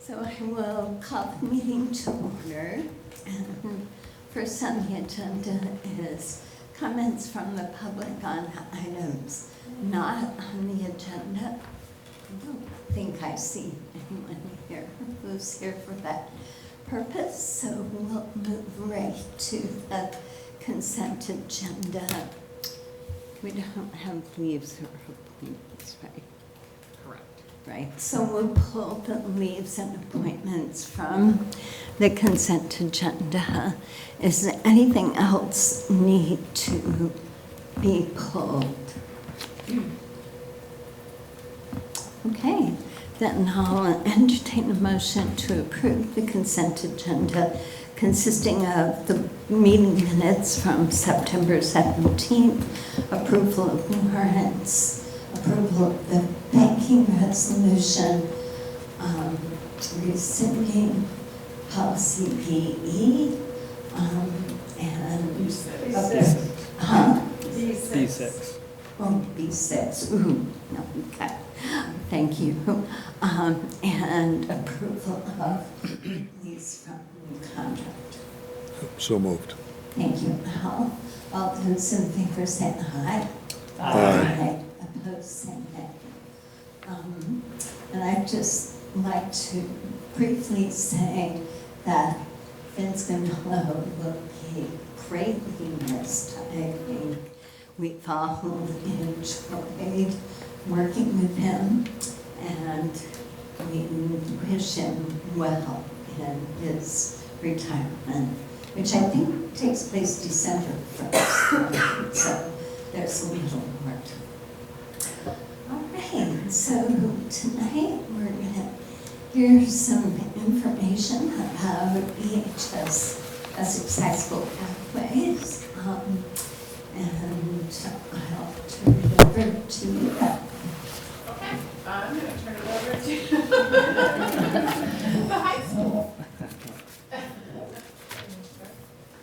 So I will call the meeting to order. And first on the agenda is comments from the public on items not on the agenda. I don't think I see anyone here who's here for that purpose, so we'll move right to the consent agenda. We don't have leaves or appointments, right? Correct. Right, so we'll pull the leaves and appointments from the consent agenda. Is there anything else need to be pulled? Okay, then I'll entertain a motion to approve the consent agenda consisting of the meeting minutes from September 17th, approval of warrants, approval of the banking resolution, rescinding policy PE, and B6. Oh, B6. Ooh, no, okay. Thank you. And approval of these from the contract. So moved. Thank you. All those in favor say aye. Aye. Opposed say nay. And I'd just like to briefly say that Vince Gonzalo will be greatly missed. I think we've all enjoyed working with him, and we wish him well in his retirement, which I think takes place December 1st. So there's a little more time. All right, so tonight we're going to hear some information about EHS, Essex High School pathways, and I'll turn it over to you. Okay, I'm going to turn it over to the high school.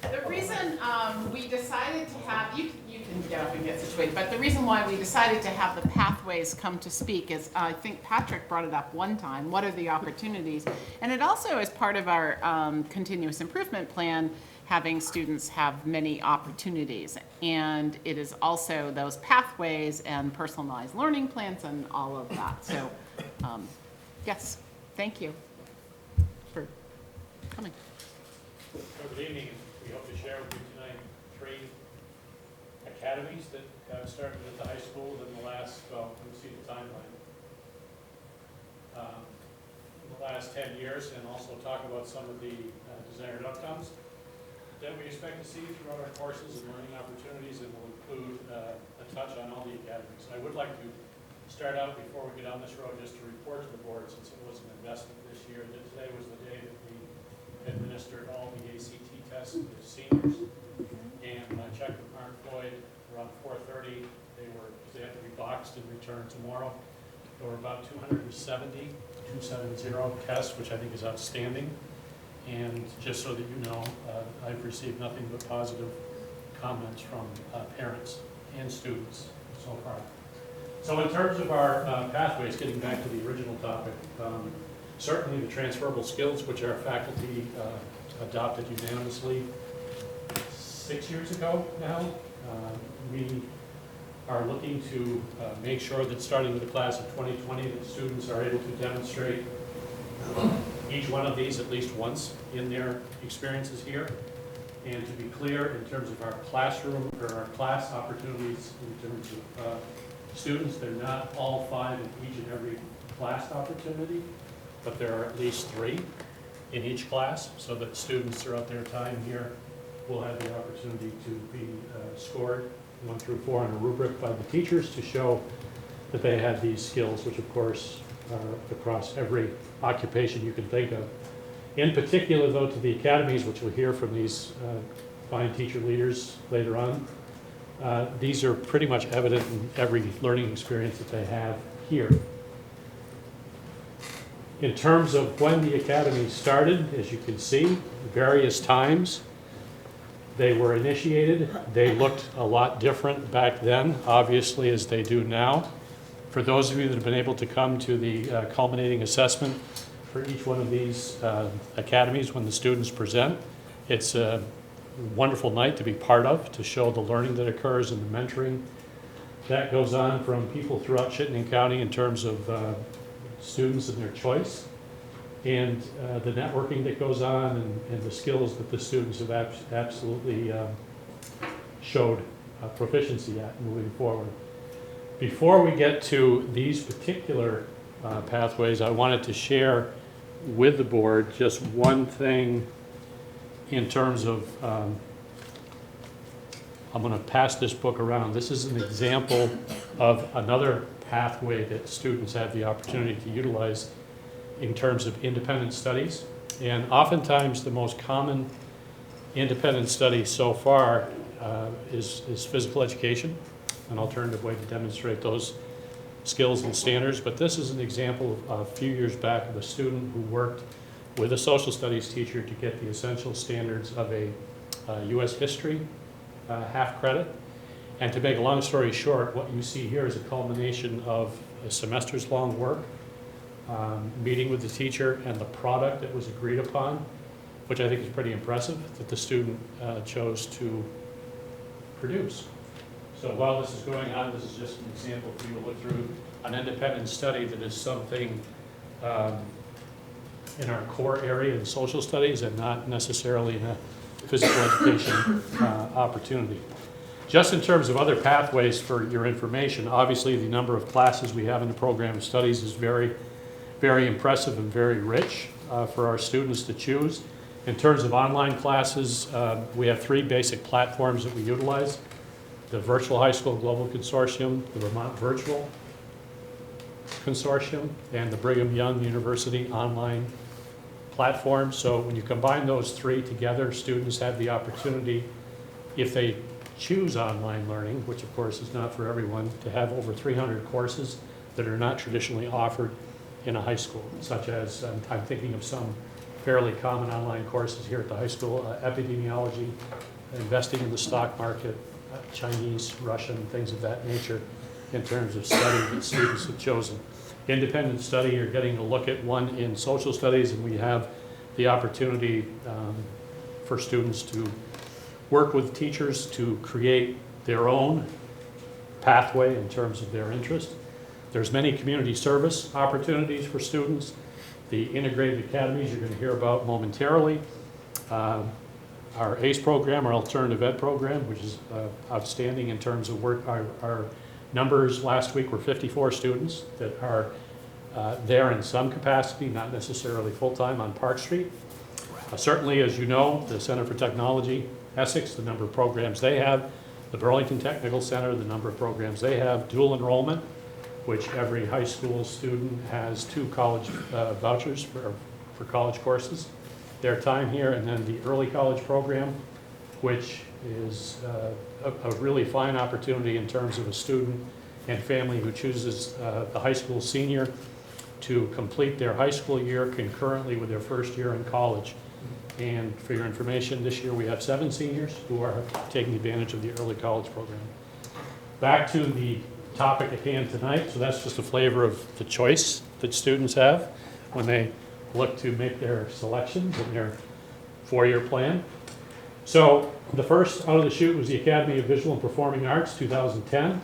The reason we decided to have, you can get up and get situated, but the reason why we decided to have the pathways come to speak is, I think Patrick brought it up one time, what are the opportunities? And it also is part of our continuous improvement plan, having students have many opportunities. And it is also those pathways and personalized learning plans and all of that. So, yes, thank you for coming. Good evening. We hope to share with you tonight 3 academies that have started at the high school in the last, well, let me see the timeline, in the last 10 years, and also talk about some of the desired outcomes that we expect to see throughout our courses and learning opportunities, and will include a touch on all the academies. I would like to start out, before we get on this road, just to report to the board, since it was an investment this year, that today was the day that we administered all the ACT tests to the seniors. And when I checked with Mark Floyd around 4:30, they have to be boxed and returned tomorrow. There were about 270 tests, which I think is outstanding. And just so that you know, I've received nothing but positive comments from parents and students so far. So in terms of our pathways, getting back to the original topic, certainly the transferable skills, which our faculty adopted unanimously 6 years ago now, we are looking to make sure that starting with the class of 2020, that students are able to demonstrate each one of these at least once in their experiences here. And to be clear, in terms of our classroom or our class opportunities, in terms of students, they're not all 5 in each and every class opportunity, but there are at least 3 in each class, so that students throughout their time here will have the opportunity to be scored 1 through 4 on a rubric by the teachers to show that they had these skills, which of course are across every occupation you can think of. In particular, though, to the academies, which we'll hear from these fine teacher leaders later on, these are pretty much evident in every learning experience that they have here. In terms of when the academy started, as you can see, various times they were initiated. They looked a lot different back then, obviously, as they do now. For those of you that have been able to come to the culminating assessment for each one of these academies when the students present. It's a wonderful night to be part of, to show the learning that occurs and the mentoring that goes on from people throughout Chittenden County in terms of students and their choice, and the networking that goes on, and the skills that the students have absolutely showed proficiency at moving forward. Before we get to these particular pathways, I wanted to share with the board just one thing in terms of, I'm going to pass this book around. This is an example of another pathway that students have the opportunity to utilize in terms of independent studies. And oftentimes the most common independent study so far is physical education, an alternative way to demonstrate those skills and standards. But this is an example of a few years back of a student who worked with a social studies teacher to get the essential standards of a U.S. history half credit. And to make a long story short, what you see here is a culmination of a semester's long work, meeting with the teacher, and the product that was agreed upon, which I think is pretty impressive that the student chose to produce. So while this is going on, this is just an example for you to look through an independent study that is something in our core area in social studies and not necessarily in a physical education opportunity. Just in terms of other pathways for your information, obviously the number of classes we have in the program of studies is very, very impressive and very rich for our students to choose. In terms of online classes, we have 3 basic platforms that we utilize: the Virtual High School Global Consortium, the Vermont Virtual Consortium, and the Brigham Young University online platform. So when you combine those 3 together, students have the opportunity, if they choose online learning, which of course is not for everyone, to have over 300 courses that are not traditionally offered in a high school, such as, I'm thinking of some fairly common online courses here at the high school, epidemiology, investing in the stock market, Chinese, Russian, things of that nature in terms of study that students have chosen. Independent study, you're getting a look at one in social studies, and we have the opportunity for students to work with teachers to create their own pathway in terms of their interest. There's many community service opportunities for students. The integrated academies you're going to hear about momentarily. Our ACE program, our alternative ed program, which is outstanding in terms of work. Our numbers last week were 54 students that are there in some capacity, not necessarily full-time, on Park Street. Certainly, as you know, the Center for Technology, Essex, the number of programs they have, the Burlington Technical Center, the number of programs they have, dual enrollment, which every high school student has 2 college vouchers for college courses, their time here, and then the early college program, which is a really fine opportunity in terms of a student and family who chooses the high school senior to complete their high school year concurrently with their first year in college. And for your information, this year we have 7 seniors who are taking advantage of the early college program. Back to the topic at hand tonight. So that's just a flavor of the choice that students have when they look to make their selections in their 4-year plan. So the first out of the chute was the Academy of Visual and Performing Arts, 2010.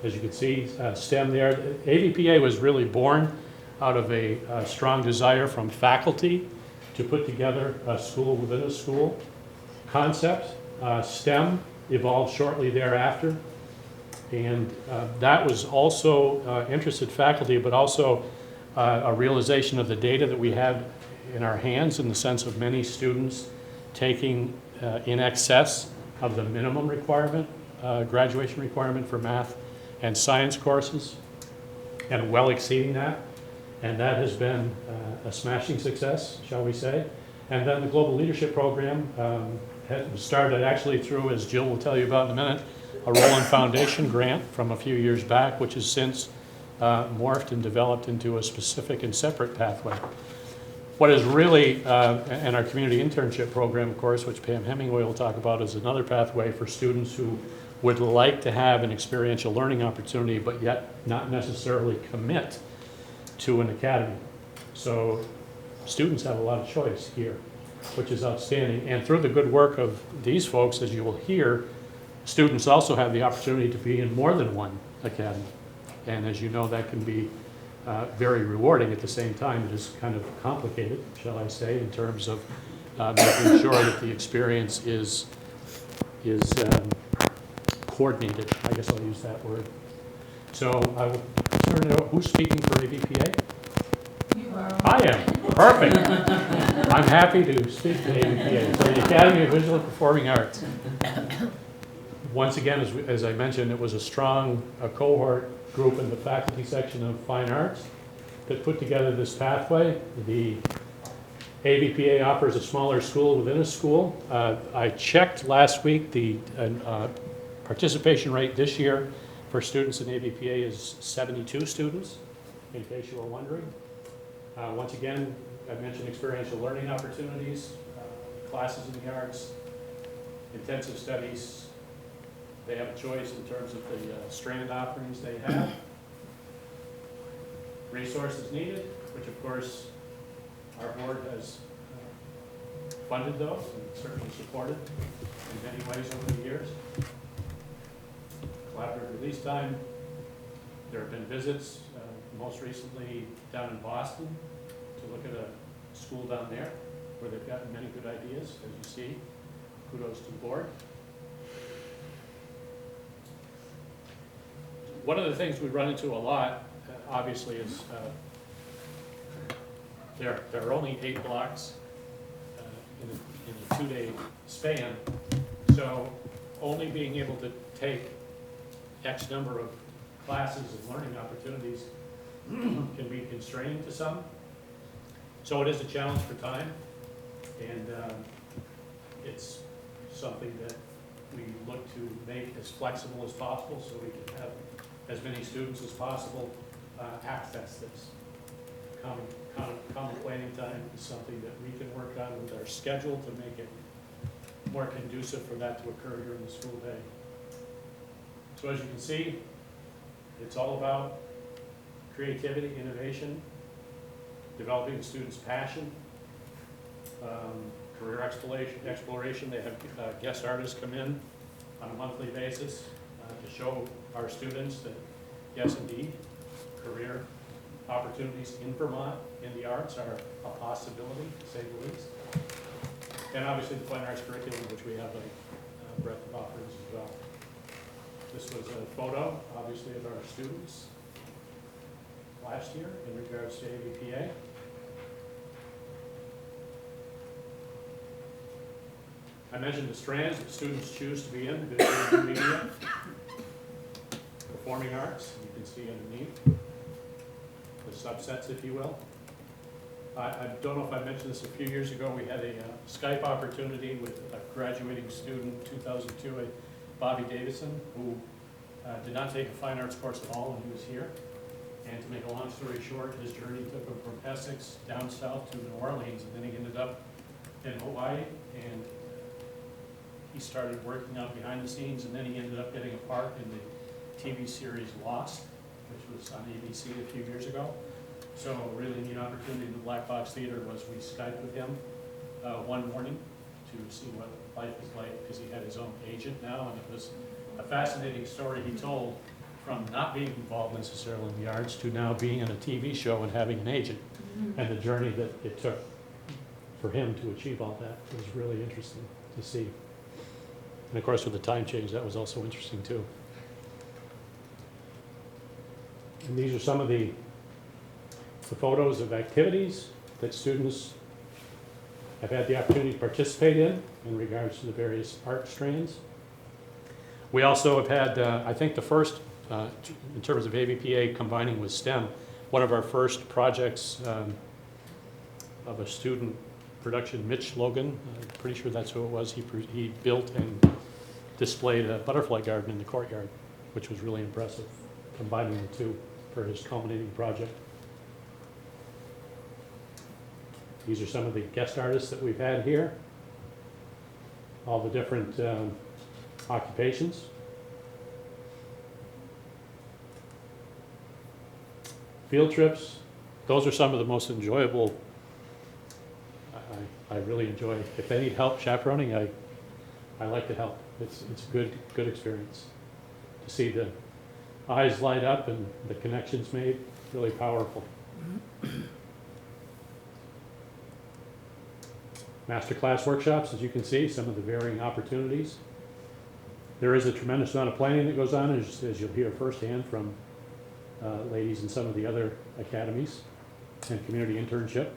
As you can see, STEM there. AVPA was really born out of a strong desire from faculty to put together a school within a school concept. STEM evolved shortly thereafter. And that was also interested faculty, but also a realization of the data that we had in our hands, in the sense of many students taking in excess of the minimum requirement, graduation requirement for math and science courses, and well exceeding that. And that has been a smashing success, shall we say. And then the Global Leadership Program started actually through, as Jill will tell you about in a minute, a Roland Foundation grant from a few years back, which has since morphed and developed into a specific and separate pathway. What is really, and our community internship program, of course, which Pam Hemingway will talk about, is another pathway for students who would like to have an experiential learning opportunity, but yet not necessarily commit to an academy. So students have a lot of choice here, which is outstanding. And through the good work of these folks, as you will hear, students also have the opportunity to be in more than one academy. And as you know, that can be very rewarding. At the same time, it is kind of complicated, shall I say, in terms of making sure that the experience is coordinated. I guess I'll use that word. So I will turn it over. Who's speaking for AVPA? You are. I am. Perfect. I'm happy to speak to AVPA. So the Academy of Visual Performing Arts. Once again, as I mentioned, it was a strong cohort group in the faculty section of Fine Arts that put together this pathway. The AVPA offers a smaller school within a school. I checked last week, the participation rate this year for students in AVPA is 72 students, in case you were wondering. Once again, I mentioned experiential learning opportunities, classes in the arts, intensive studies. They have a choice in terms of the Strand offerings they have. Resources needed, which of course our board has funded those and certainly supported in many ways over the years. Collaborative release time. There have been visits, most recently down in Boston, to look at a school down there where they've gotten many good ideas, as you see. Kudos to the board. One of the things we run into a lot, obviously, is there are only 8 blocks in a 2-day span, so only being able to take X number of classes and learning opportunities can be constrained to some. So it is a challenge for time, and it's something that we look to make as flexible as possible so we can have as many students as possible access this. Common planning time is something that we can work on with our schedule to make it more conducive for that to occur during the school day. So as you can see, it's all about creativity, innovation, developing the student's passion, career exploration. They have guest artists come in on a monthly basis to show our students that, yes, indeed, career opportunities in Vermont in the arts are a possibility, to say the least. And obviously the fine arts curriculum, which we have a breadth of offerings as well. This was a photo, obviously, of our students last year in regards to AVPA. I mentioned the strands that students choose to be in: visual media, performing arts. You can see underneath the subsets, if you will. I don't know if I mentioned this a few years ago. We had a Skype opportunity with a graduating student, 2002, Bobby Davison, who did not take a fine arts course at all when he was here. And to make a long story short, his journey took him from Essex down south to New Orleans, and then he ended up in Hawaii, and he started working out behind the scenes, and then he ended up getting a part in the TV series Lost, which was on ABC a few years ago. So a really neat opportunity in the Black Box Theater was we Skyped with him one morning to see what life is like, because he had his own agent now, and it was a fascinating story he told, from not being involved necessarily in the arts to now being in a TV show and having an agent, and the journey that it took for him to achieve all that was really interesting to see. And of course, with the time change, that was also interesting too. And these are some of the photos of activities that students have had the opportunity to participate in regards to the various art strands. We also have had, I think the first, in terms of AVPA combining with STEM, one of our first projects of a student production, Mitch Logan, I'm pretty sure that's who it was, he built and displayed a butterfly garden in the courtyard, which was really impressive, combining the two for his culminating project. These are some of the guest artists that we've had here, all the different occupations. Field trips, those are some of the most enjoyable I really enjoy. If they need help chaperoning, I like to help. It's a good experience to see the eyes light up and the connections made. Really powerful. Masterclass workshops, as you can see, some of the varying opportunities. There is a tremendous amount of planning that goes on, as you'll hear firsthand from ladies in some of the other academies and community internship.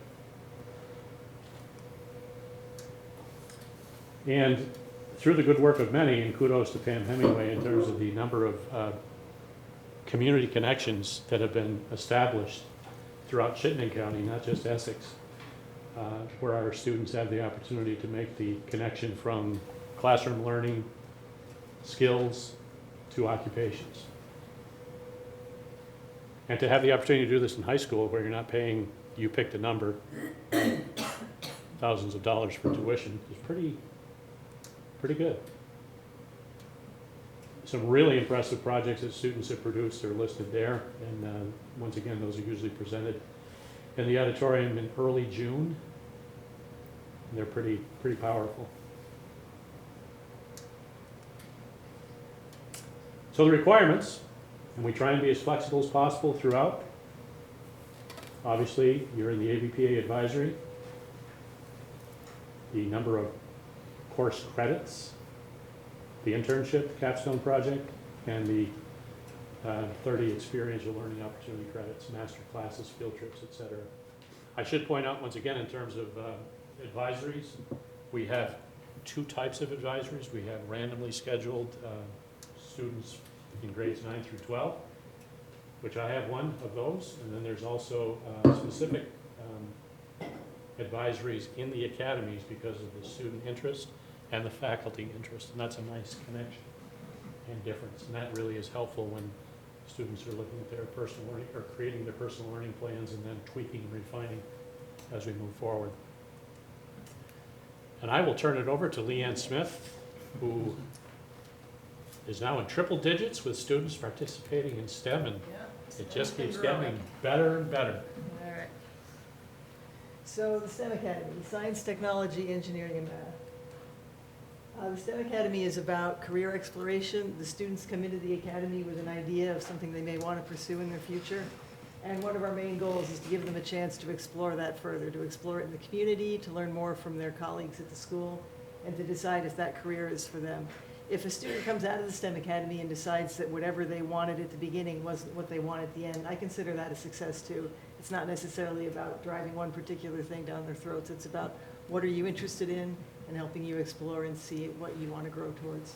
And through the good work of many, and kudos to Pam Hemingway in terms of the number of community connections that have been established throughout Chittenden County, not just Essex, where our students have the opportunity to make the connection from classroom learning, skills, to occupations. And to have the opportunity to do this in high school where you're not paying, you picked a number, thousands of dollars for tuition is pretty good. Some really impressive projects that students have produced are listed there, and once again, those are usually presented in the auditorium in early June. And they're pretty powerful. So the requirements, and we try and be as flexible as possible throughout. Obviously, you're in the AVPA advisory. The number of course credits, the internship, the Capstone project, and the 30 experiential learning opportunity credits, master classes, field trips, etc. I should point out once again in terms of advisories, we have two types of advisories. We have randomly scheduled students in grades 9 through 12, which I have one of those, and then there's also specific advisories in the academies because of the student interest and the faculty interest, and that's a nice connection and difference, and that really is helpful when students are looking at their personal learning or creating their personal learning plans and then tweaking and refining as we move forward. And I will turn it over to Leanne Smith, who is now in triple digits with students participating in STEM, and it just keeps getting better and better. All right. So the STEM Academy, Science, Technology, Engineering, and Math. The STEM Academy is about career exploration. The students come into the academy with an idea of something they may want to pursue in their future. And one of our main goals is to give them a chance to explore that further, to explore it in the community, to learn more from their colleagues at the school, and to decide if that career is for them. If a student comes out of the STEM Academy and decides that whatever they wanted at the beginning wasn't what they want at the end, I consider that a success too. It's not necessarily about driving one particular thing down their throats. It's about what are you interested in and helping you explore and see what you want to grow towards.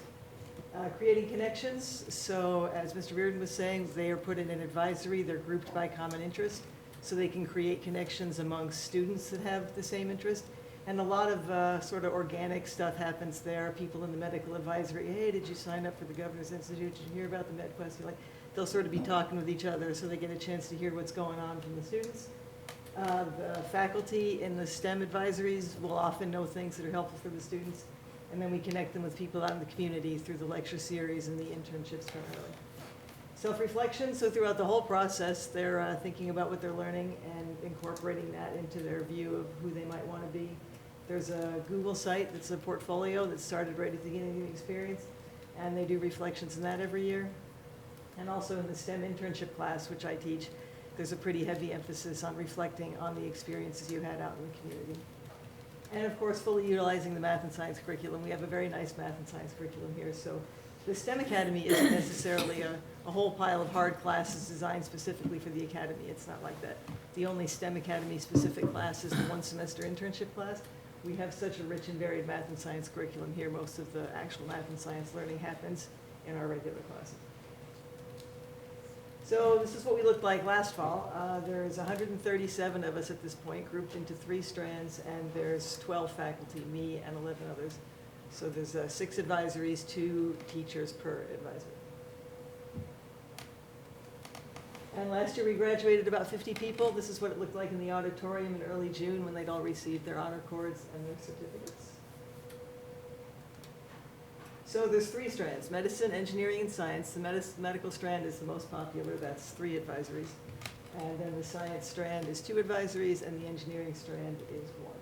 Creating connections. So as Mr. Reardon was saying, they are put in an advisory. They're grouped by common interest so they can create connections amongst students that have the same interest. And a lot of sort of organic stuff happens there. People in the medical advisory, hey, did you sign up for the Governor's Institute? Did you hear about the MedQuest? You're like, they'll sort of be talking with each other so they get a chance to hear what's going on from the students. The faculty in the STEM advisories will often know things that are helpful for the students. And then we connect them with people out in the community through the lecture series and the internships primarily. Self-reflection, so throughout the whole process, they're thinking about what they're learning and incorporating that into their view of who they might want to be. There's a Google site that's a portfolio that started right at the beginning of the experience, and they do reflections in that every year. And also in the STEM internship class, which I teach, there's a pretty heavy emphasis on reflecting on the experiences you had out in the community. And of course, fully utilizing the math and science curriculum. We have a very nice math and science curriculum here. So the STEM Academy isn't necessarily a whole pile of hard classes designed specifically for the academy. It's not like that. The only STEM Academy specific class is the one semester internship class. We have such a rich and varied math and science curriculum here. Most of the actual math and science learning happens in our regular classes. So this is what we looked like last fall. There's 137 of us at this point, grouped into 3 strands, and there's 12 faculty, me and 11 others. So there's 6 advisories, 2 teachers per advisor. And last year we graduated about 50 people. This is what it looked like in the auditorium in early June when they'd all received their honor cords and their certificates. So there's 3 strands, medicine, engineering, and science. The medical strand is the most popular, that's 3 advisories. And then the science strand is 2 advisories, and the engineering strand is 1.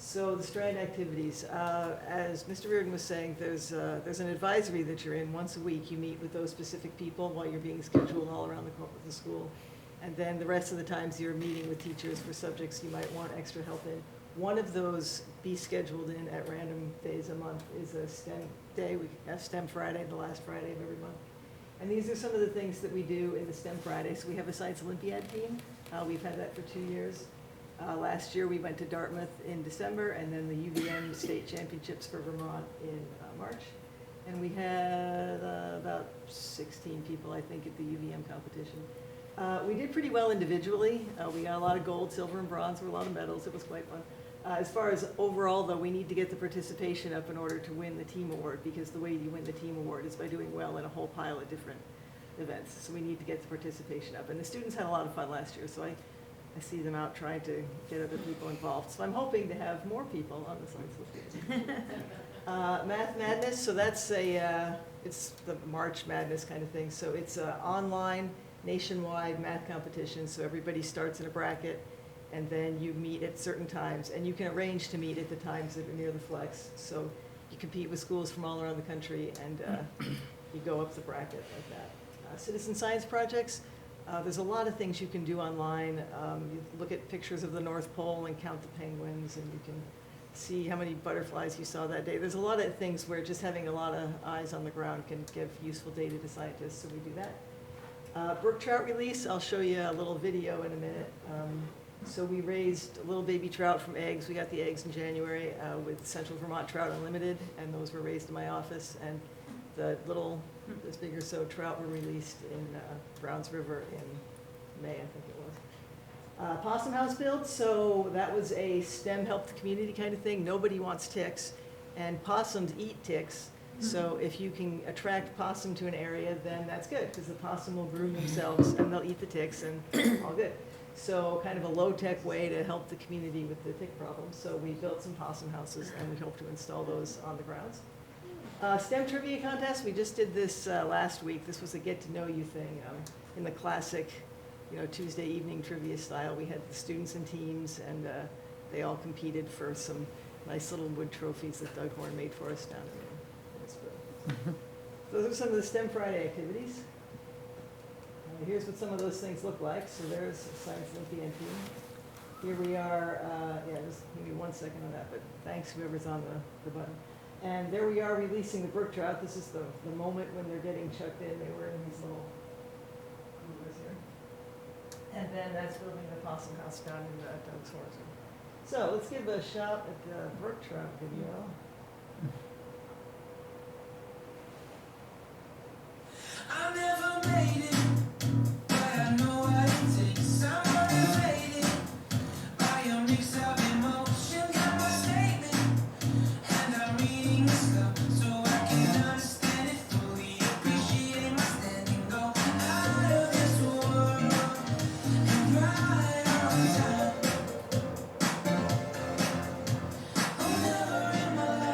So the Strand Activities, as Mr. Reardon was saying, there's an advisory that you're in. Once a week, you meet with those specific people while you're being scheduled all around the school. And then the rest of the times, you're meeting with teachers for subjects you might want extra help in. One of those be scheduled in at random days a month is a STEM day. We have STEM Friday, the last Friday of every month. And these are some of the things that we do in the STEM Friday. So we have a Science Olympiad team. We've had that for 2 years. Last year, we went to Dartmouth in December, and then the UVM State Championships for Vermont in March. And we had about 16 people, I think, at the UVM competition. We did pretty well individually. We got a lot of gold, silver, and bronze. There were a lot of medals. It was quite fun. As far as overall, though, we need to get the participation up in order to win the team award, because the way you win the team award is by doing well in a whole pile of different events. So we need to get the participation up. And the students had a lot of fun last year, so I see them out trying to get other people involved. So I'm hoping to have more people on the Science Olympiad. Math Madness, so that's it's the March Madness kind of thing. So it's an online, nationwide math competition. So everybody starts in a bracket, and then you meet at certain times. And you can arrange to meet at the times that are near the flex. So you compete with schools from all around the country, and you go up the bracket like that. Citizen science projects. There's a lot of things you can do online. You look at pictures of the North Pole and count the penguins, and you can see how many butterflies you saw that day. There's a lot of things where just having a lot of eyes on the ground can give useful data to scientists, so we do that. Brook trout release, I'll show you a little video in a minute. So we raised little baby trout from eggs. We got the eggs in January with Central Vermont Trout Unlimited, and those were raised in my office. And the little, this big or so trout were released in Browns River in May, I think it was. Possum house build, so that was a STEM help the community kind of thing. Nobody wants ticks, and possums eat ticks. So if you can attract possum to an area, then that's good, because the possum will groom themselves and they'll eat the ticks, and all good. So kind of a low-tech way to help the community with the tick problem. So we built some possum houses, and we hope to install those on the grounds. STEM trivia contest, we just did this last week. This was a get-to-know-you thing in the classic, Tuesday evening trivia style. We had the students in teams, and they all competed for some nice little wood trophies that Doug Horn made for us down in Westford. Those are some of the STEM Friday activities. Here's what some of those things look like. So there's a Science Olympiad team. Here we are, just give me 1 second on that, but thanks whoever's on the button. And there we are releasing the brook trout. This is the moment when they're getting chucked in. They were in these little coolers here. And then that's building the possum house down in Doug's Horns. So let's give a shot at the brook trout video. I never made it, but I know what it takes. I'm motivated by a mix of emotions and my statement. And I'm reading the stuff so I can understand it fully. Appreciate my standing, go out of this world and right on time. Oh, never in my life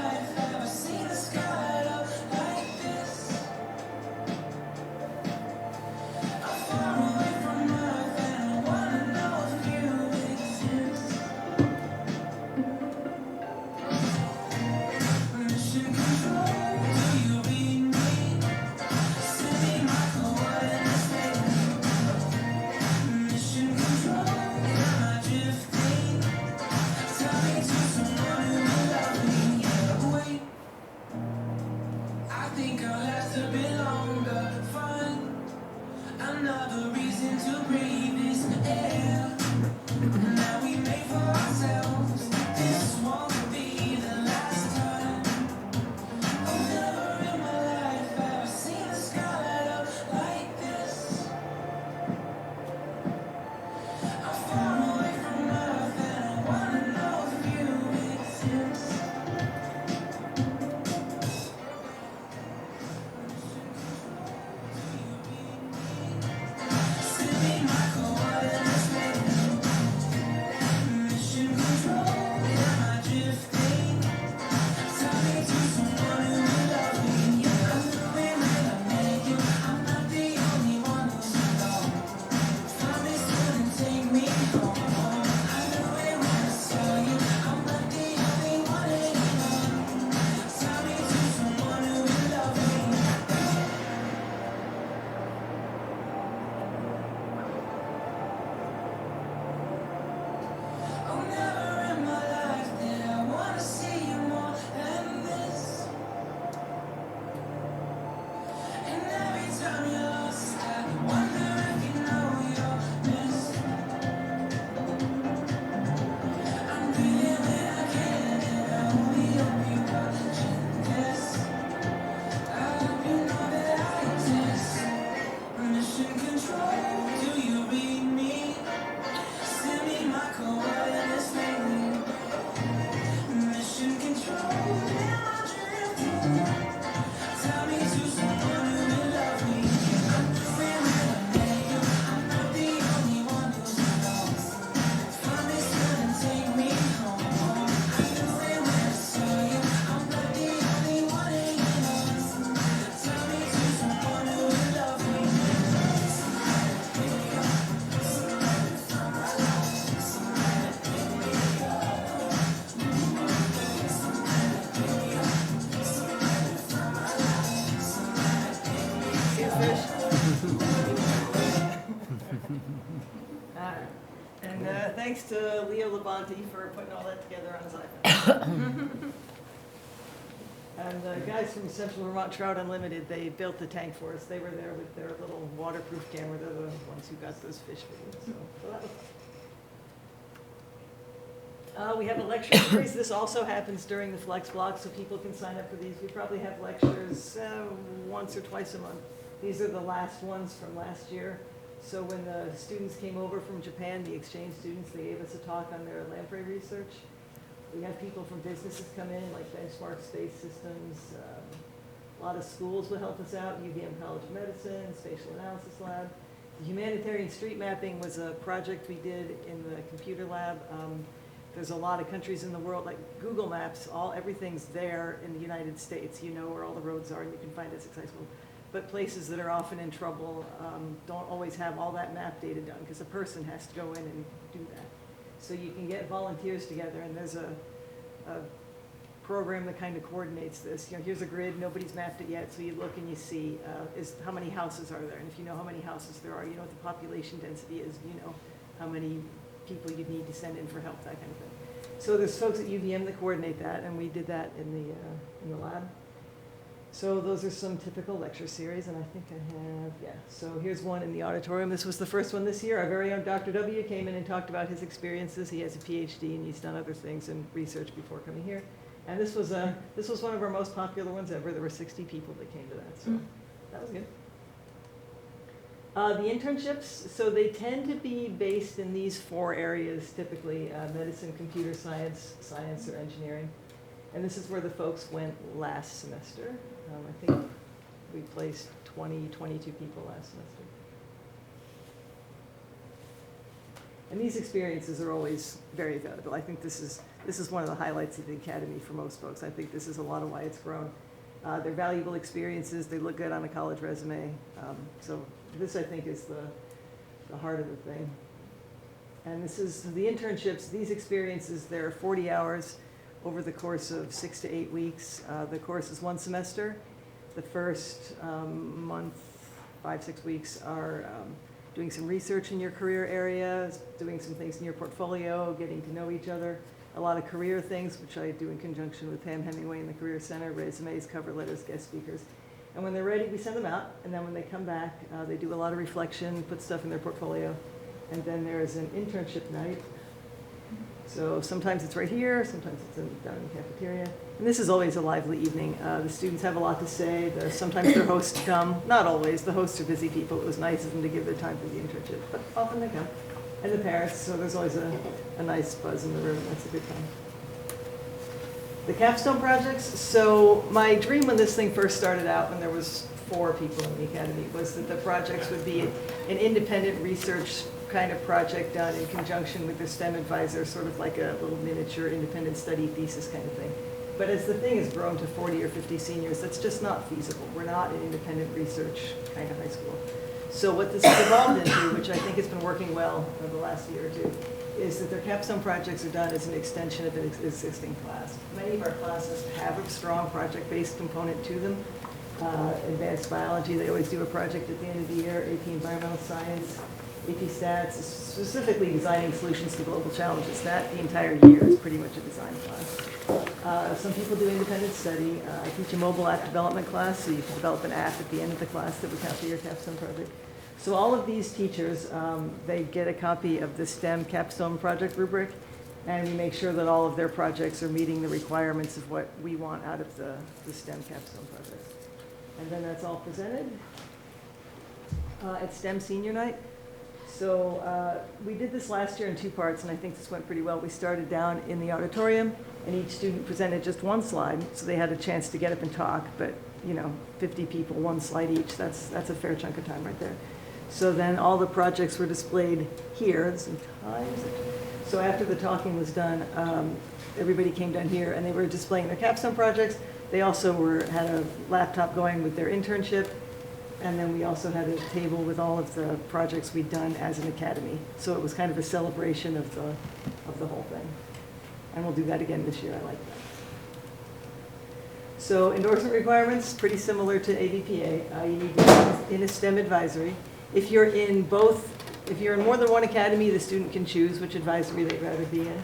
And thanks to Leo Labonte for putting all that together on his iPad. And the guys from Central Vermont Trout Unlimited, they built the tank for us. They were there with their little waterproof camera. They're the ones who got those fish videos. So that was fun. We have a lecture series. This also happens during the Flex block, so people can sign up for these. We probably have lectures once or twice a month. These are the last ones from last year. So when the students came over from Japan, the exchange students, they gave us a talk on their lamprey research. We have people from businesses come in, like Benchmark Space Systems. A lot of schools will help us out, UVM College of Medicine, Spatial Analysis Lab. The humanitarian street mapping was a project we did in the computer lab. There's a lot of countries in the world, like Google Maps, everything's there in the United States. You know where all the roads are, and you can find Essex High School. But places that are often in trouble don't always have all that map data done, because a person has to go in and do that. So you can get volunteers together, and there's a program that kind of coordinates this. You know, here's a grid, nobody's mapped it yet, so you look and you see how many houses are there, and if you know how many houses there are, you know what the population density is, you know how many people you need to send in for help, that kind of thing. So there's folks at UVM that coordinate that, and we did that in the lab. So those are some typical lecture series, and I think I have, so here's one in the auditorium. This was the first one this year. Our very own Dr. W came in and talked about his experiences. He has a PhD, and he's done other things in research before coming here. And this was one of our most popular ones ever. There were 60 people that came to that, so that was good. The internships, so they tend to be based in these 4 areas, typically medicine, computer science, science, or engineering. And this is where the folks went last semester. I think we placed 22 people last semester. And these experiences are always very valuable. I think this is one of the highlights of the academy for most folks. I think this is a lot of why it's grown. They're valuable experiences. They look good on a college resume. So this, I think, is the heart of the thing. And this is the internships. These experiences, they're 40 hours over the course of 6 to 8 weeks. The course is 1 semester. The first month, 5-6 weeks, are doing some research in your career areas, doing some things in your portfolio, getting to know each other. A lot of career things, which I do in conjunction with Pam Hemingway in the Career Center, resumes, cover letters, guest speakers. And when they're ready, we send them out. And then when they come back, they do a lot of reflection, put stuff in their portfolio. And then there is an internship night. So sometimes it's right here, sometimes it's down in the cafeteria. And this is always a lively evening. The students have a lot to say. Sometimes their hosts come. Not always. The hosts are busy people. It was nice of them to give their time for the internship, but often they come. And the parents, so there's always a nice buzz in the room. That's a good time. The Capstone projects. So my dream when this thing first started out, when there was 4 people in the academy, was that the projects would be an independent research kind of project done in conjunction with the STEM advisor, sort of like a little miniature independent study thesis kind of thing. But as the thing has grown to 40 or 50 seniors, that's just not feasible. We're not an independent research kind of high school. So what this has evolved into, which I think has been working well over the last year or 2, is that their capstone projects are done as an extension of an existing class. Many of our classes have a strong project-based component to them. Advanced biology, they always do a project at the end of the year. AP environmental science, AP stats, specifically designing solutions to global challenges. That the entire year is pretty much a design class. Some people do independent study. I teach a mobile app development class, so you can develop an app at the end of the class that would count for your capstone project. So all of these teachers, they get a copy of the STEM capstone project rubric, and we make sure that all of their projects are meeting the requirements of what we want out of the STEM capstone project. And then that's all presented at STEM Senior Night. So we did this last year in 2 parts, and I think this went pretty well. We started down in the auditorium, and each student presented just 1 slide, so they had a chance to get up and talk. But 50 people, 1 slide each. That's a fair chunk of time right there. So then all the projects were displayed here. So after the talking was done, everybody came down here, and they were displaying their capstone projects. They also had a laptop going with their internship. And then we also had a table with all of the projects we'd done as an academy. So it was kind of a celebration of the whole thing. And we'll do that again this year. I like that. So endorsement requirements, pretty similar to AVPA. You need to be in a STEM advisory. If you're in both If you're in more than one academy, the student can choose which advisory they'd rather be in.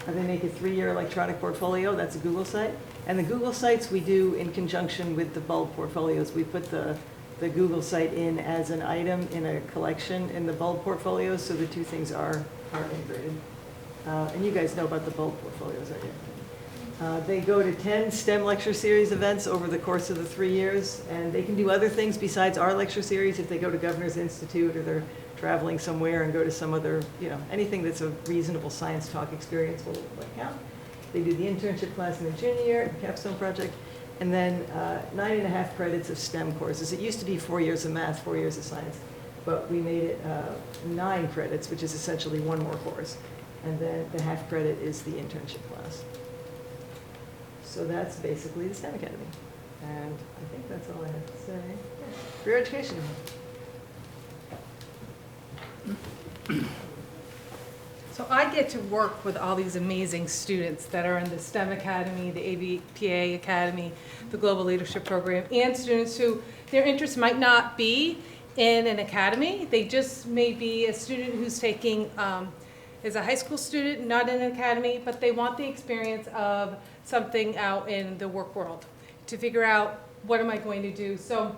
They make a 3-year electronic portfolio, that's a Google site. And the Google sites we do in conjunction with the bulk portfolios. We put the Google site in as an item in a collection in the bulk portfolios, so the two things are integrated. And you guys know about the bulk portfolios, I guess. They go to 10 STEM lecture series events over the course of the 3 years, and they can do other things besides our lecture series if they go to Governor's Institute or they're traveling somewhere and go to some other, anything that's a reasonable science talk experience will count. They do the internship class in the junior year, the Capstone project, and then 9.5 credits of STEM courses. It used to be 4 years of math, 4 years of science, but we made it 9 credits, which is essentially 1 more course. And then the half credit is the internship class. So that's basically the STEM Academy. And I think that's all I have to say. Career education. So I get to work with all these amazing students that are in the STEM Academy, the AVPA Academy, the Global Leadership Program, and students who their interest might not be in an academy. They just may be a student who's taking, is a high school student, not in an academy, but they want the experience of something out in the work world to figure out what am I going to do. So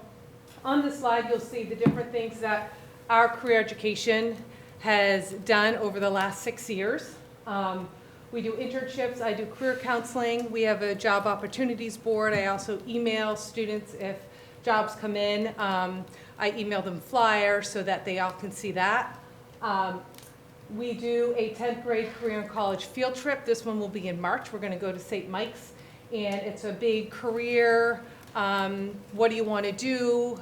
on the slide, you'll see the different things that our career education has done over the last 6 years. We do internships, I do career counseling, we have a job opportunities board, I also email students if jobs come in. I email them flyers so that they all can see that. We do a 10th grade career and college field trip. This one will be in March. We're going to go to St. Mike's, and it's a big career, what do you want to do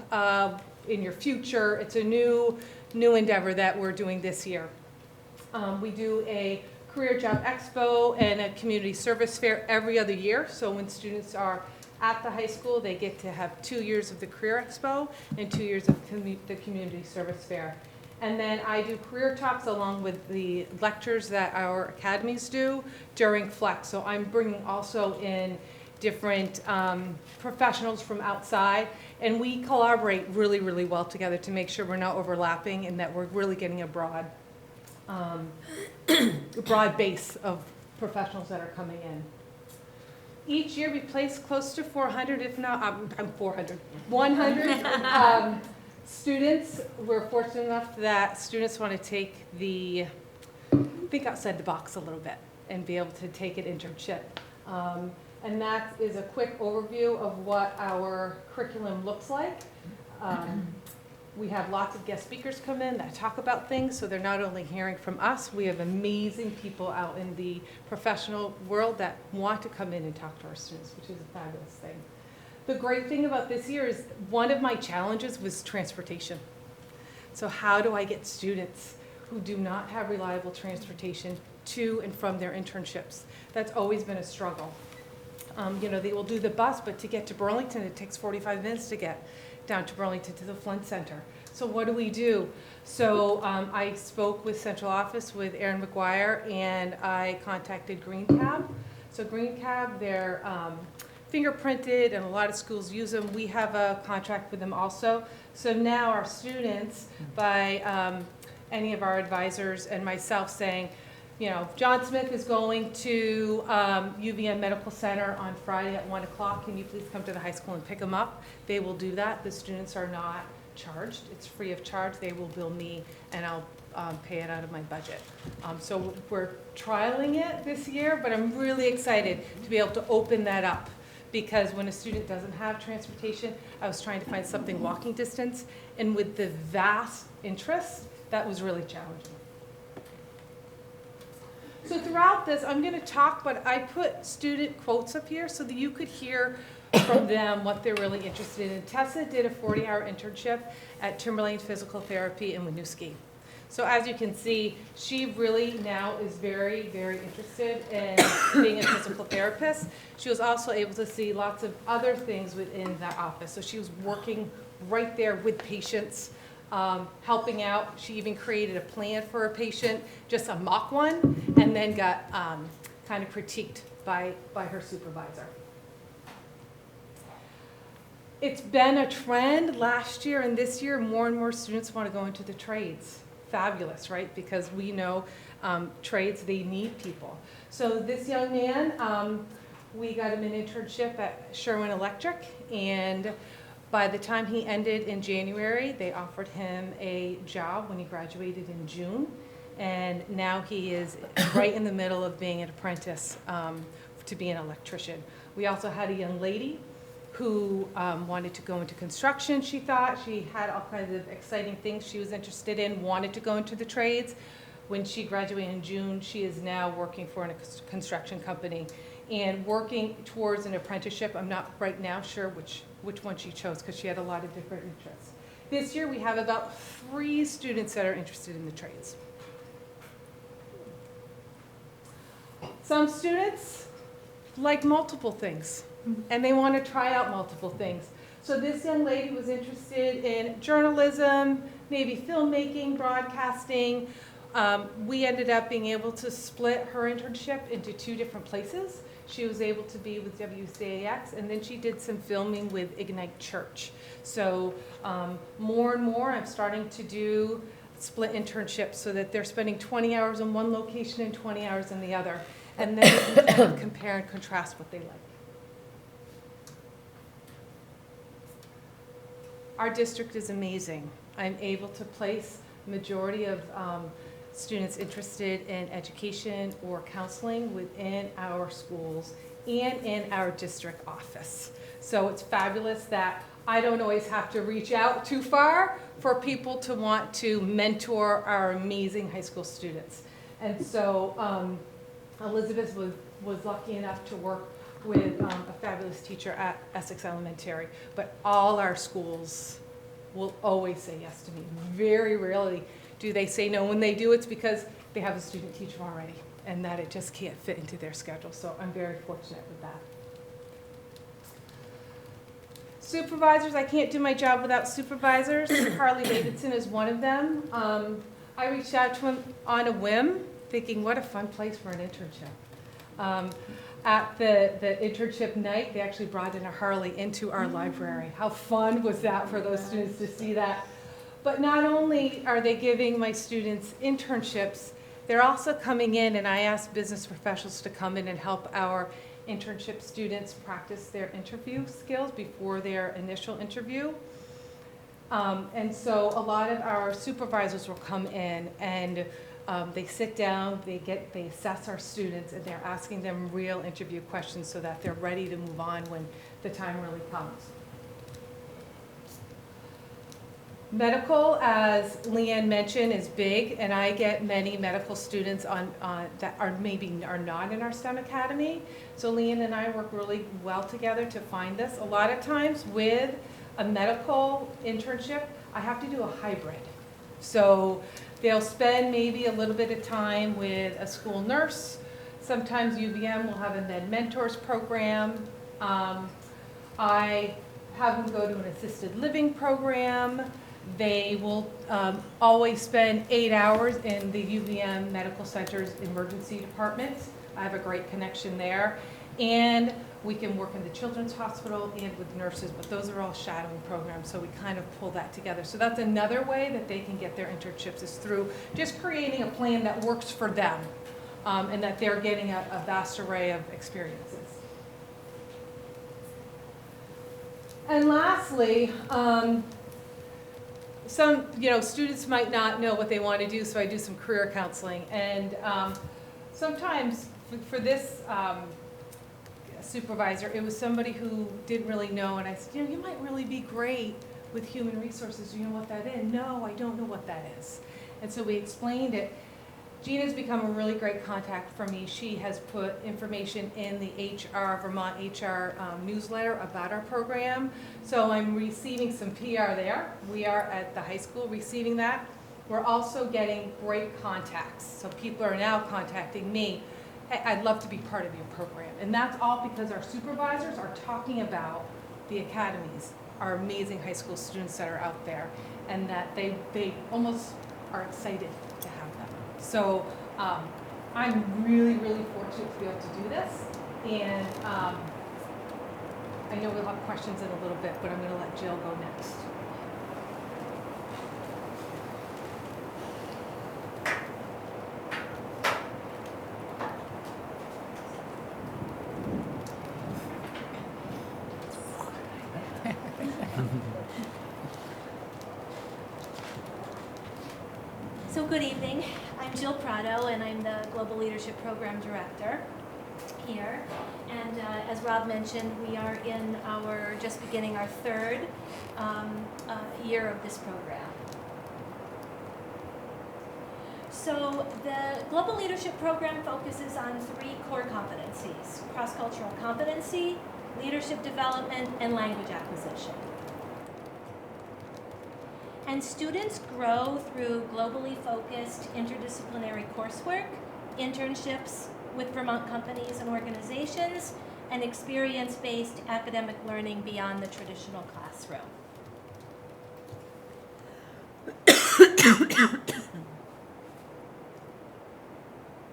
in your future. It's a new endeavor that we're doing this year. We do a career job expo and a community service fair every other year. So when students are at the high school, they get to have 2 years of the career expo and 2 years of the community service fair. And then I do career talks along with the lectures that our academies do during Flex. So I'm bringing also in different professionals from outside, and we collaborate really, really well together to make sure we're not overlapping and that we're really getting a broad base of professionals that are coming in. Each year we place close to 400, if not, 100 students. We're fortunate enough that students want to think outside the box a little bit and be able to take an internship. And that is a quick overview of what our curriculum looks like. We have lots of guest speakers come in that talk about things, so they're not only hearing from us, we have amazing people out in the professional world that want to come in and talk to our students, which is a fabulous thing. The great thing about this year is one of my challenges was transportation. So how do I get students who do not have reliable transportation to and from their internships? That's always been a struggle. They will do the bus, but to get to Burlington, it takes 45 minutes to get down to Burlington to the Flint Center. So what do we do? So I spoke with central office with Erin McGuire, and I contacted Green Cab. So Green Cab, they're fingerprinted, and a lot of schools use them. We have a contract with them also. So now our students, by any of our advisors and myself saying, John Smith is going to UVM Medical Center on Friday at 1 o'clock. Can you please come to the high school and pick them up? They will do that. The students are not charged. It's free of charge. They will bill me, and I'll pay it out of my budget. So we're trialing it this year, but I'm really excited to be able to open that up, because when a student doesn't have transportation, I was trying to find something walking distance, and with the vast interest, that was really challenging. So throughout this, I'm going to talk, but I put student quotes up here so that you could hear from them what they're really interested in. Tessa did a 40-hour internship at Timberlane Physical Therapy in Winooski. So as you can see, she really now is very, very interested in being a physical therapist. She was also able to see lots of other things within that office. So she was working right there with patients, helping out. She even created a plan for a patient, just a mock one, and then got kind of critiqued by her supervisor. It's been a trend last year and this year, more and more students want to go into the trades. fabulous, right? Because we know trades, they need people. So this young man, we got him an internship at Sherwin Electric, and by the time he ended in January, they offered him a job when he graduated in June. And now he is right in the middle of being an apprentice to be an electrician. We also had a young lady who wanted to go into construction, she thought. She had all kinds of exciting things she was interested in, wanted to go into the trades. When she graduated in June, she is now working for a construction company and working towards an apprenticeship. I'm not right now sure which one she chose because she had a lot of different interests. This year we have about 3 students that are interested in the trades. Some students like multiple things, and they want to try out multiple things. So this young lady was interested in journalism, maybe filmmaking, broadcasting. We ended up being able to split her internship into 2 different places. She was able to be with WCAX, and then she did some filming with Ignite Church. So more and more I'm starting to do split internships so that they're spending 20 hours in one location and 20 hours in the other. And then we can kind of compare and contrast what they like. Our district is amazing. I'm able to place majority of students interested in education or counseling within our schools and in our district office. So it's fabulous that I don't always have to reach out too far for people to want to mentor our amazing high school students. And so Elizabeth was lucky enough to work with a fabulous teacher at Essex Elementary, but all our schools will always say yes to me. Very rarely do they say no. When they do, it's because they have a student teacher already and that it just can't fit into their schedule. So I'm very fortunate with that. Supervisors, I can't do my job without supervisors. Harley Davidson is one of them. I reached out to him on a whim, thinking what a fun place for an internship. At the internship night, they actually brought in a Harley into our library. How fun was that for those students to see that? But not only are they giving my students internships, they're also coming in, and I asked business professionals to come in and help our internship students practice their interview skills before their initial interview. And so a lot of our supervisors will come in and they sit down, they assess our students, and they're asking them real interview questions so that they're ready to move on when the time really comes. Medical, as Leanne mentioned, is big, and I get many medical students that are not in our STEM Academy. So Leanne and I work really well together to find this. A lot of times with a medical internship, I have to do a hybrid. So they'll spend maybe a little bit of time with a school nurse. Sometimes UVM will have a Med Mentors program. I have them go to an assisted living program. They will always spend 8 hours in the UVM Medical Center's emergency department. I have a great connection there. And we can work in the Children's Hospital and with nurses, but those are all shadowing programs, so we kind of pull that together. So that's another way that they can get their internships, is through just creating a plan that works for them, and that they're getting a vast array of experiences. And lastly, some students might not know what they want to do, so I do some career counseling. And sometimes for this supervisor, it was somebody who didn't really know, and I said, you might really be great with human resources. Do you know what that is? No, I don't know what that is. And so we explained it. Gina's become a really great contact for me. She has put information in the Vermont HR newsletter about our program. So I'm receiving some PR there. We are at the high school receiving that. We're also getting great contacts. So people are now contacting me. Hey, I'd love to be part of your program. And that's all because our supervisors are talking about the academies, our amazing high school students that are out there, and that they almost are excited to have them. So I'm really, really fortunate to be able to do this. And I know we'll have questions in a little bit, but I'm going to let Jill go next. good evening. I'm Jill Prado, and I'm the Global Leadership Program Director here. And as Rob mentioned, we are just beginning our third year of this program. So the Global Leadership Program focuses on 3 core competencies: cross-cultural competency, leadership development, and language acquisition. And students grow through globally focused interdisciplinary coursework, internships with Vermont companies and organizations, and experience-based academic learning beyond the traditional classroom.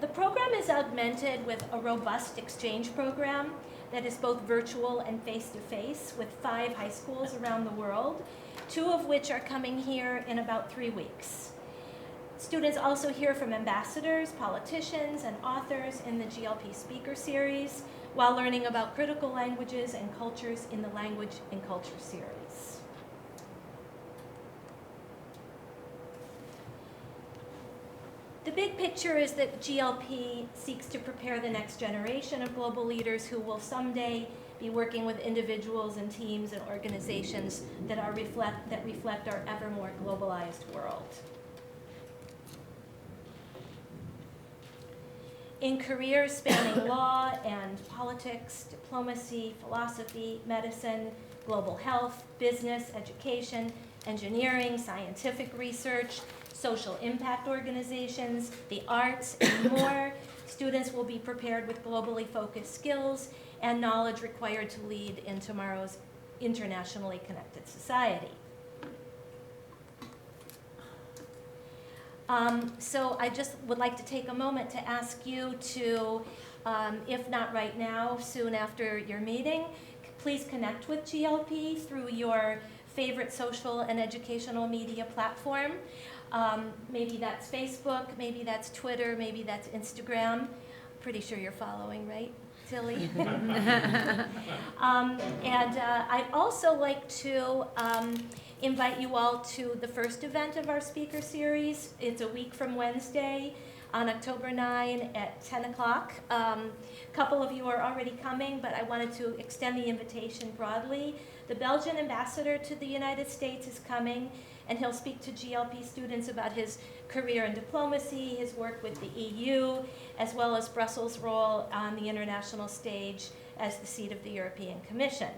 The program is augmented with a robust exchange program that is both virtual and face-to-face with 5 high schools around the world, 2 of which are coming here in about 3 weeks. Students also hear from ambassadors, politicians, and authors in the GLP Speaker Series, while learning about critical languages and cultures in the Language and Culture Series. The big picture is that GLP seeks to prepare the next generation of global leaders who will someday be working with individuals and teams and organizations that reflect our ever more globalized world. In careers spanning law and politics, diplomacy, philosophy, medicine, global health, business, education, engineering, scientific research, social impact organizations, the arts, and more, students will be prepared with globally focused skills and knowledge required to lead in tomorrow's internationally connected society. So I just would like to take a moment to ask you to, if not right now, soon after your meeting, please connect with GLP through your favorite social and educational media platform. Maybe that's Facebook, maybe that's Twitter, maybe that's Instagram. Pretty sure you're following, right, Tilly? I'd also like to invite you all to the first event of our speaker series. It's a week from Wednesday on October 9 at 10 o'clock. A couple of you are already coming, but I wanted to extend the invitation broadly. The Belgian ambassador to the United States is coming, and he'll speak to GLP students about his career in diplomacy, his work with the EU, as well as Brussels' role on the international stage as the seat of the European Commission.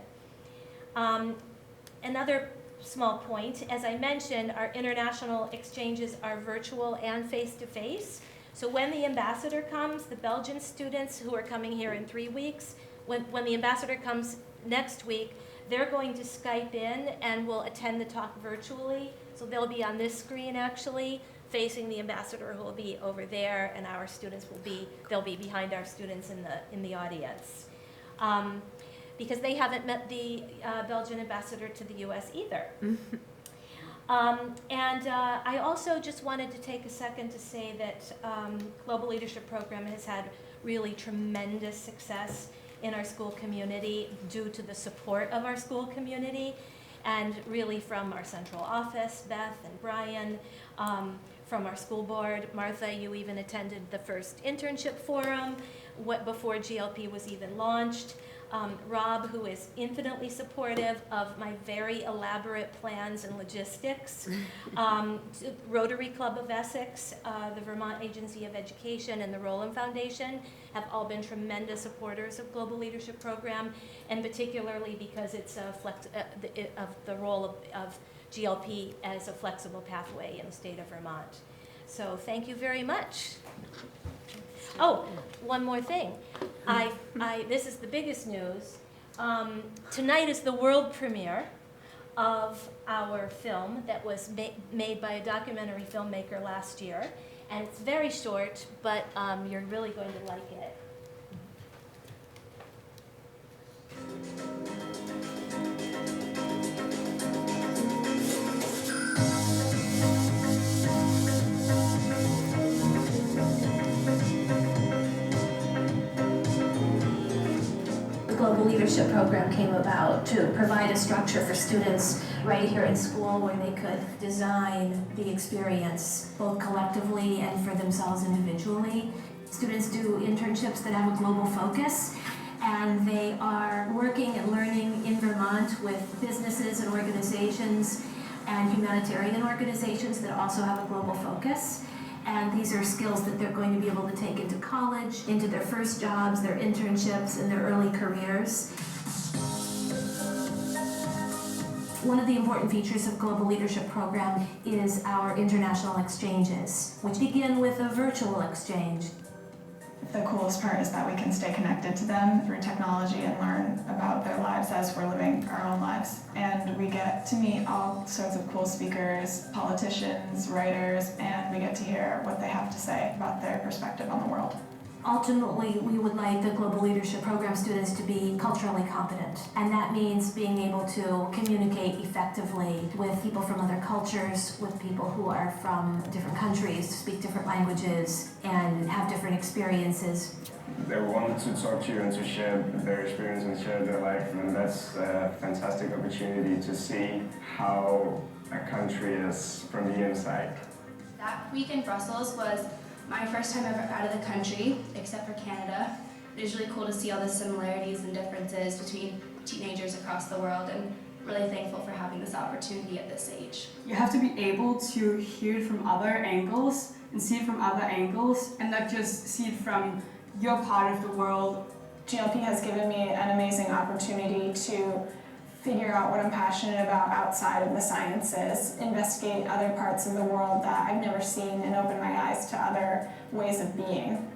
Another small point, as I mentioned, our international exchanges are virtual and face-to-face. So when the ambassador comes, the Belgian students who are coming here in 3 weeks, when the ambassador comes next week, they're going to Skype in and will attend the talk virtually. So they'll be on this screen actually, facing the ambassador who will be over there, and our students they'll be behind our students in the audience. Because they haven't met the Belgian ambassador to the US either. I also just wanted to take a second to say that Global Leadership Program has had really tremendous success in our school community due to the support of our school community, and really from our central office, Beth and Brian, from our school board. Martha, you even attended the first internship forum before GLP was even launched. Rob, who is infinitely supportive of my very elaborate plans and logistics. Rotary Club of Essex, the Vermont Agency of Education, and the Rowland Foundation have all been tremendous supporters of Global Leadership Program, and particularly because it's of the role of GLP as a flexible pathway in the state of Vermont. So thank you very much. Oh, one more thing. This is the biggest news. Tonight is the world premiere of our film that was made by a documentary filmmaker last year. And it's very short, but you're really going to like it. Global Leadership Program came about to provide a structure for students right here in school where they could design the experience both collectively and for themselves individually. Students do internships that have a global focus, and they are working and learning in Vermont with businesses and organizations and humanitarian organizations that also have a global focus. And these are skills that they're going to be able to take into college, into their first jobs, their internships, and their early careers. One of the important features of Global Leadership Program is our international exchanges, which begin with a virtual exchange. The coolest part is that we can stay connected to them through technology and learn about their lives as we're living our own lives. And we get to meet all sorts of cool speakers, politicians, writers, and we get to hear what they have to say about their perspective on the world. Ultimately, we would like the Global Leadership Program students to be culturally competent, and that means being able to communicate effectively with people from other cultures, with people who are from different countries, speak different languages, and have different experiences. They wanted to talk to you and to share their experience and share their life, and that's a fantastic opportunity to see how a country is from the inside. That week in Brussels was my first time ever out of the country, except for Canada. It was really cool to see all the similarities and differences between teenagers across the world, and really thankful for having this opportunity at this age. You have to be able to hear it from other angles and see it from other angles, and not just see it from your part of the world. GLP has given me an amazing opportunity to figure out what I'm passionate about outside of the sciences, investigate other parts of the world that I've never seen, and open my eyes to other ways of being.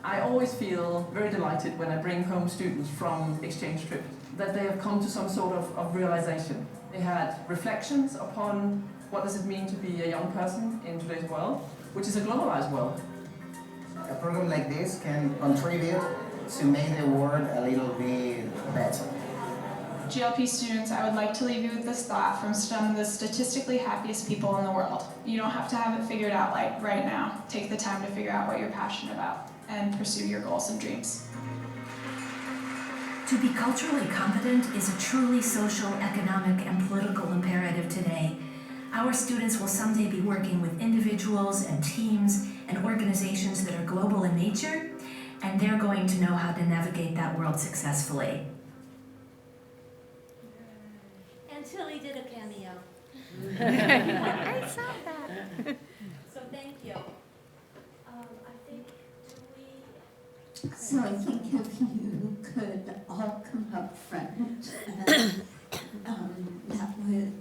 I always feel very delighted when I bring home students from exchange trips, that they have come to some sort of realization. They had reflections upon what does it mean to be a young person in today's world, which is a globalized world. A program like this can contribute to make the world a little bit better. GLP students, I would like to leave you with this thought from some of the statistically happiest people in the world. You don't have to have it figured out like right now. Take the time to figure out what you're passionate about and pursue your goals and dreams. To be culturally competent is a truly social, economic, and political imperative today. Our students will someday be working with individuals and teams and organizations that are global in nature, and they're going to know how to navigate that world successfully. Until he did a cameo. I saw that. So thank you. I think, So I think if you could all come up front, and that would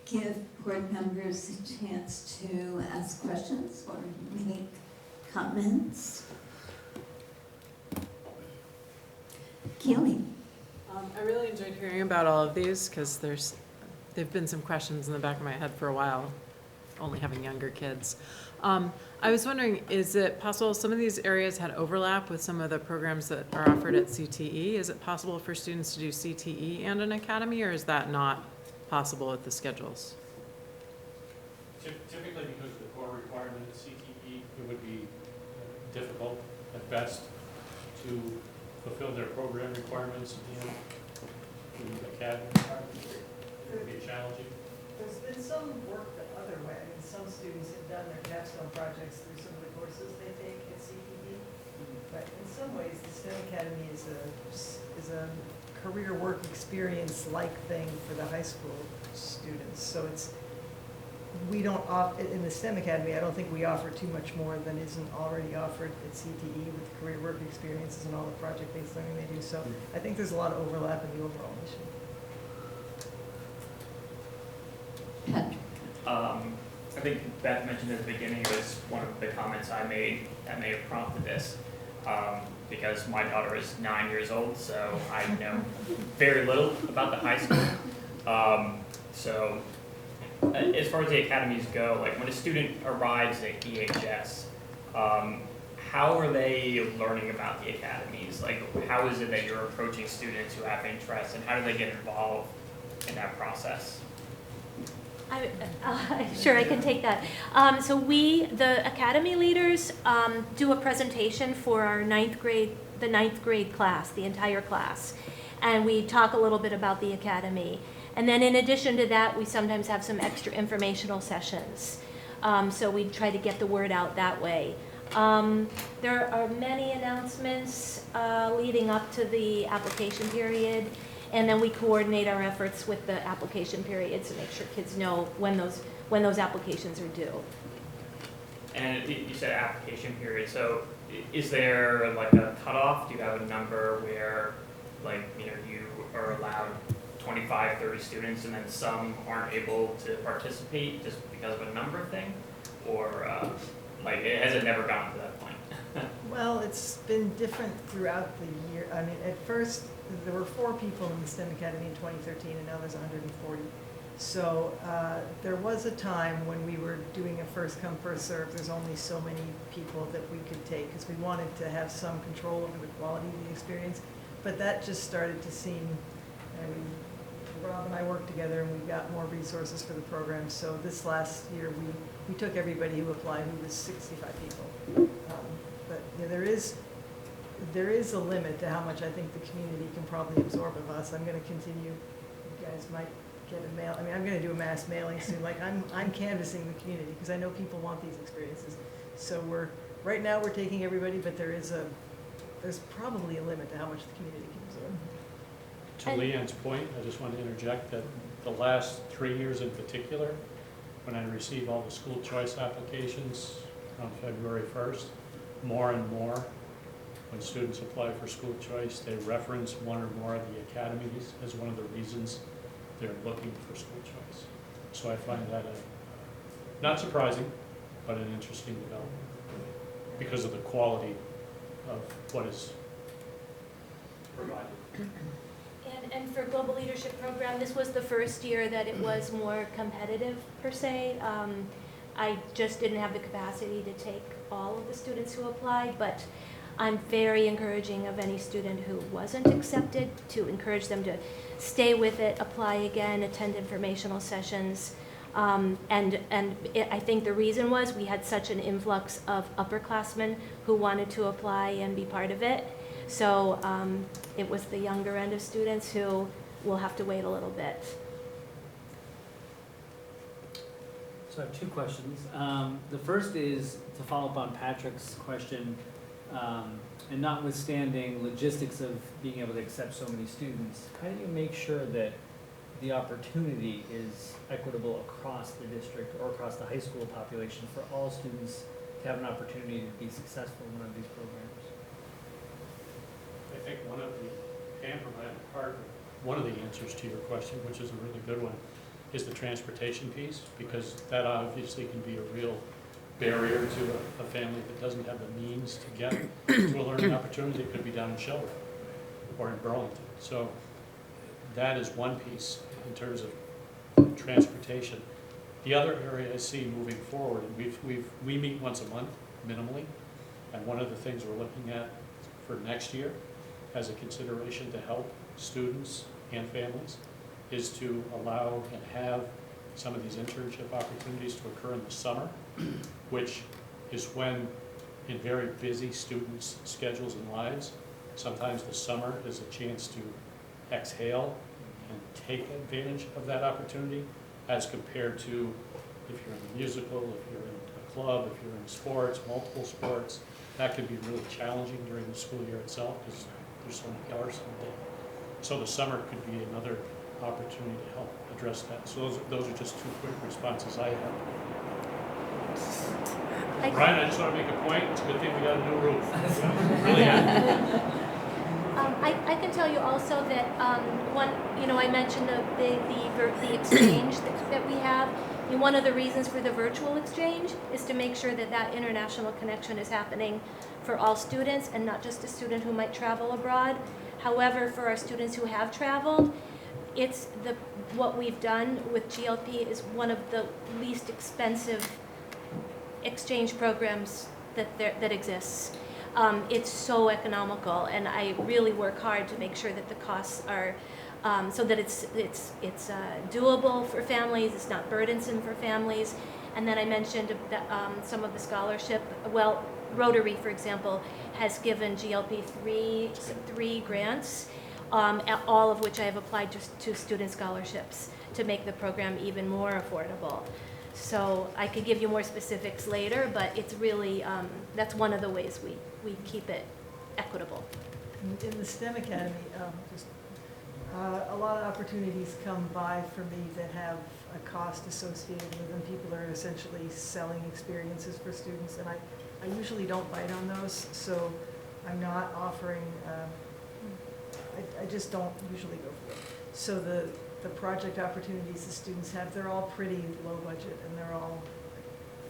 give board members a chance to ask questions or make comments. Keely. I really enjoyed hearing about all of these because there've been some questions in the back of my head for a while, only having younger kids. I was wondering, is it possible some of these areas had overlap with some of the programs that are offered at CTE? Is it possible for students to do CTE and an academy, or is that not possible with the schedules? Typically, because of the core requirement at CTE, it would be difficult at best to fulfill their program requirements and the academy requirements. It would be challenging. There's been some work the other way. I mean, some students have done their capstone projects through some of the courses they take at CTE. But in some ways, the STEM Academy is a career work experience-like thing for the high school students. So we don't in the STEM Academy, I don't think we offer too much more than isn't already offered at CTE with career work experiences and all the project-based learning they do. So I think there's a lot of overlap in the overall mission. I think Beth mentioned at the beginning was one of the comments I made that may have prompted this, because my daughter is 9 years old, so I know very little about the high school. So as far as the academies go, like when a student arrives at EHS, how are they learning about the academies? Like, how is it that you're approaching students who have interests, and how do they get involved in that process? Sure, I can take that. So the academy leaders, do a presentation for our the ninth grade class, the entire class. And we talk a little bit about the academy. And then in addition to that, we sometimes have some extra informational sessions. So we try to get the word out that way. There are many announcements leading up to the application period, and then we coordinate our efforts with the application periods to make sure kids know when those applications are due. And you said application period, so is there like a cutoff? Do you have a number where, like, you know, you are allowed 25, 30 students and then some aren't able to participate just because of a number thing? Or like, has it never gotten to that point? Well, it's been different throughout the year. I mean, at first, there were 4 people in the STEM Academy in 2013, and now there's 140. So there was a time when we were doing a first come, first serve. There's only so many people that we could take because we wanted to have some control over the quality of the experience. But that just started to seem, I mean, Rob and I worked together and we got more resources for the program. So this last year, we took everybody who applied, who was 65 people. But yeah, there is a limit to how much I think the community can probably absorb of us. I'm going to continue. You guys might get a mail. I mean, I'm going to do a mass mailing soon. Like I'm canvassing the community because I know people want these experiences. So right now we're taking everybody, but there's probably a limit to how much the community can absorb. To Leanne's point, I just want to interject that the last 3 years in particular, when I received all the school choice applications on February 1st, more and more, when students apply for school choice, they reference one or more of the academies as one of the reasons they're looking for school choice. So I find that not surprising, but an interesting development because of the quality of what is provided. And for Global Leadership Program, this was the first year that it was more competitive per se. I just didn't have the capacity to take all of the students who applied, but I'm very encouraging of any student who wasn't accepted to encourage them to stay with it, apply again, attend informational sessions. I think the reason was we had such an influx of upperclassmen who wanted to apply and be part of it. So it was the younger end of students who will have to wait a little bit. So I have 2 questions. The first is to follow up on Patrick's question, and notwithstanding logistics of being able to accept so many students, how do you make sure that the opportunity is equitable across the district or across the high school population for all students to have an opportunity to be successful in one of these programs? I think one of the answers to your question, which is a really good one, is the transportation piece, because that obviously can be a real barrier to a family that doesn't have the means to get to a learning opportunity. It could be down in Shelburne or in Burlington. So that is one piece in terms of transportation. The other area I see moving forward, and we meet once a month minimally, and one of the things we're looking at for next year as a consideration to help students and families is to allow and have some of these internship opportunities to occur in the summer, which is when, in very busy students' schedules and lives, sometimes the summer is a chance to exhale and take advantage of that opportunity, as compared to if you're in a musical, if you're in a club, if you're in sports, multiple sports. That can be really challenging during the school year itself because there's so many hours in the day. So the summer could be another opportunity to help address that. So those are just 2 quick responses I have. Brian, I just want to make a point. It's a good thing we got a new roof. Really I can tell you also that I mentioned the exchange that we have. And one of the reasons for the virtual exchange is to make sure that that international connection is happening for all students and not just a student who might travel abroad. However, for our students who have traveled, what we've done with GLP is one of the least expensive exchange programs that exists. It's so economical, and I really work hard to make sure that the costs are so that it's doable for families. It's not burdensome for families. And then I mentioned that, some of the scholarship. Well, Rotary, for example, has given GLP three grants all of which I have applied to student scholarships to make the program even more affordable. So I could give you more specifics later, but it's really, that's one of the ways we keep it equitable. In the STEM Academy, a lot of opportunities come by for me that have a cost associated with them. People are essentially selling experiences for students, and I usually don't bite on those, so I'm not offering, I just don't usually go for it. So the project opportunities the students have, they're all pretty low budget, and they're all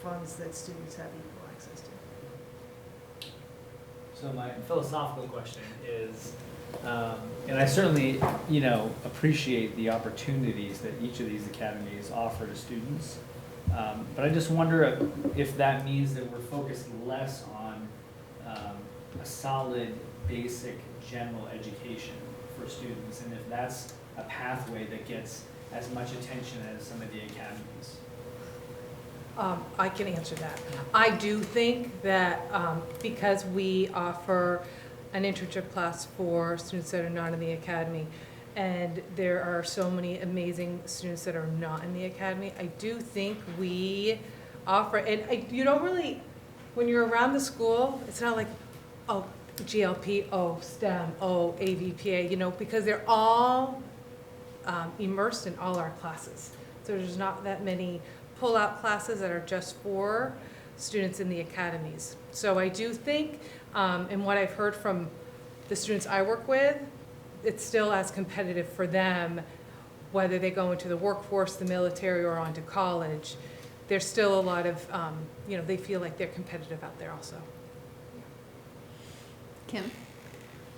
funds that students have equal access to. So my philosophical question is, and I certainly, appreciate the opportunities that each of these academies offer to students. But I just wonder if that means that we're focused less on a solid, basic, general education for students, and if that's a pathway that gets as much attention as some of the academies. I can answer that. I do think that because we offer an internship class for students that are not in the academy, and there are so many amazing students that are not in the academy, I do think we offer, and you don't really, when you're around the school, it's not like, oh, GLP, oh, STEM, oh, AVPA, because they're all immersed in all our classes. So there's not that many pull-out classes that are just for students in the academies. So I do think, and what I've heard from the students I work with, it's still as competitive for them, whether they go into the workforce, the military, or onto college. There's still a lot of, they feel like they're competitive out there also. Kim?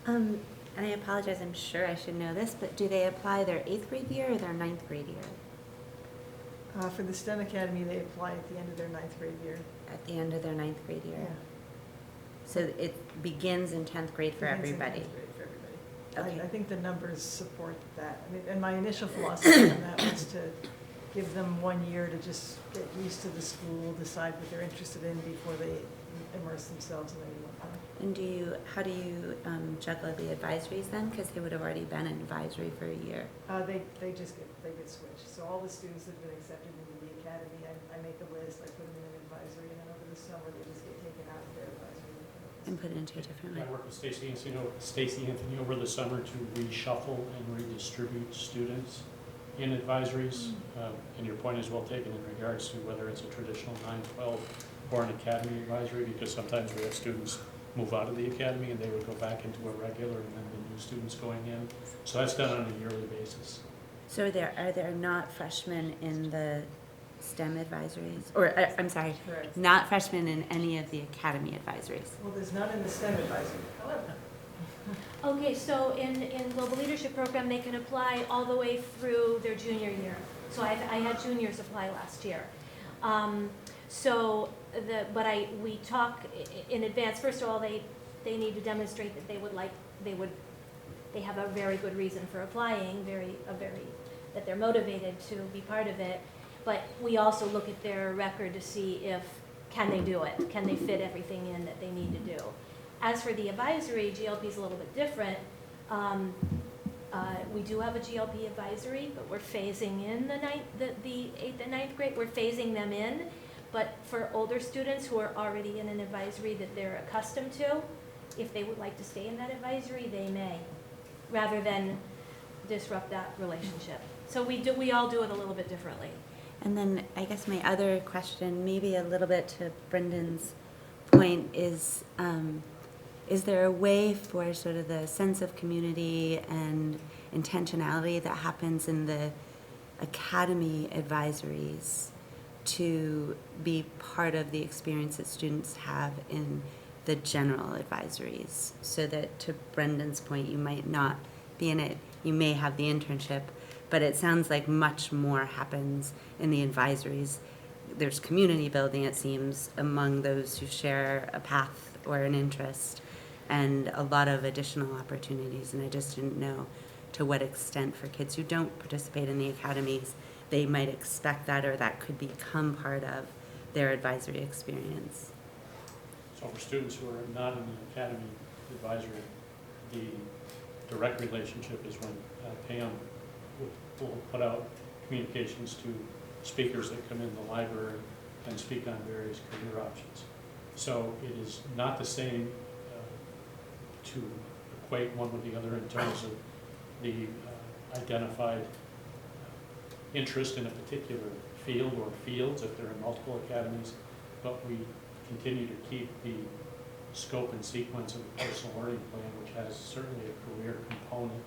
And I apologize, I'm sure I should know this, but do they apply their 8th grade year or their 9th grade year? For the STEM Academy, they apply at the end of their 9th grade year. At the end of their 9th grade year? Yeah. So it begins in 10th grade for everybody? Okay. I think the numbers support that. I mean, and my initial philosophy on that was to give them 1 year to just get used to the school, decide what they're interested in before they immerse themselves in any one part. And how do you juggle the advisories then? Because they would have already been in advisory for a year. They get switched. So all the students that have been accepted into the academy, I make a list, I put them in an advisory, and then over the summer they just get taken out of their advisory. And put it into a different I one. worked with Stacy Anthony over the summer to reshuffle and redistribute students in advisories. And your point is well taken in regards to whether it's a traditional 9-12 or an academy advisory, because sometimes we have students move out of the academy and they would go back into a regular, and then the new students going in. So that's done on a yearly basis. So are there not freshmen in the STEM advisories? Or, I'm sorry, Correct. not freshmen in any of the academy advisories? Well, there's none in the STEM advisory. However, Okay, so in Global Leadership Program, they can apply all the way through their junior year. So I had juniors apply last year. We talk in advance. First of all, they need to demonstrate that they have a very good reason for applying, that they're motivated to be part of it. But we also look at their record to see can they do it? Can they fit everything in that they need to do? As for the advisory, GLP is a little bit different. We do have a GLP advisory, but we're phasing in the 8th and 9th grade. We're phasing them in. But for older students who are already in an advisory that they're accustomed to, if they would like to stay in that advisory, they may, rather than disrupt that relationship. So we all do it a little bit differently. And then I guess my other question, maybe a little bit to Brendan's point, is there a way for sort of the sense of community and intentionality that happens in the academy advisories to be part of the experience that students have in the general advisories? So that, to Brendan's point, you might not be in it, you may have the internship, but it sounds like much more happens in the advisories. There's community building, it seems, among those who share a path or an interest, and a lot of additional opportunities. And I just didn't know to what extent for kids who don't participate in the academies, they might expect that, or that could become part of their advisory experience. So for students who are not in the academy advisory, the direct relationship is when Pam will put out communications to speakers that come in the library and speak on various career options. So it is not the same to equate one with the other in terms of the identified interest in a particular field or fields if there are multiple academies, but we continue to keep the scope and sequence of the personal learning plan, which has certainly a career component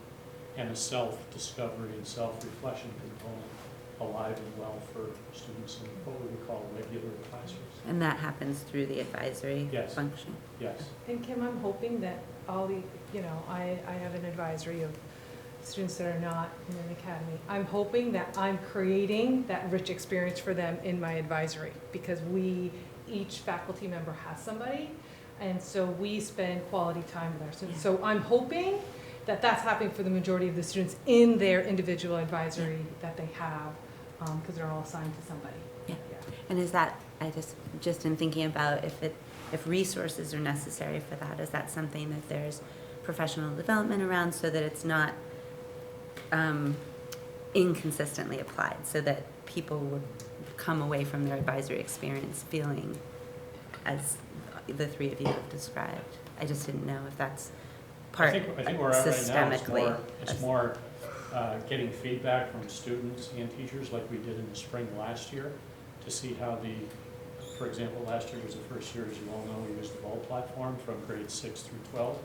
and a self-discovery and self-reflection component alive and well for students in what we would call regular classrooms. And that happens through the advisory Yes. function? Yes. And Kim, I'm hoping that all the, I have an advisory of students that are not in an academy. I'm hoping that I'm creating that rich experience for them in my advisory, because each faculty member has somebody, and so we spend quality time with our students. So I'm hoping that that's happening for the majority of the students in their individual advisory that they have, because they're all assigned to somebody. Yeah. And is that, I just in thinking about if resources are necessary for that, is that something that there's professional development around so that it's not inconsistently applied, so that people would come away from their advisory experience feeling as the three of you have described? I just didn't know if that's part I think where we're at right now systemically. it's more getting feedback from students and teachers like we did in the spring last year to see how for example, last year was the first year, as you all know, we used the VOL platform from grades 6 through 12.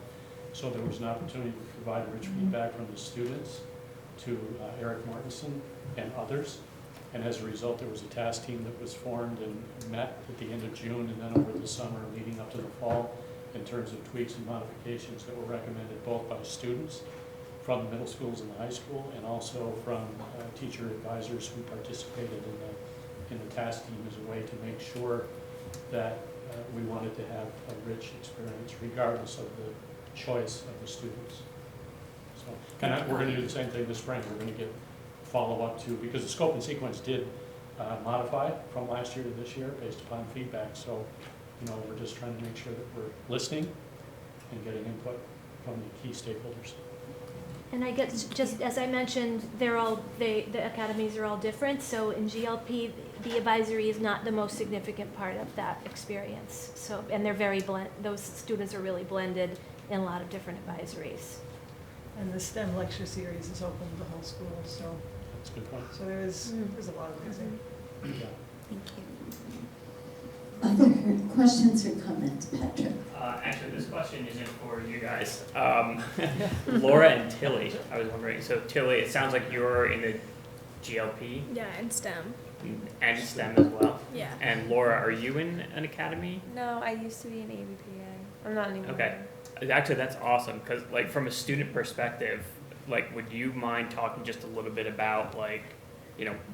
So there was an opportunity to provide rich feedback from the students to Eric Mortensen and others. And as a result, there was a task team that was formed and met at the end of June and then over the summer leading up to the fall in terms of tweaks and modifications that were recommended both by students from the middle schools and the high school and also from teacher advisors who participated in the task team as a way to make sure that we wanted to have a rich experience regardless of the choice of the students. So, and we're going to do the same thing this spring. We're going to get follow-up to, because the scope and sequence did modify from last year to this year based upon feedback. So, we're just trying to make sure that we're listening and getting input from the key stakeholders. And I guess, just as I mentioned, the academies are all different. So in GLP, the advisory is not the most significant part of that experience. So, and they're very those students are really blended in a lot of different advisories. And the STEM lecture series is open to the whole school, so. That's a good point. So there's a lot of things there. Yeah. Thank you. Other questions or comments, Patrick? Actually, this question isn't for you guys. Laura and Tilly, I was wondering. So Tilly, it sounds like you're in the GLP. Yeah, and STEM. And STEM as well. Yeah. And Laura, are you in an academy? No, I used to be in AVPA. I'm not anymore. Okay. Actually, that's awesome because, like, from a student perspective, like, would you mind talking just a little bit about, like,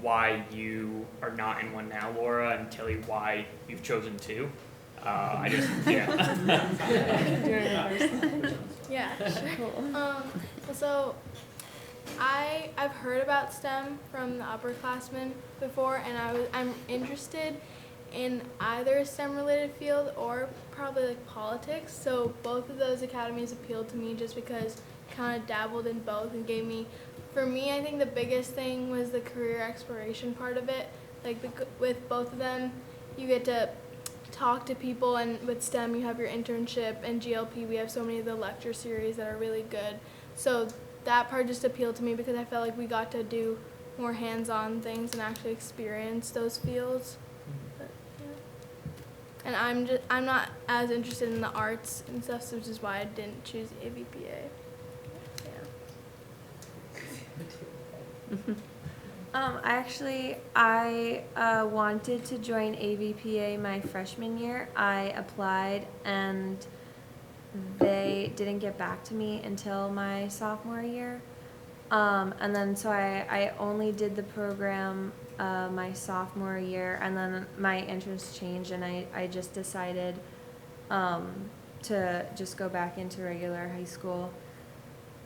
why you are not in one now, Laura, and Tilly, why you've chosen two? Yeah, sure. So I've heard about STEM from the upperclassmen before, and I'm interested in either a STEM-related field or probably like politics. So both of those academies appealed to me just because I kind of dabbled in both and gave me. For me, I think the biggest thing was the career exploration part of it. Like with both of them, you get to talk to people, and with STEM you have your internship, and GLP we have so many of the lecture series that are really good. So that part just appealed to me because I felt like we got to do more hands-on things and actually experience those fields. But, yeah. And I'm not as interested in the arts and stuff, which is why I didn't choose AVPA. I wanted to join AVPA my freshman year. I applied and they didn't get back to me until my sophomore year. And then so I only did the program my sophomore year, and then my interests changed, and I just decided to just go back into regular high school.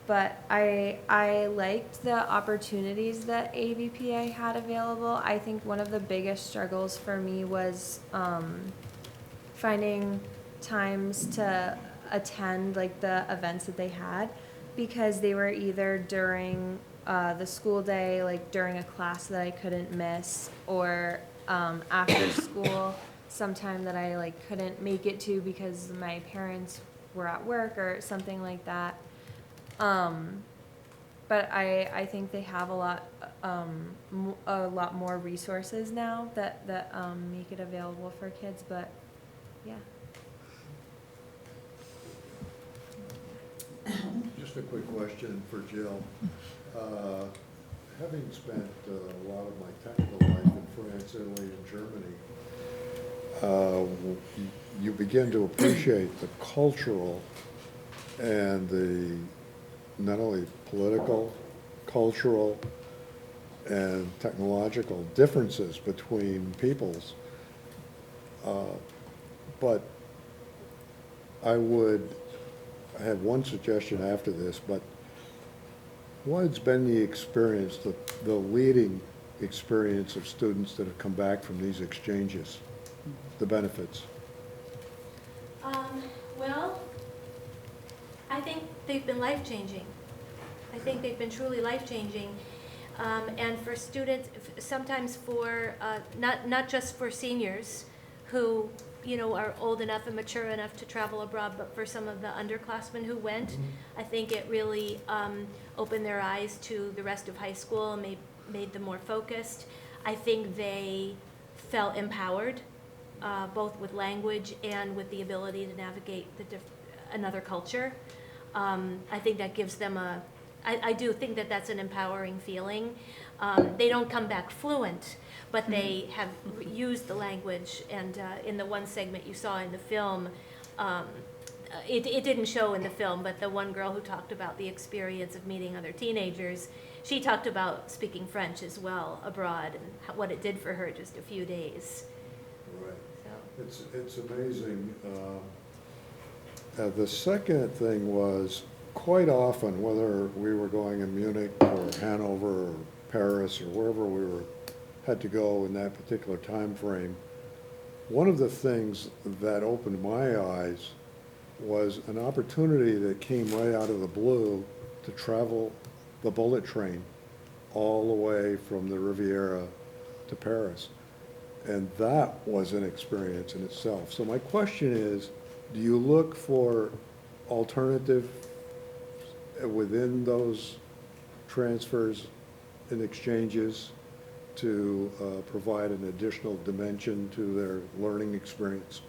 But I liked the opportunities that AVPA had available. I think one of the biggest struggles for me was finding times to attend like the events that they had. because they were either during the school day, like during a class that I couldn't miss, or after school, sometime that I like couldn't make it to because my parents were at work or something like that. But I think they have a lot more resources now that make it available for kids. But yeah. Just a quick question for Jill. Having spent a lot of my technical life in France, Italy, and Germany, you begin to appreciate the cultural and the not only political, cultural, and technological differences between peoples. But I have one suggestion after this, but what's been the experience, the leading experience of students that have come back from these exchanges, the benefits? Well, I think they've been life-changing. I think they've been truly life-changing. And for students, sometimes for, not just for seniors who, you know, are old enough and mature enough to travel abroad, but for some of the underclassmen who went, I think it really opened their eyes to the rest of high school and made them more focused. I think they felt empowered, both with language and with the ability to navigate another culture. I think that gives them I do think that that's an empowering feeling. They don't come back fluent, but they have used the language, and in the one segment you saw in the film, it didn't show in the film, but the one girl who talked about the experience of meeting other teenagers, she talked about speaking French as well abroad and what it did for her just a few days. Right. So. It's amazing. The second thing was, quite often, whether we were going in Munich or Hanover or Paris or wherever we had to go in that particular time frame, one of the things that opened my eyes was an opportunity that came right out of the blue to travel the bullet train all the way from the Riviera to Paris. And that was an experience in itself. So my question is, do you look for alternative within those transfers and exchanges to provide an additional dimension to their learning experience?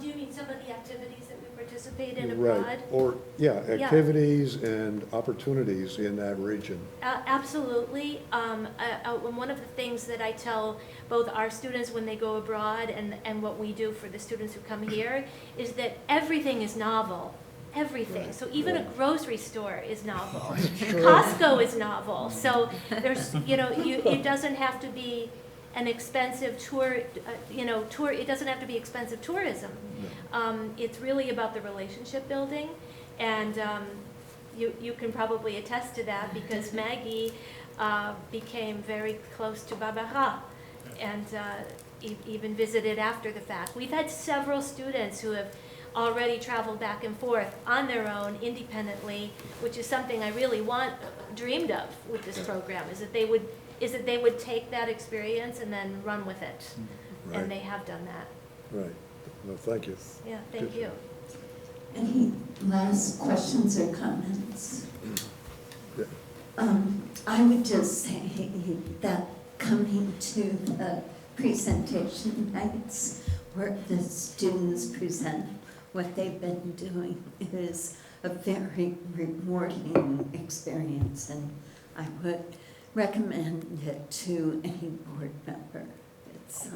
Do you mean some of the activities that we participate in abroad? Right, or, yeah, activities and opportunities in that region. Absolutely. One of the things that I tell both our students when they go abroad and what we do for the students who come here is that everything is novel. Everything. So even a grocery store is novel. Costco is novel. So there's, you know, it doesn't have to be an expensive tour, it doesn't have to be expensive tourism. It's really about the relationship building, and you can probably attest to that because Maggie became very close to Barbara and even visited after the fact. We've had several students who have already traveled back and forth on their own independently, which is something I really dreamed of with this program, is that they would take that experience and then run with it. Right. And they have done that. Right. No, thank you. Yeah, thank you. Any last questions or comments? Yeah. I would just say that coming to the presentation nights where the students present what they've been doing is a very rewarding experience, and I would recommend it to any board member. It's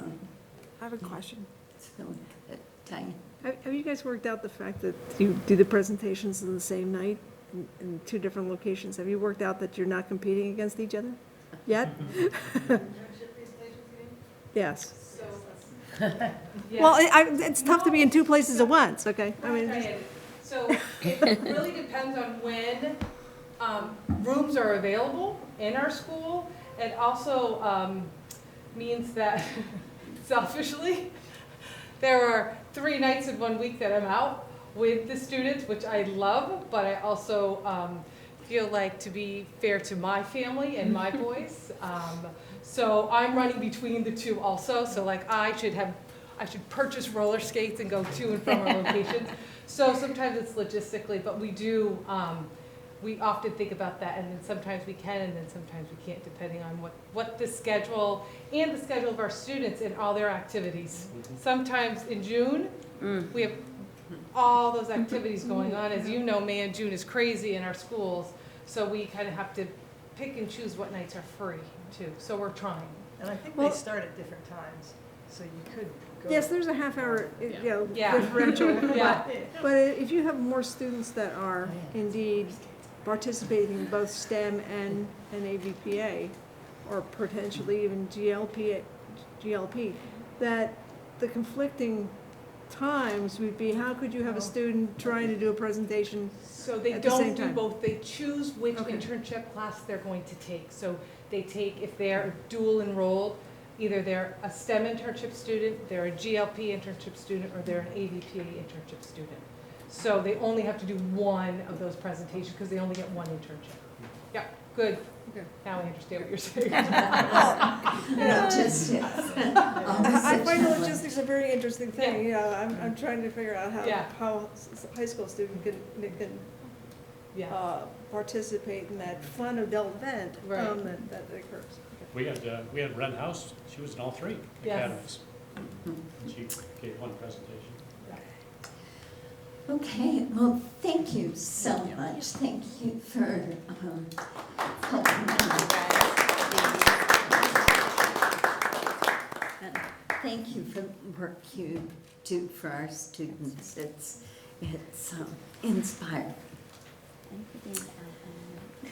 I have a question. It's really good. Diane? Have you guys worked out the fact that you do the presentations on the same night in two different locations? Have you worked out that you're not competing against each other yet? Yes. Well, it's tough to be in two places at once, okay? I mean, so it really depends on when rooms are available in our school. It also means that selfishly, there are 3 nights in 1 week that I'm out with the students, which I love, but I also feel like to be fair to my family and my boys. So I'm running between the two also, so like I should purchase roller skates and go to and from our locations. So sometimes it's logistically, but we often think about that, and then sometimes we can, and then sometimes we can't, depending on what the schedule, and the schedule of our students and all their activities. Sometimes in June, we have all those activities going on. As you know, May and June is crazy in our schools, so we kind of have to pick and choose what nights are free, too. So we're trying. And I think Well- they start at different times, so you could go. Yes, there's a half-hour, Yeah. differential. Yeah. But if you have more students that are indeed participating in both STEM and AVPA, or potentially even GLP, that the conflicting times would be, how could you have a student trying to do a presentation So they at the same don't do time? both. They choose which Okay. internship class they're going to take. So they take, if they're dual enrolled, either they're a STEM internship student, they're a GLP internship student, or they're an AVPA internship student. So they only have to do one of those presentations because they only get one internship. Yeah, good. Okay. Now I understand what you're saying. I find the logistics a very interesting thing. You know, I'm trying to figure out Yeah. how a high school student can participate in that fun adult event Right. that occurs. We had Ren House, she was in all three Yes. academies. She gave one presentation. Okay, well, thank you so much. Thank you for helping me. And thank you for the work you do for our students. It's inspiring.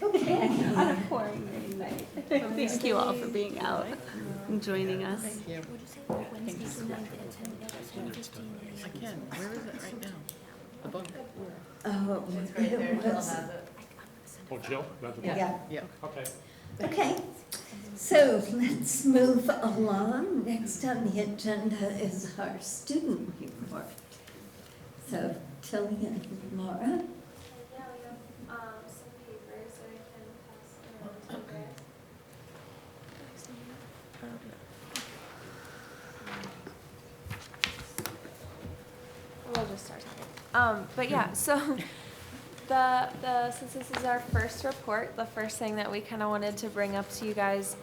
Okay. On a pouring rainy night. Thank you all for being out and joining us. Thank you. Again, where is it right now? The book? Oh, it was. Oh, Jill, read the book? Yeah. Yeah. Okay. Okay, so let's move along. Next on the agenda is our student report. So Tilly and Laura. Yeah, we have some papers that I can pass around to you guys. We'll just start talking. But yeah, so since this is our first report, the first thing that we kind of wanted to bring up to you guys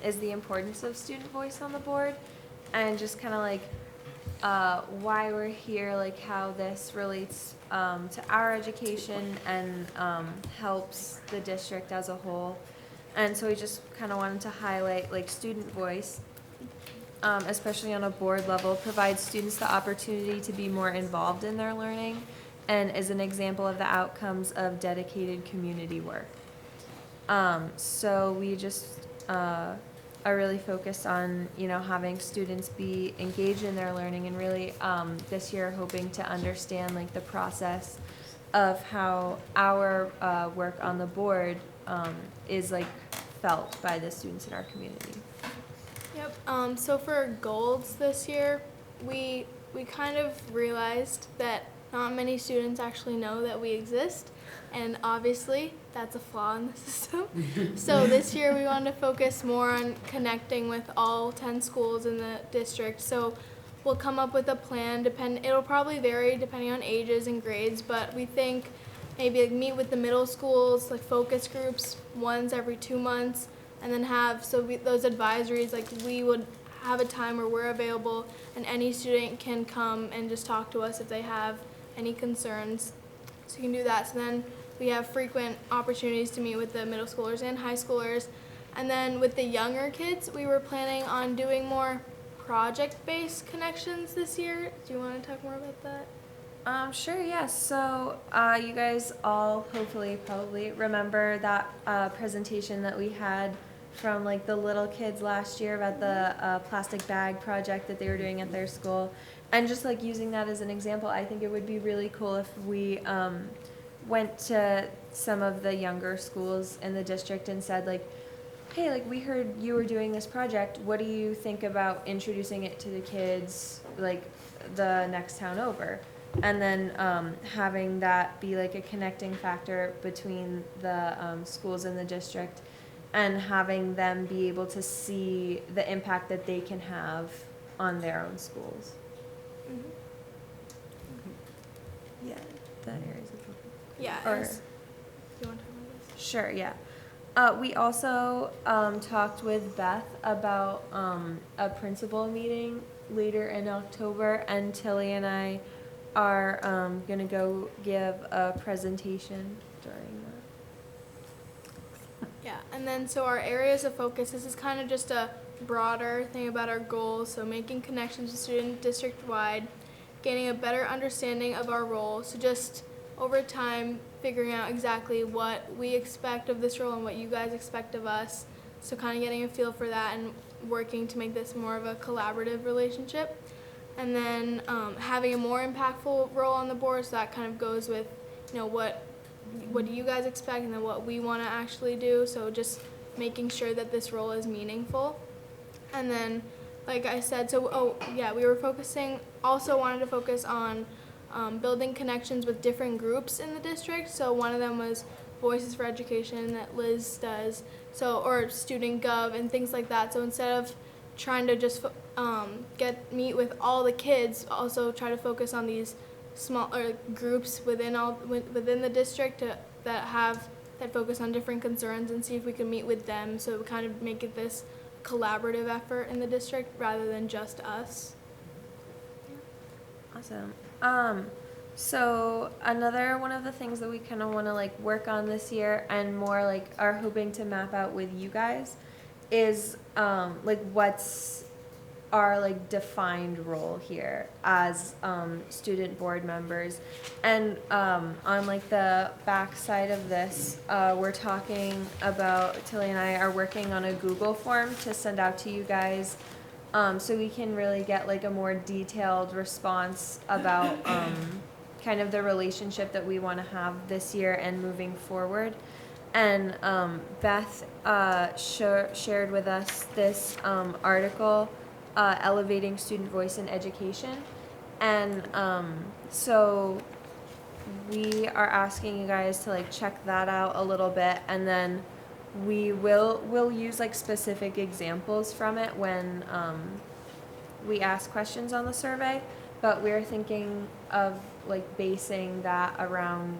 is the importance of student voice on the board, and just kind of like why we're here, like how this relates to our education and helps the district as a whole. And so we just kind of wanted to highlight like student voice, especially on a board level, provides students the opportunity to be more involved in their learning and is an example of the outcomes of dedicated community work. So we just are really focused on, having students be engaged in their learning, and really this year hoping to understand like the process of how our work on the board is like felt by the students in our community. Yep, so for goals this year, we kind of realized that not many students actually know that we exist, and obviously that's a flaw in the system. So this year we wanted to focus more on connecting with all 10 schools in the district. So we'll come up with a plan, it'll probably vary depending on ages and grades, but we think maybe like meet with the middle schools, like focus groups, once every 2 months, and then those advisories, like we would have a time where we're available and any student can come and just talk to us if they have any concerns. So you can do that. So then we have frequent opportunities to meet with the middle schoolers and high schoolers. And then with the younger kids, we were planning on doing more project-based connections this year. Do you want to talk more about that? Sure, yeah. So you guys all hopefully probably remember that presentation that we had from like the little kids last year about the plastic bag project that they were doing at their school. And just like using that as an example, I think it would be really cool if we went to some of the younger schools in the district and said like, hey, like we heard you were doing this project. What do you think about introducing it to the kids like the next town over? and then having that be like a connecting factor between the schools in the district, and having them be able to see the impact that they can have on their own schools. Yeah, the areas of focus. Yeah. Or, Do you want to talk about this? sure, yeah. We also talked with Beth about a principal meeting later in October, and Tilly and I are gonna go give a presentation during that. Yeah, and then so our areas of focus, this is kind of just a broader thing about our goals, so making connections with students district-wide, gaining a better understanding of our role, so just over time figuring out exactly what we expect of this role and what you guys expect of us, so kind of getting a feel for that and working to make this more of a collaborative relationship. And then having a more impactful role on the board, so that kind of goes with, you know, what do you guys expect and then what we want to actually do, so just making sure that this role is meaningful. And then, like I said, so, we were wanted to focus on building connections with different groups in the district. So one of them was Voices for Education that Liz does, or Student Gov and things like that. So instead of trying to just meet with all the kids, also try to focus on these small groups within the district that focus on different concerns, and see if we can meet with them. So we kind of make it this collaborative effort in the district rather than just us. Awesome. So another one of the things that we kind of want to like work on this year, and more like are hoping to map out with you guys, is like what's our like defined role here as student board members. And on like the back side of this, we're talking about, Tilly and I are working on a Google form to send out to you guys, so we can really get like a more detailed response about kind of the relationship that we want to have this year and moving forward. And Beth shared with us this article, Elevating Student Voice in Education. And so we are asking you guys to like check that out a little bit, and then we'll use like specific examples from it when we ask questions on the survey. But we're thinking of like basing that around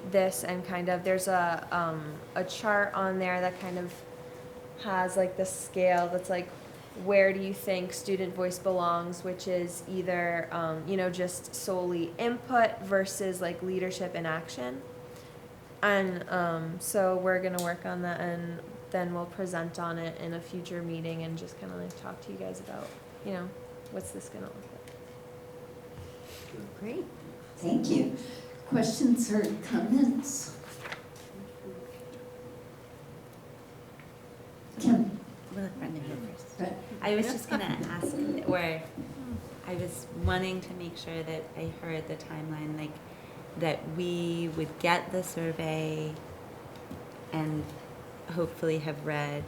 this, and kind of there's a chart on there that kind of has like the scale that's like, where do you think student voice belongs, which is either just solely input versus like leadership and action. And so we're gonna work on that, and then we'll present on it in a future meeting and just kind of like talk to you guys about, what's this gonna look like. Great, thank you. Questions or comments? Kim? We'll let Brendan go first. I was just gonna ask, or I was wanting to make sure that I heard the timeline, like that we would get the survey and hopefully have read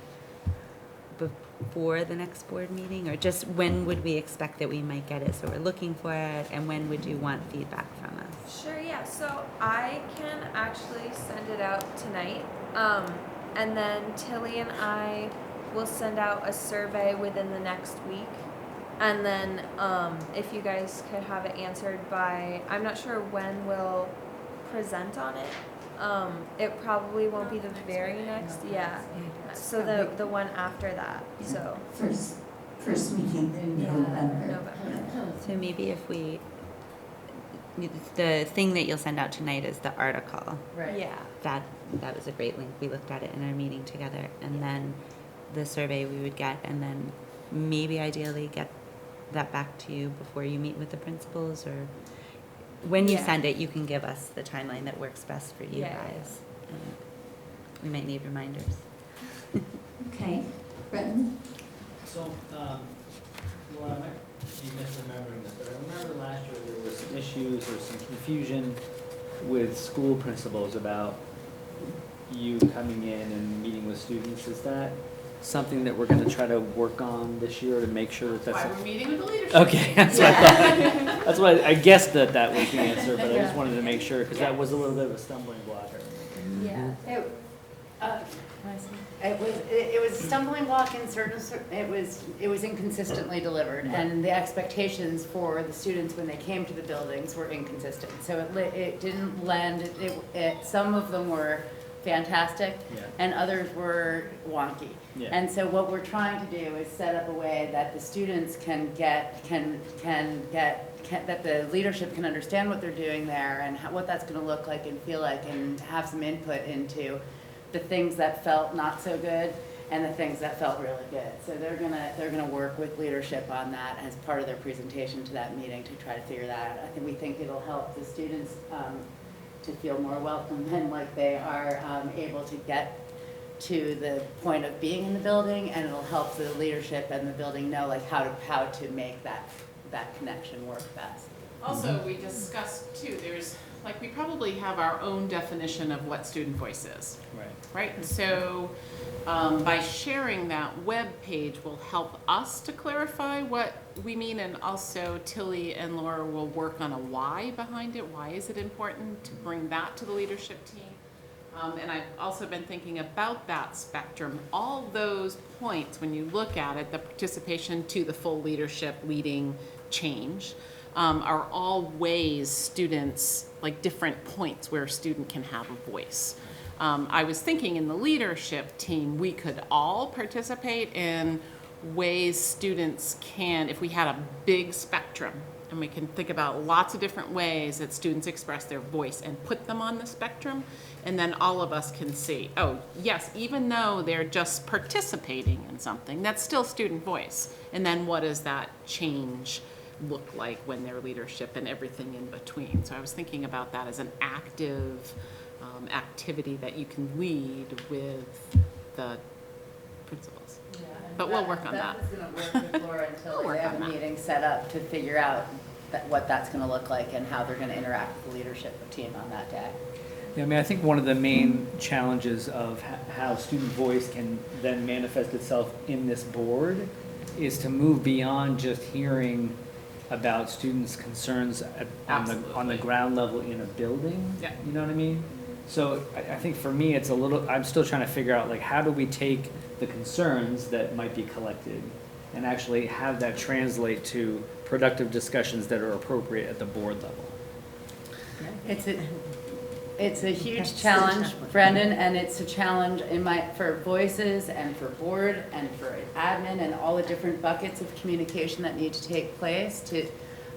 before the next board meeting, or just when would we expect that we might get it? So we're looking for it, and when would you want feedback from us? Sure, yeah. So I can actually send it out tonight, and then Tilly and I will send out a survey within the next week. And then if you guys could have it answered by, I'm not sure when we'll present on it. It probably won't be the very next, yeah. So the one after that, so. First meeting in November. So maybe if the thing that you'll send out tonight is the article. Right. Yeah. That was a great link. We looked at it in our meeting together, and then the survey we would get, and then maybe ideally get that back to you before you meet with the principals, or when you send it, you can give us the timeline that works best for you guys. And we might need reminders. Okay, Brendan? So, well, I might be misremembering this, but I remember last year there were some issues or some confusion with school principals about you coming in and meeting with students. Is that something that we're gonna try to work on this year to make sure that that's? Why we're meeting with the leadership. Okay, that's what I thought. That's why I guessed that was the answer, but I just wanted to make sure, because that was a little bit of a stumbling block. Yeah, it was a stumbling block in certain, it was inconsistently delivered, and the expectations for the students when they came to the buildings were inconsistent. So it didn't lend, some of them were fantastic, and others were wonky. Yeah. And so what we're trying to do is set up a way that the students can get, that the leadership can understand what they're doing there and what that's going to look like and feel like, and have some input into the things that felt not so good and the things that felt really good. So they're gonna work with leadership on that as part of their presentation to that meeting to try to figure that out. We think it'll help the students to feel more welcome and like they are able to get to the point of being in the building, and it'll help the leadership and the building know like how to make that connection work best. Also, we discussed too, we probably have our own definition of what student voice is. Right? So by sharing that web page will help us to clarify what we mean, and also Tilly and Laura will work on a why behind it. Why is it important to bring that to the leadership team? And I've also been thinking about that spectrum. All those points, when you look at it, the participation to the full leadership leading change, are all ways students, like different points where a student can have a voice. I was thinking in the leadership team, we could all participate in ways students can, if we had a big spectrum, and we can think about lots of different ways that students express their voice and put them on the spectrum, and then all of us can see, oh, yes, even though they're just participating in something, that's still student voice. And then what does that change look like when they're leadership and everything in between? So I was thinking about that as an active activity that you can lead with the principals. Yeah, but we'll work on that. Beth is going to work with Laura until they have a meeting set up to figure out what that's going to look like and how they're going to interact with the leadership team on that day. Yeah, I mean, I think one of the main challenges of how student voice can then manifest itself in this board is to move beyond just hearing about students' concerns on the ground level in a building. Yeah. You know what I mean? So I think for me, it's a little, I'm still trying to figure out, like, how do we take the concerns that might be collected and actually have that translate to productive discussions that are appropriate at the board level? It's a huge challenge, Brendan, and it's a challenge for voices and for board and for admin and all the different buckets of communication that need to take place.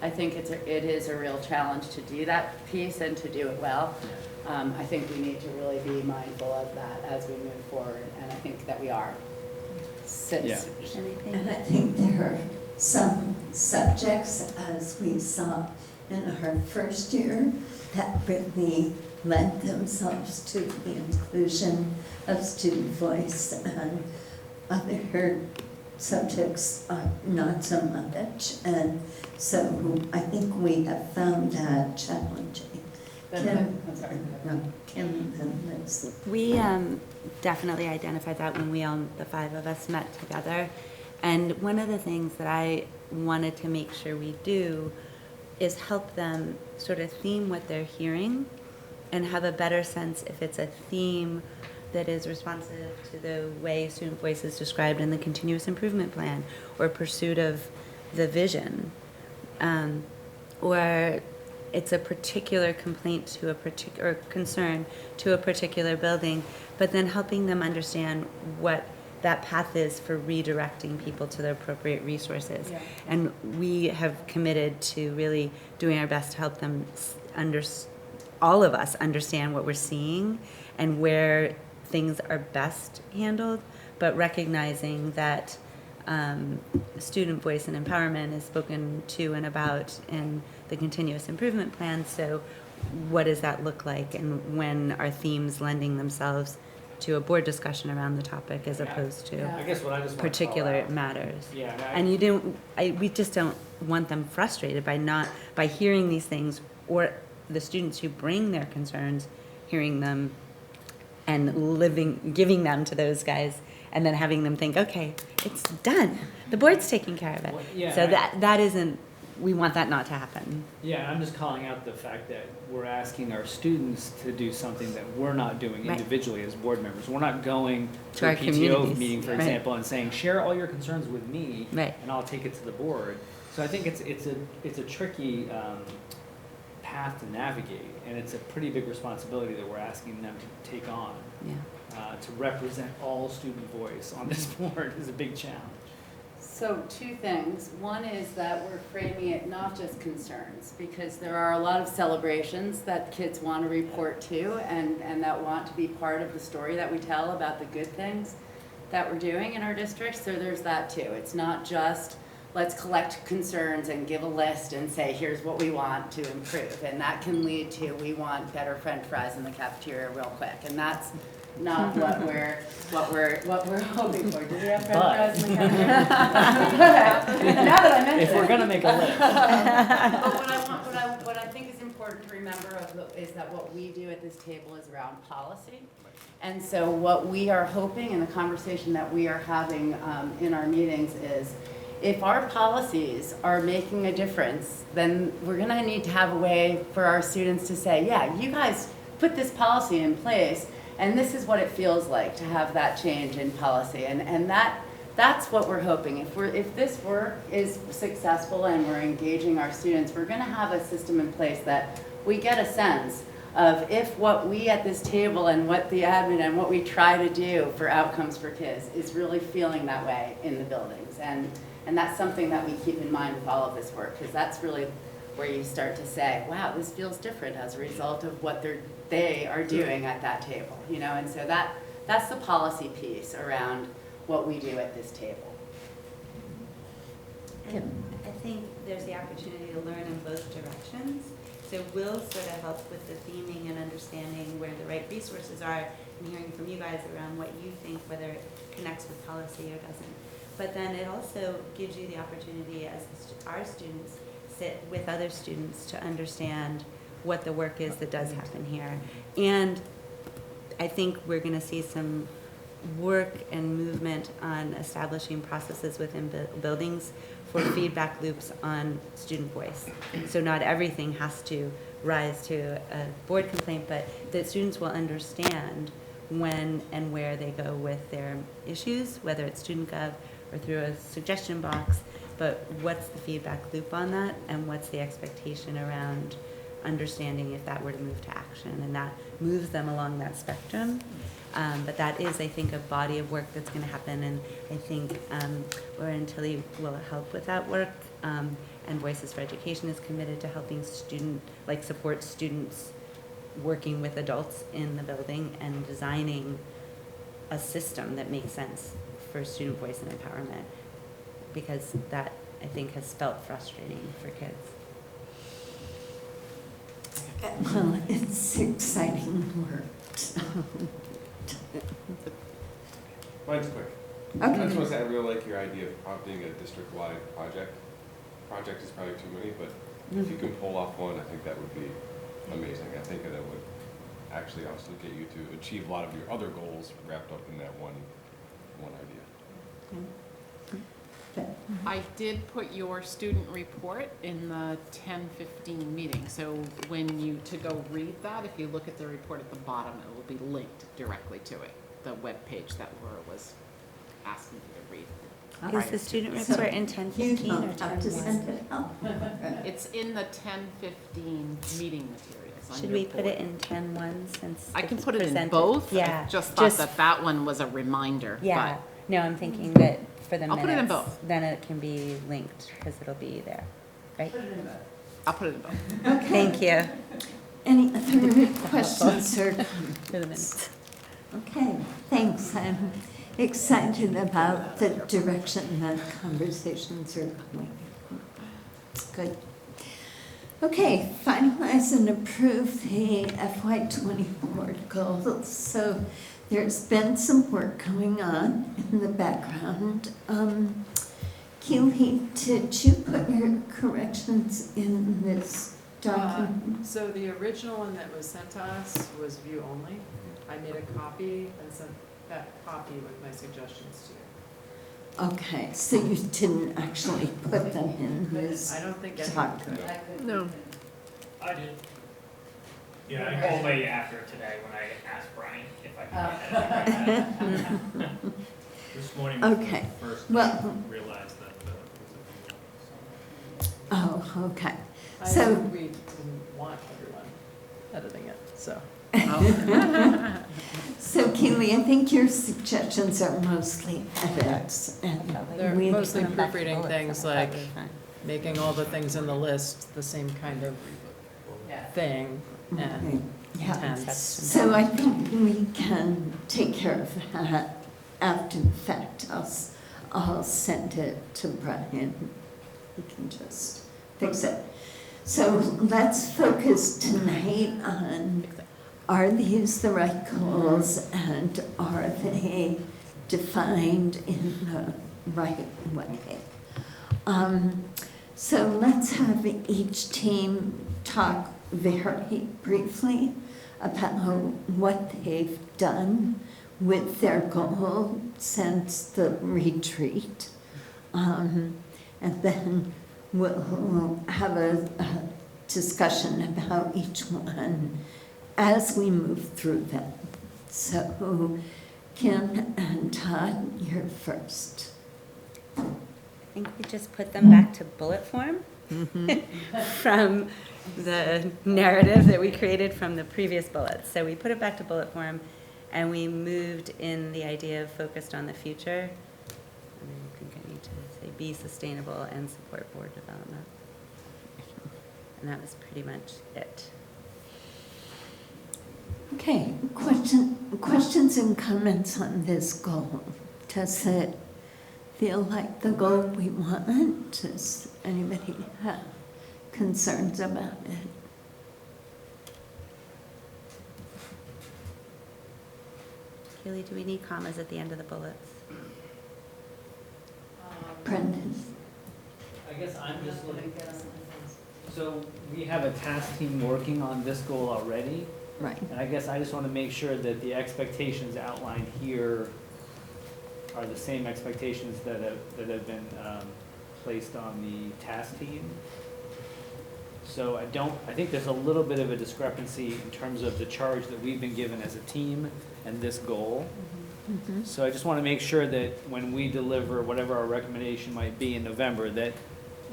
I think it is a real challenge to do that piece and to do it well. I think we need to really be mindful of that as we move forward, and I think that we are. And I think there are some subjects, as we saw in our first year, that really lend themselves to the inclusion of student voice, and other subjects are not so much. And so I think we have found that challenging. Kim and Liz. We definitely identified that when the five of us met together. And one of the things that I wanted to make sure we do is help them sort of theme what they're hearing and have a better sense if it's a theme that is responsive to the way student voice is described in the continuous improvement plan or pursuit of the vision, or it's a particular complaint to a particular concern to a particular building, but then helping them understand what that path is for redirecting people to the appropriate resources. Yeah. And we have committed to really doing our best to help them all of us understand what we're seeing and where things are best handled, but recognizing that student voice and empowerment is spoken to and about in the continuous improvement plan. So what does that look like, and when are themes lending themselves to a board discussion around the topic as opposed to I guess what I just particular matters. Yeah, and we just don't want them frustrated by hearing these things, or the students who bring their concerns, hearing them and giving them to those guys and then having them think, okay, it's done. The board's taking care of it. Well, yeah, So I- that isn't, we want that not to happen. Yeah, I'm just calling out the fact that we're asking our students to do something that we're not doing Right. individually as board members. We're not going To to a our PTO communities. meeting, for Right. example, and saying, share all your concerns with me, Right. and I'll take it to the board. So I think it's a tricky path to navigate, and it's a pretty big responsibility that we're asking them to take on. Yeah. To represent all student voice on this board is a big challenge. So two things. One is that we're framing it not just concerns, because there are a lot of celebrations that kids want to report to and that want to be part of the story that we tell about the good things that we're doing in our district. So there's that too. It's not just let's collect concerns and give a list and say, here's what we want to improve. And that can lead to, we want better French fries in the cafeteria real quick. And that's not what we're hoping for. Do we have French fries in the cafeteria? Now that I mentioned If we're gonna make a list. But what I think is important to remember is that what we do at this table is around policy. And so what we are hoping in the conversation that we are having in our meetings is, if our policies are making a difference, then we're gonna need to have a way for our students to say, yeah, you guys put this policy in place, and this is what it feels like to have that change in policy. And that's what we're hoping. If this work is successful and we're engaging our students, we're gonna have a system in place that we get a sense of if what we at this table and what the admin and what we try to do for outcomes for kids is really feeling that way in the buildings. And that's something that we keep in mind with all of this work, because that's really where you start to say, wow, this feels different as a result of what they are doing at that table, you know? And so that's the policy piece around what we do at this table. And I think there's the opportunity to learn in both directions. So we'll sort of help with the theming and understanding where the right resources are and hearing from you guys around what you think, whether it connects with policy or doesn't. But then it also gives you the opportunity as our students sit with other students to understand what the work is that does happen here. And I think we're going to see some work and movement on establishing processes within buildings for feedback loops on student voice. So not everything has to rise to a board complaint, but that students will understand when and where they go with their issues, whether it's student gov or through a suggestion box, but what's the feedback loop on that, and what's the expectation around understanding if that were to move to action, and that moves them along that spectrum. But that is, I think, a body of work that's going to happen, and I think Laura and Tilly will help with that work, and Voices for Education is committed to helping support students working with adults in the building and designing a system that makes sense for student voice and empowerment, because that, I think, has felt frustrating for kids. Well, it's exciting work. Mine's quick. Okay. I just want to say I really like your idea of prompting a district-wide project. Project is probably too many, but if you can pull off one, I think that would be amazing. I think that would actually also get you to achieve a lot of your other goals wrapped up in that one idea. I did put your student report in the 10:15 meeting, so when you, to go read that, if you look at the report at the bottom, it will be linked directly to it, the web page that Laura was asking you to read. Is the student report in 10:15 or 10:1? It's in the 10:15 meeting materials on Should your we put board. it in 10:1 since I can it's put it in presented? both. Yeah. I just thought that one was a reminder. Yeah. But No, I'm thinking that for the I'll minutes. put it in both. Then it can be linked because it'll be there, right? I'll put it in both. Thank you. Any other questions or for the minutes? Okay, thanks. I'm excited about the direction that conversations are going. Good. Okay, finalize and approve the FY24 goals. So there's been some work going on in the background. Keely, did you put your corrections in this document? So the original one that was sent to us was view only. I made a copy and sent that copy with my suggestions to you. Okay, so you didn't actually put them in this I don't think anyone document? could. No. I did. Yeah, only after today when I asked Brian if I could get it. This morning Okay, was the first well- time I realized that it was a Oh, okay. I So, think we didn't want everyone editing it, so. so Keely, I think your suggestions are mostly edits, and They're we mostly them back to proofreading bullets, things and like that'd be fine. making all the things in the list the same kind of thing and Yeah. intent. So I think we can take care of that after the fact. I'll send it to Brian. He can just fix it. So let's focus tonight on, are these the right goals and are they defined in the right way? So let's have each team talk very briefly about what they've done with their goal since the retreat. And then we'll have a discussion about each one as we move through them. So Kim and Todd, you're first. I think we just put them back to bullet form from the narrative that we created from the previous bullets. So we put it back to bullet form and we moved in the idea of focused on the future. And I think I need to say be sustainable and support board development. And that was pretty much it. Okay, questions and comments on this goal. Does it feel like the goal we want? Does anybody have concerns about it? Keely, do we need commas at the end of the bullets? Brendan? I guess I'm just looking, so we have a task team working on this goal already. Right. And I guess I just want to make sure that the expectations outlined here are the same expectations that have been placed on the task team. So I think there's a little bit of a discrepancy in terms of the charge that we've been given as a team and this goal. Mm-hmm. So I just want to make sure that when we deliver whatever our recommendation might be in November, that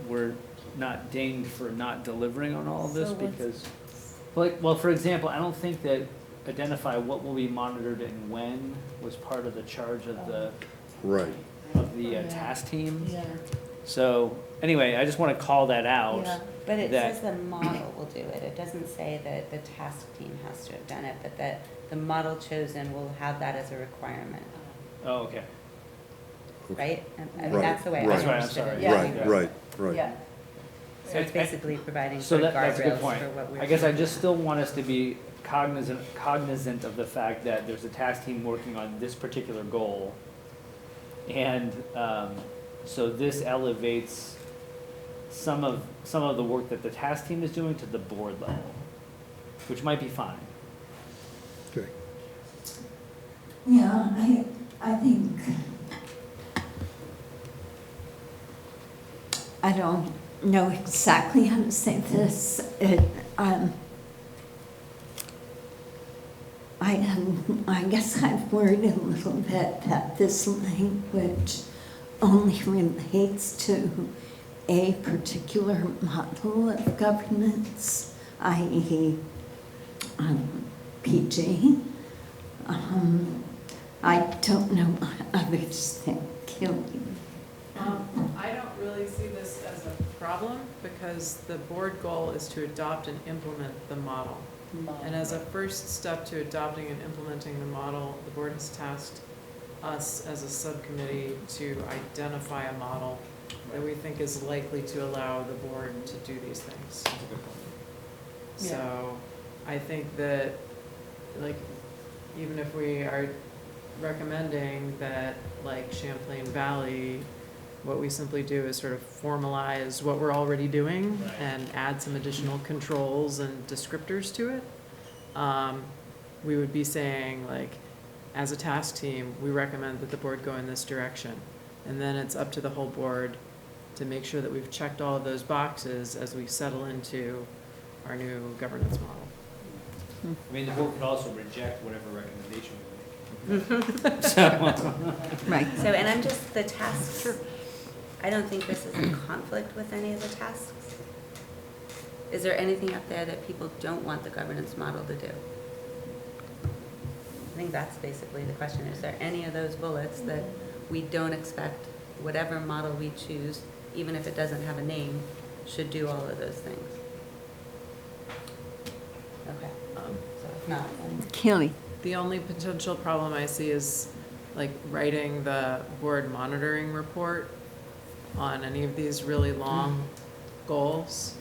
we're not dinged for not delivering on all of this because, well, for example, I don't think that identify what will be monitored and when was part of the charge of the task team. Yeah. So anyway, I just want to call that out. Yeah, but it that- says the model will do it. It doesn't say that the task team has to have done it, but that the model chosen will have that as a requirement, Oh, okay. right? I mean, Right, that's the way I right. That's right, I'm understood sorry. it. Right. Yeah. So it's basically providing So sort of that's a good guardrails point. for what we're. I guess I just still want us to be cognizant of the fact that there's a task team working on this particular goal. And so this elevates some of the work that the task team is doing to the board level, which might be fine. Okay. Yeah, I think, I don't know exactly how to say this. I guess I've worried a little bit that this language only relates to a particular model of governance, i.e. PG. I don't know what others think. I don't really see this as a problem because the board goal is to adopt and implement the model. And as a first step to adopting and implementing the model, the board has tasked us as a subcommittee to identify a model that we think is likely to allow the board to do these things. So I think that, like, even if we are recommending that, like Champlain Valley, what we simply do is sort of formalize what we're already doing and add some additional controls and descriptors to it. We would be saying, like, as a task team, we recommend that the board go in this direction. And then it's up to the whole board to make sure that we've checked all of those boxes as we settle into our new governance model. I mean, the board could also reject whatever recommendation we make. So- Right. So, and I'm just, the tasks, sure. I don't think this is in conflict with any of the tasks. Is there anything up there that people don't want the governance model to do? I think that's basically the question. Is there any of those bullets that we don't expect, whatever model we choose, even if it doesn't have a name, should do all of those things? Okay. So if not, then. Kelly. The only potential problem I see is like writing the board monitoring report on any of these really long goals.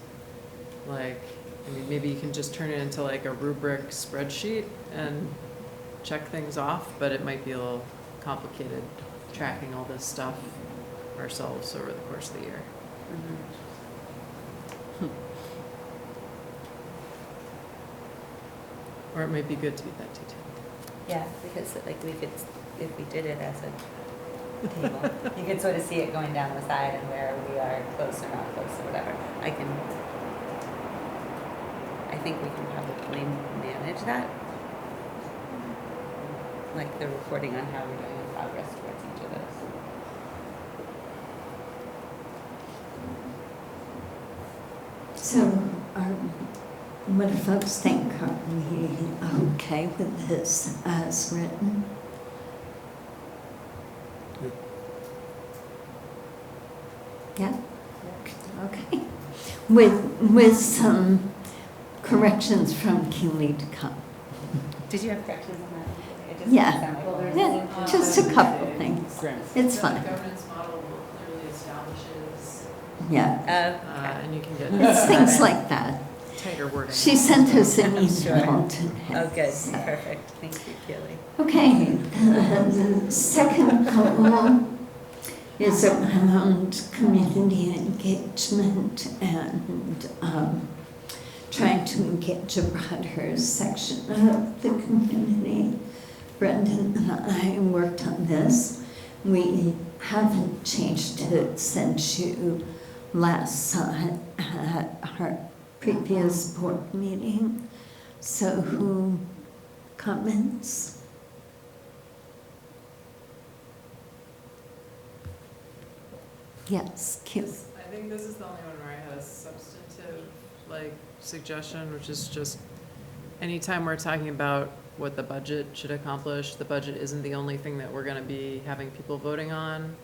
Like, I mean, maybe you can just turn it into like a rubric spreadsheet and check things off, but it might be a little complicated tracking all this stuff ourselves over the course of the year. Or it might be good to be that detailed. Yeah, because like we could, if we did it as a table, you could sort of see it going down the side and where we are close or not close or whatever. I think we can probably manage that. Like the reporting on how we're doing in progress towards each of those. So, what do folks think? Are we okay with this as written? Yeah? Okay. With some corrections from Keely to come. Did you have corrections on that? It just Yeah. sounded like- Yeah, just a couple things. It's fine. The governance model clearly establishes. Yeah. And you can get. It's things like that. Tighter wording. She sent us an email Sure. today. Oh, good. Perfect. Thank you, Keely. Okay, the second goal is around community engagement and trying to engage a broader section of the community. Brendan and I worked on this. We haven't changed it since you last saw it at our previous board meeting. So who comments? Yes, Kim. I think this is the only one where I had a substantive, like, suggestion, which is just anytime we're talking about what the budget should accomplish, the budget isn't the only thing that we're gonna be having people voting on.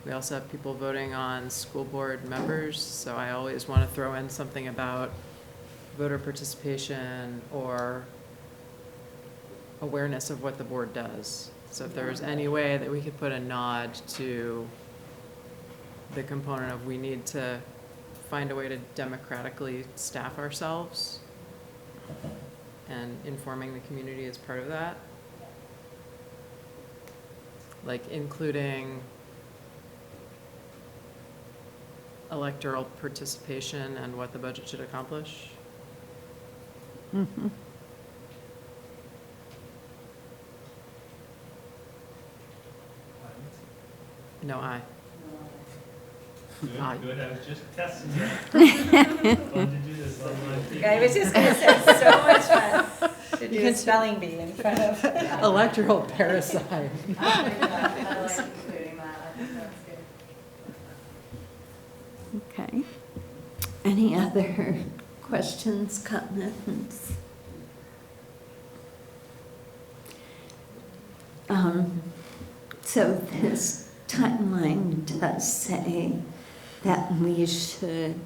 We also have people voting on school board members, so I always wanna throw in something about voter participation or awareness of what the board does. So if there's any way that we could put a nod to the component of we need to find a way to democratically staff ourselves and informing the community as part of that. Like including electoral participation and what the budget should accomplish. Mm-hmm. No, I. Good, good, I was just testing it. Fun to do this online. I was just gonna say, so much fun to do a spelling bee in front of. Electoral parasite. I like including that, I think that's good. Okay. Any other questions, comments? So this timeline does say that we should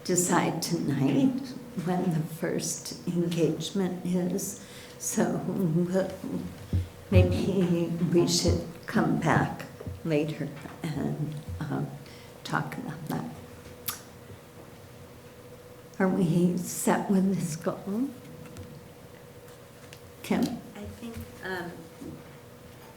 decide tonight when the first engagement is. So maybe we should come back later and talk about that. Are we set with this goal? Kim? I think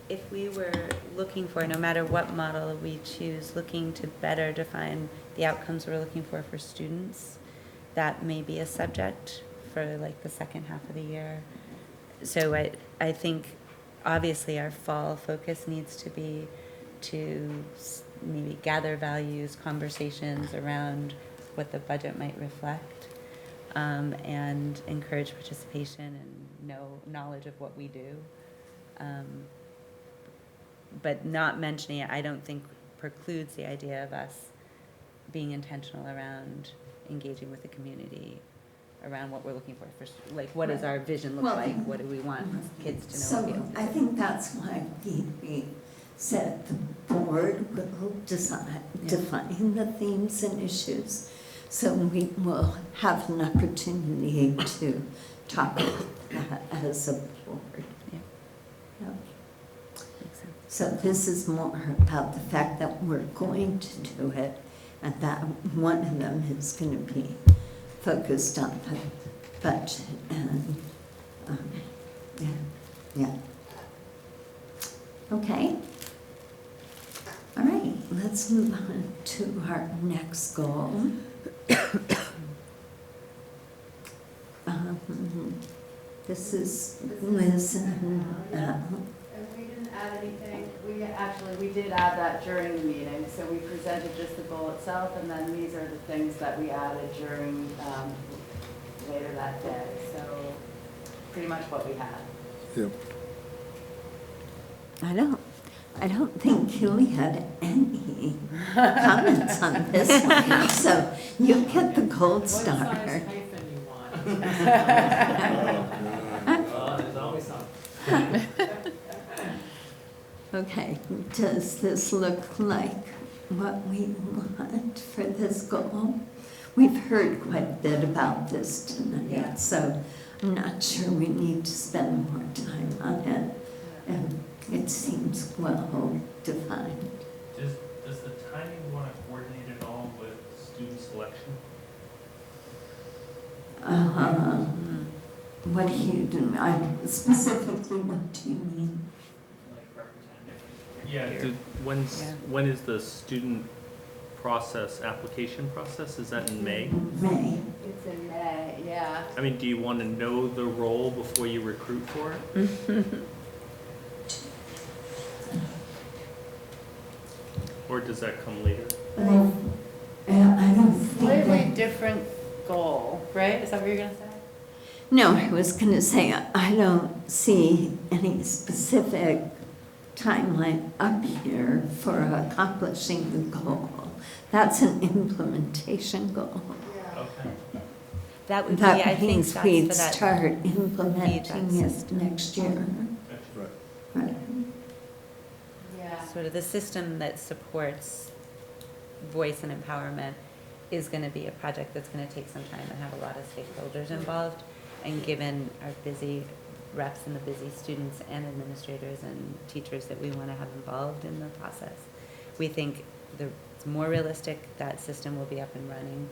if we were looking for, no matter what model we choose, looking to better define the outcomes we're looking for students, that may be a subject for like the second half of the year. So I think obviously our fall focus needs to be to maybe gather values, conversations around what the budget might reflect, and encourage participation and knowledge of what we do. But not mentioning it, I don't think precludes the idea of us being intentional around engaging with the community around what we're looking for, like what does our vision look like? What do we want kids to know? So I think that's why we said the board will define the themes and issues. So we will have an opportunity to talk about that as a board. Yeah. So this is more about the fact that we're going to do it, and that one of them is going to be focused on the budget and yeah. Okay. All right, let's move on to our next goal. This is Liz and we didn't add anything. We did add that during the meeting. So we presented just the goal itself, and then these are the things that we added during later that day. So pretty much what we had. Yep. I don't think Julie had any comments on this one, so you get the gold star. What size hyphen you want? Well, there's always something. Okay, does this look like what we want for this goal? We've heard quite a bit about this tonight, so I'm not sure we need to spend more time on it. And it seems well defined. Does the timing want to coordinate at all with student selection? What do you do? Specifically, what do you mean? Yeah. When is the student process, application process? Is that in May? May. It's in May, yeah. I mean, do you want to know the role before you recruit for it? Or does that come later? I don't think Slightly different goal, right? Is that what you're going to say? No, I was going to say I don't see any specific timeline up here for accomplishing the goal. That's an implementation goal. Okay. That would be, That I think means that's we'd for that start implementing feedback it system. next year. Right. Yeah. Sort of the system that supports voice and empowerment is going to be a project that's going to take some time and have a lot of stakeholders involved. And given our busy reps and the busy students and administrators and teachers that we want to have involved in the process, we think it's more realistic that system will be up and running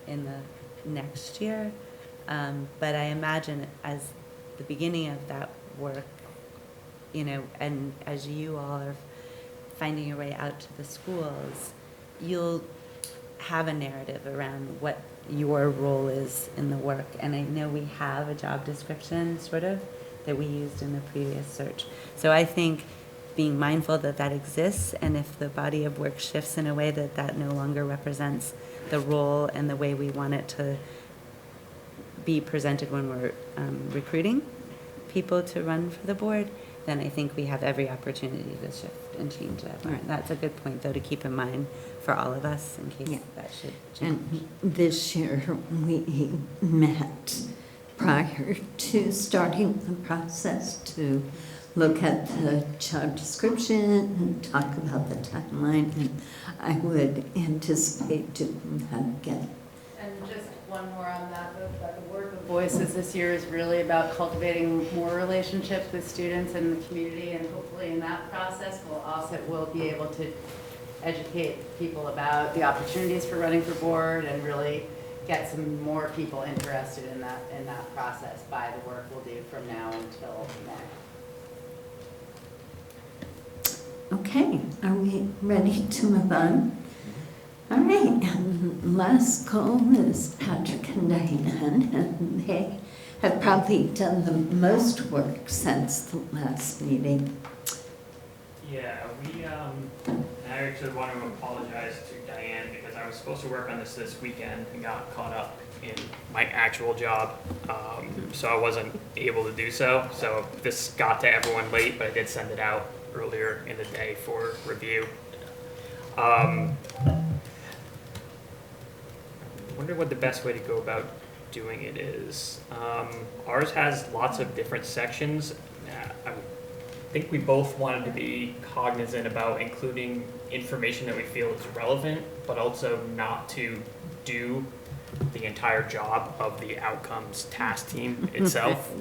in the next year. But I imagine as the beginning of that work, and as you all are finding your way out to the schools, you'll have a narrative around what your role is in the work. And I know we have a job description, sort of, that we used in the previous search. So I think being mindful that that exists, and if the body of work shifts in a way that that no longer represents the role and the way we want it to be presented when we're recruiting people to run for the board, then I think we have every opportunity to shift and change that. Right. That's a good point, though, to keep in mind for all of us in case that should change. And this year we met prior to starting the process to look at the job description and talk about the timeline, and I would anticipate doing that again. And just one more on that, that the work of Voices this year is really about cultivating more relationships with students and the community, and hopefully in that process we'll be able to educate people about the opportunities for running for board and really get some more people interested in that process by the work we'll do from now until May. Okay, are we ready to move on? All right, and last goal is Patrick and Diane, and they have probably done the most work since the last meeting. Yeah, I actually want to apologize to Diane because I was supposed to work on this weekend and got caught up in my actual job, so I wasn't able to do so. So this got to everyone late, but I did send it out earlier in the day for review. I wonder what the best way to go about doing it is. Ours has lots of different sections. I think we both wanted to be cognizant about including information that we feel is relevant, but also not to do the entire job of the outcomes task team itself.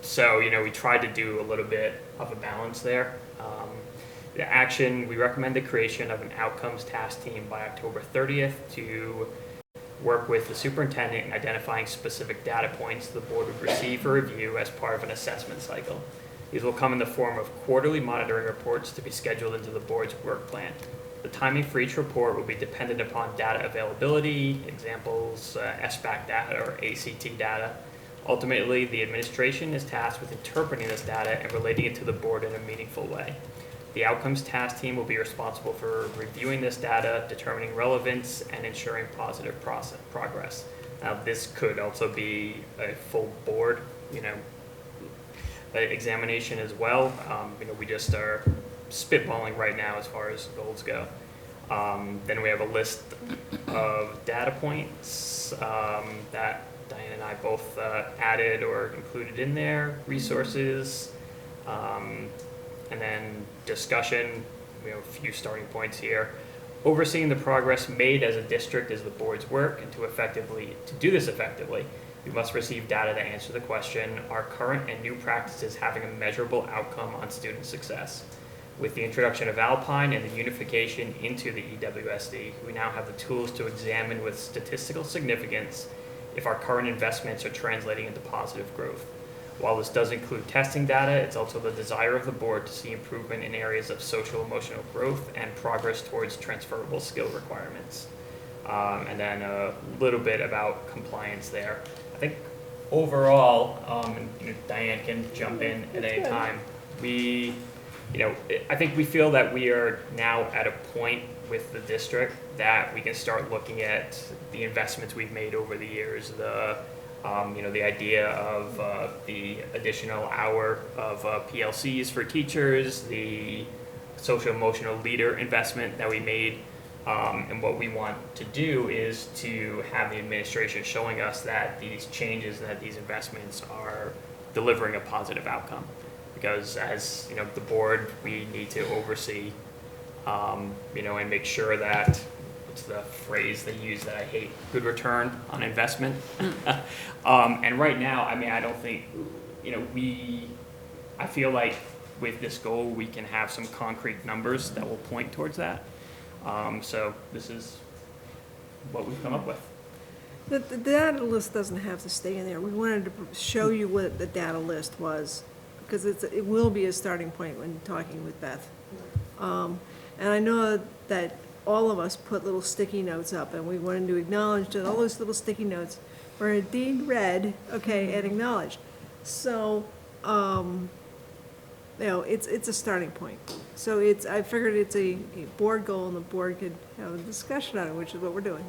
So, we tried to do a little bit of a balance there. The action, we recommend the creation of an outcomes task team by October 30th to work with the superintendent in identifying specific data points the board would receive for review as part of an assessment cycle. These will come in the form of quarterly monitoring reports to be scheduled into the board's work plan. The timing for each report will be dependent upon data availability, examples, SBAC data or ACT data. Ultimately, the administration is tasked with interpreting this data and relating it to the board in a meaningful way. The outcomes task team will be responsible for reviewing this data, determining relevance, and ensuring positive progress. Now, this could also be a full board, examination as well. We just are spitballing right now as far as goals go. Then we have a list of data points that Diane and I both added or included in there, resources, and then discussion. We have a few starting points here. Overseeing the progress made as a district is the board's work, and to do this effectively, we must receive data to answer the question, are current and new practices having a measurable outcome on student success? With the introduction of Alpine and the unification into the EWSD, we now have the tools to examine with statistical significance if our current investments are translating into positive growth. While this does include testing data, it's also the desire of the board to see improvement in areas of social emotional growth and progress towards transferable skill requirements. And then a little bit about compliance there. I think overall, and Diane can jump in at any time, I think we feel that we are now at a point with the district that we can start looking at the investments we've made over the years, the idea of the additional hour of PLCs for teachers, the social emotional leader investment that we made, and what we want to do is to have the administration showing us that these changes, that these investments are delivering a positive outcome. Because as the board, we need to oversee, and make sure that, what's the phrase they use that I hate, good return on investment. And right now, I don't think, I feel like with this goal, we can have some concrete numbers that will point towards that. So this is what we've come up with. The data list doesn't have to stay in there. We wanted to show you what the data list was, because it will be a starting point when talking with Beth. And I know that all of us put little sticky notes up, and we wanted to acknowledge that all those little sticky notes were indeed read, okay, and acknowledged. So, it's a starting point. So I figured it's a board goal, and the board could have a discussion on it, which is what we're doing.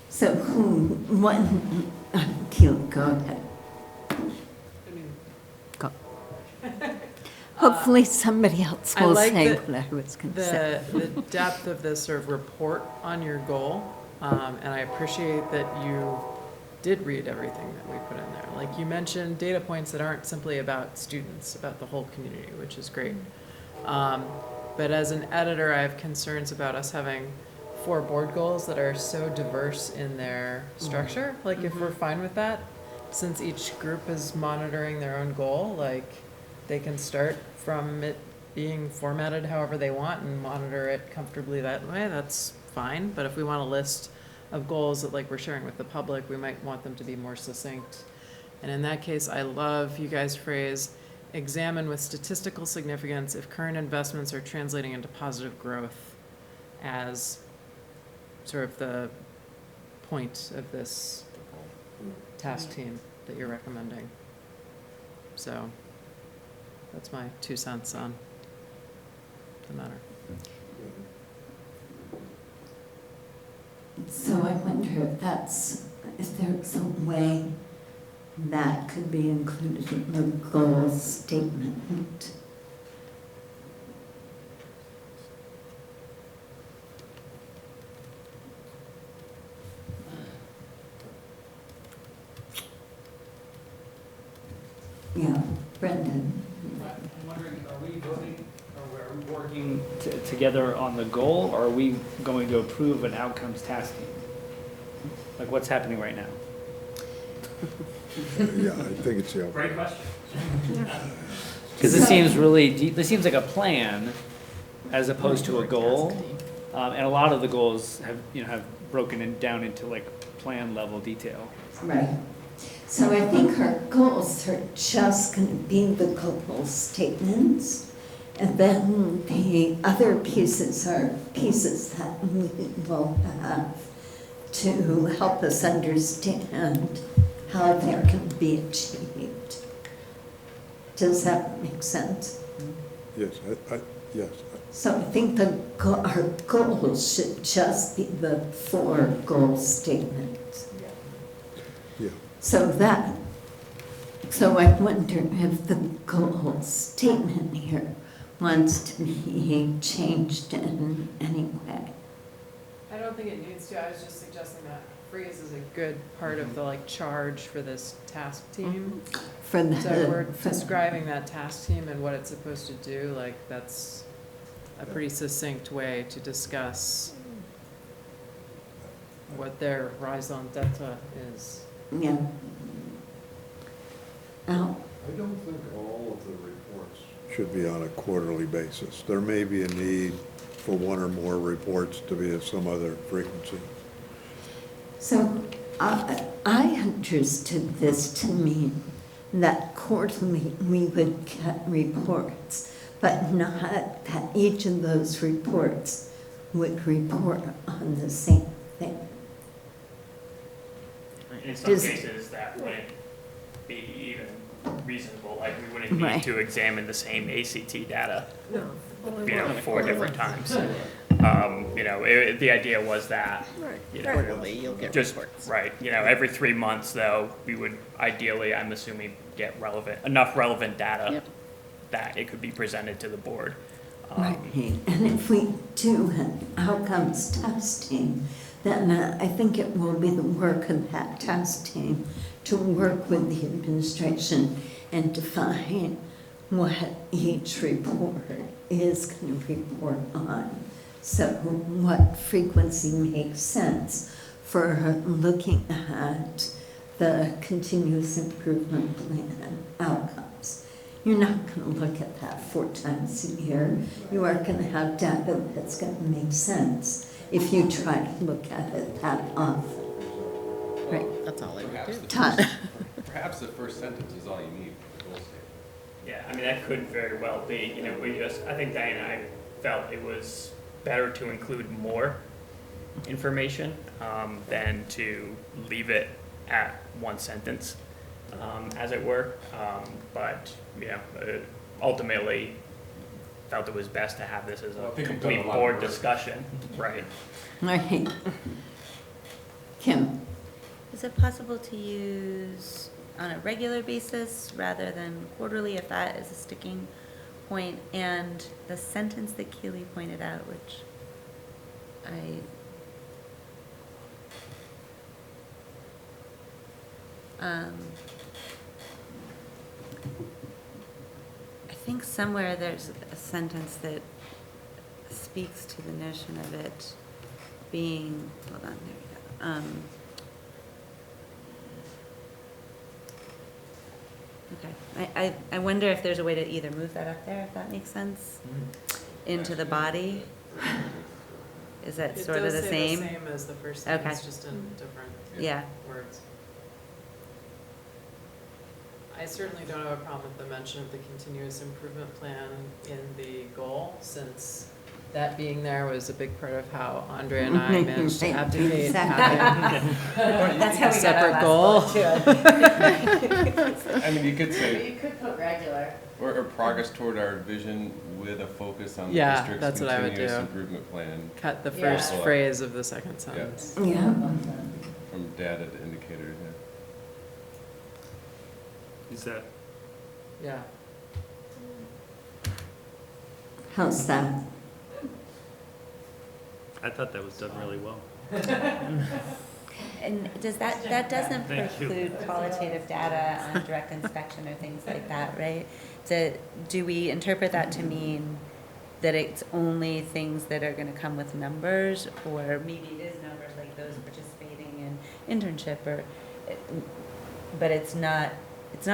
So go ahead. Go. Hopefully somebody else will say what I was going to say. The depth of this sort of report on your goal, and I appreciate that you did read everything that we put in there. Like you mentioned, data points that aren't simply about students, about the whole community, which is great. But as an editor, I have concerns about us having 4 board goals that are so diverse in their structure. Like if we're fine with that, since each group is monitoring their own goal, like they can start from it being formatted however they want and monitor it comfortably that way, that's fine. But if we want a list of goals that like we're sharing with the public, we might want them to be more succinct. And in that case, I love you guys' phrase, examine with statistical significance if current investments are translating into positive growth as sort of the point of this task team that you're recommending. So that's my 2 cents on the matter. So I wonder if there's a way that could be included in the goal statement. Yeah, Brendan. I'm wondering, are we voting, or are we working together on the goal, or are we going to approve an outcomes task team? Like, what's happening right now? Yeah, I think it's, yeah. Great question. Because this seems really, this seems like a plan as opposed to a goal. And a lot of the goals have broken down into like plan level detail. Right. So I think our goals are just going to be the goal statements, and then the other pieces are pieces that we will have to help us understand how they're going to be achieved. Does that make sense? Yes, yes. So I think our goals should just be the 4 goal statements. Yeah. So I wonder if the goal statement here wants to be changed in any way. I don't think it needs to. I was just suggesting that phrase is a good part of the like charge for this task team. For the, so we're describing that task team and what it's supposed to do. Like that's a pretty succinct way to discuss what their raison d'etre is. Yeah. Al? I don't think all of the reports should be on a quarterly basis. There may be a need for 1 or more reports to be of some other frequency. So I understood this to mean that quarterly we would get reports, but not that each of those reports would report on the same thing. In some cases, that wouldn't be even reasonable, like we wouldn't need to examine the same ACT data, 4 different times. The idea was that, Quarterly, you'll get reports. Right, every 3 months though, we would ideally, I'm assuming, get enough relevant data that it could be presented to the board. Right, and if we do an outcomes testing, then I think it will be the work of that task team to work with the administration and define what each report is going to report on. So what frequency makes sense for looking at the continuous improvement plan outcomes. You're not going to look at that 4 times a year. You are going to have data that's going to make sense if you try to look at it that often. Right. That's all I would do. Perhaps the first sentence is all you need for the goal statement. Yeah, that could very well be, I think Diane and I felt it was better to include more information than to leave it at 1 sentence, as it were. But ultimately felt it was best to have this as a complete board discussion. Right. Right. Kim? Is it possible to use on a regular basis rather than quarterly if that is a sticking point? And the sentence that Keely pointed out, which I think somewhere there's a sentence that speaks to the notion of it being, hold on, there we go. Okay, I wonder if there's a way to either move that up there, if that makes sense, into the body. Is that sort of the same? It does say the same as the first sentence, Okay. just in different Yeah. words. I certainly don't have a problem with the mention of the continuous improvement plan in the goal, since that being there was a big part of how Andrea and I managed to advocate having That's how a we separate goal. I mean, you could say, You could put regular. or progress toward our vision with a focus on the Yeah, district's that's what I would continuous do. improvement plan. Cut the Yeah. first phrase of the second sentence. Yeah. From data to indicator, yeah. Is that, Yeah. How's that? I thought that was done really well. And does that doesn't Thank you. preclude qualitative data on direct inspection or things like that, right? Do we interpret that to mean that it's only things that are gonna come with numbers, or maybe it is numbers like those participating in internship, or, but it's not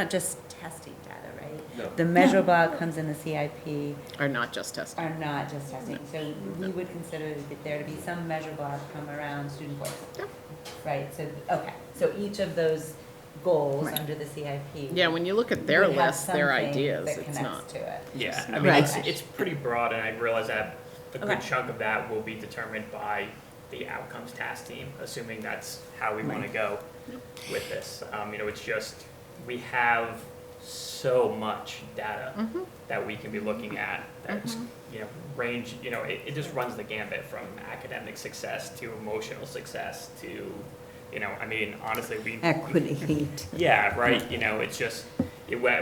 just testing data, right? No. The measurable outcomes in the CIP Are not just testing. are not just testing, so we would consider there to be some measurable outcome around student voice. Right, so, okay, so each of those goals Right. under the CIP. Yeah, when you look at their would have list, their something ideas, that it's connects not. to it. Yeah, I mean, Right. it's pretty broad, and I realize that a good Okay. chunk of that will be determined by the outcomes task team, assuming that's how we want to go with this. You know, it's just, we have so much data that we can be looking at that's, you know, range, you know, it just runs the gambit from academic success to emotional success to, you know, I mean, honestly, Equity. yeah, right, you know, it's just,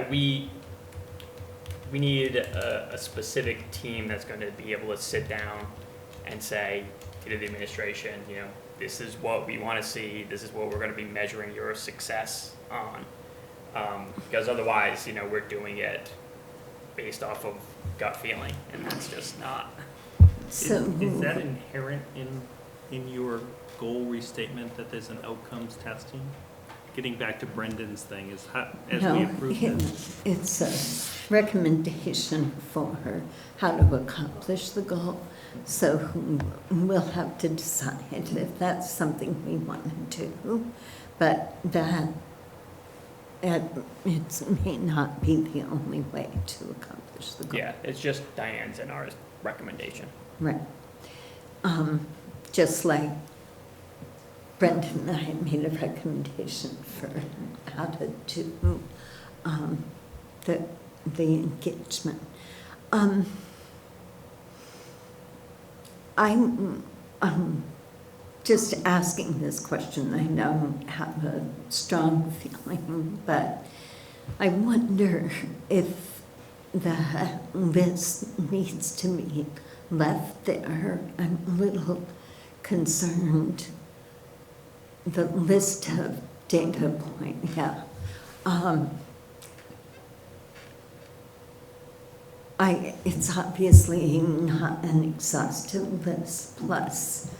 we need a specific team that's going to be able to sit down and say to the administration, you know, this is what we want to see, this is what we're going to be measuring your success on. Because otherwise, you know, we're doing it based off of gut feeling, and that's just not. So, is that inherent in your goal restatement that there's an outcomes testing? Getting back to Brendan's thing, is how, as we no, approve this. it's a recommendation for how to accomplish the goal. So we'll have to decide if that's something we want to do, but that it may not be the only way to accomplish the goal. Yeah, it's just Diane's and ours recommendation. Right. Just like Brendan and I made a recommendation for how to do the engagement. I'm just asking this question. I don't have a strong feeling, but I wonder if the list needs to be left there. I'm a little concerned. The list of data points, yeah. It's obviously not an exhaustive list, plus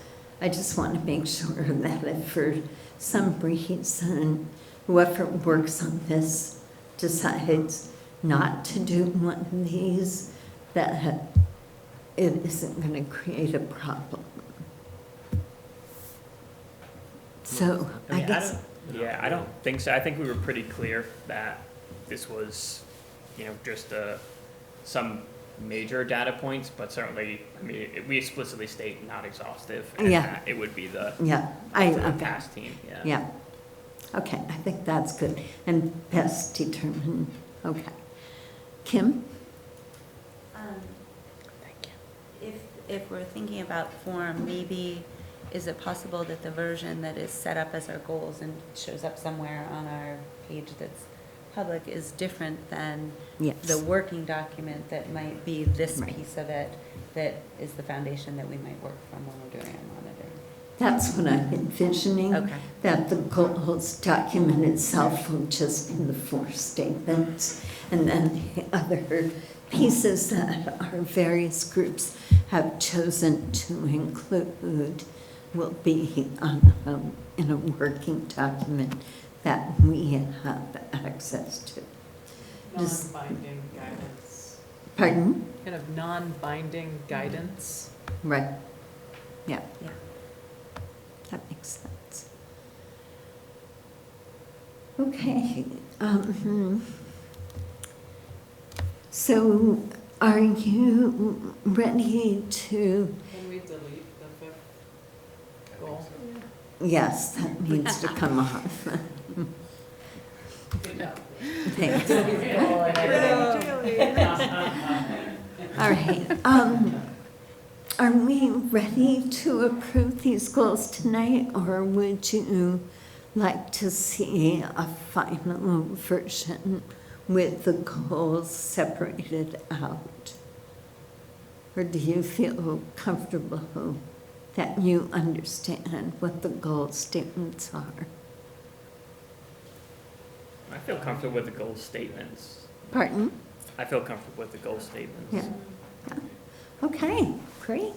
I just want to make sure that if for some reason whoever works on this decides not to do one of these, that it isn't going to create a problem. So I guess. I don't think so. I think we were pretty clear that this was, you know, just some major data points, but certainly, I mean, we explicitly state not exhaustive, and Yeah. that it would be the okay. task team. Yeah. Yeah. Okay, I think that's good. And best determined. Okay. Kim? Thank you. If we're thinking about form, maybe is it possible that the version that is set up as our goals and shows up somewhere on our page that's public is different than Yes. the working document that might be this Right. piece of it that is the foundation that we might work from when we're doing our monitoring? That's what I'm envisioning. Okay. That the goals document itself will just be the 4 statements, and then the other pieces that our various groups have chosen to include will be in a working document that we have access to. Non-binding guidance. Pardon? Kind of non-binding guidance. Right. Yeah. Yeah. That makes sense. Okay. So are you ready to, Can we delete the 5th goal? yes, that needs to come off. Thanks. All right. Are we ready to approve these goals tonight, or would you like to see a final version with the goals separated out? Or do you feel comfortable that you understand what the goal statements are? I feel comfortable with the goal statements. Pardon? I feel comfortable with the goal statements. Yeah. Okay, great.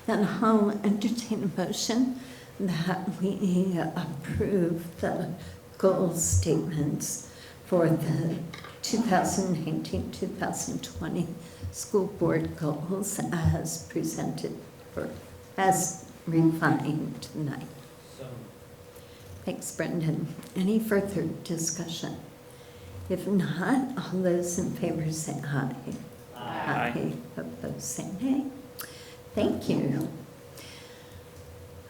Then I'll entertain a motion that we approve the goal statements for the 2019-2020 school board goals as presented or as refined tonight. Thanks, Brendan. Any further discussion? If not, all those in favor say aye. Aye. Opposed, say nay. Thank you.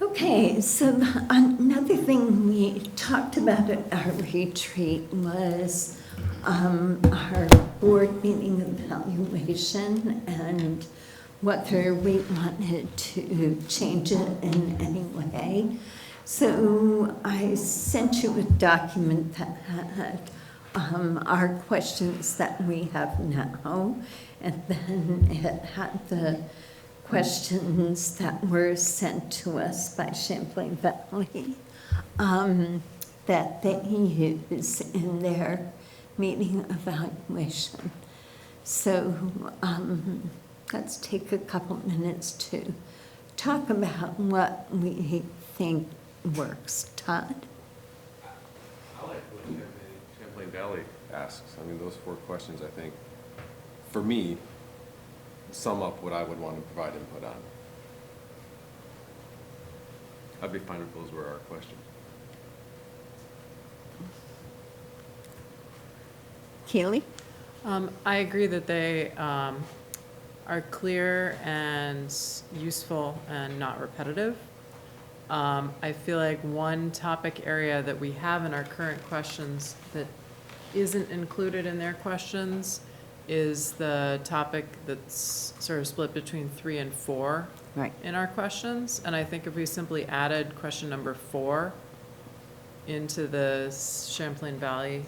Okay, so another thing we talked about at our retreat was our board meeting evaluation and whether we wanted to change it in any way. So I sent you a document that had our questions that we have now, and then it had the questions that were sent to us by Champlain Valley that they use in their meeting evaluation. So let's take a couple minutes to talk about what we think works. Todd? I like what Champlain Valley asks. I mean, those 4 questions, I think, for me, sum up what I would want to provide input on. I'd be fine if those were our questions. Keely? I agree that they are clear and useful and not repetitive. I feel like one topic area that we have in our current questions that isn't included in their questions is the topic that's sort of split between 3 and 4 in our questions. And I think if we simply added question number 4 into the Champlain Valley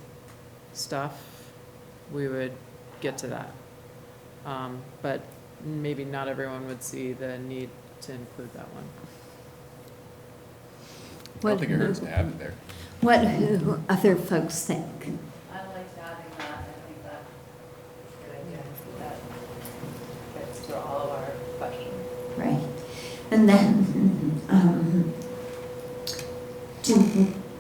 stuff, we would get to that. But maybe not everyone would see the need to include that one. I don't think it hurts to add it there. What do other folks think? I liked adding that. I think that is a good idea. That gets to all of our questions. Right. And then, do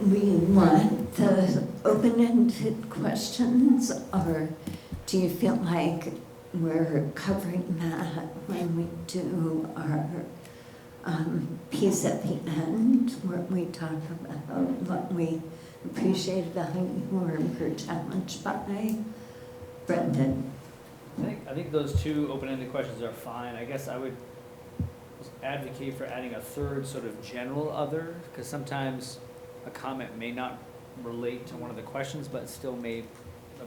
we want the open-ended questions, or do you feel like we're covering that when we do our piece at the end, where we talk about what we appreciated, how you were challenged by? Brendan? I think those 2 open-ended questions are fine. I guess I would advocate for adding a 3rd sort of general other, because sometimes a comment may not relate to one of the questions, but still a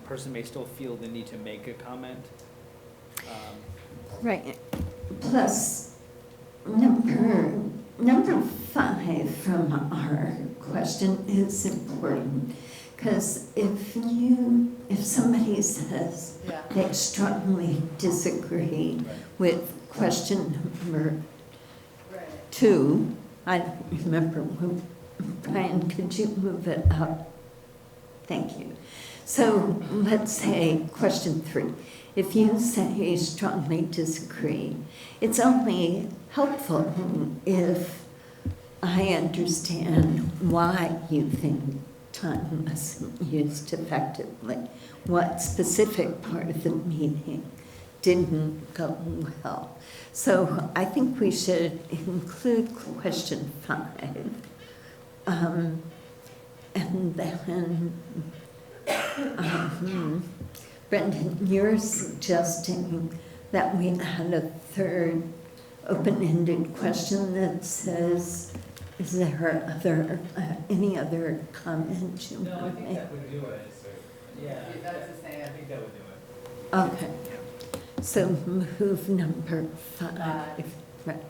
person may still feel the need to make a comment. Right. Plus, number 5 from our question is important, because if somebody says they strongly disagree with question number 2, I don't remember. Brian, could you move it up? Thank you. So let's say question 3. If you say strongly disagree, it's only helpful if I understand why you think time wasn't used effectively, what specific part of the meeting didn't go well. So I think we should include question 5. And then Brendan, you're suggesting that we add a third open-ended question that says, is there any other comments you No, I want to think make? that would do it. Yeah, That's the same. I think that would do it. Okay. So move number 5. Right.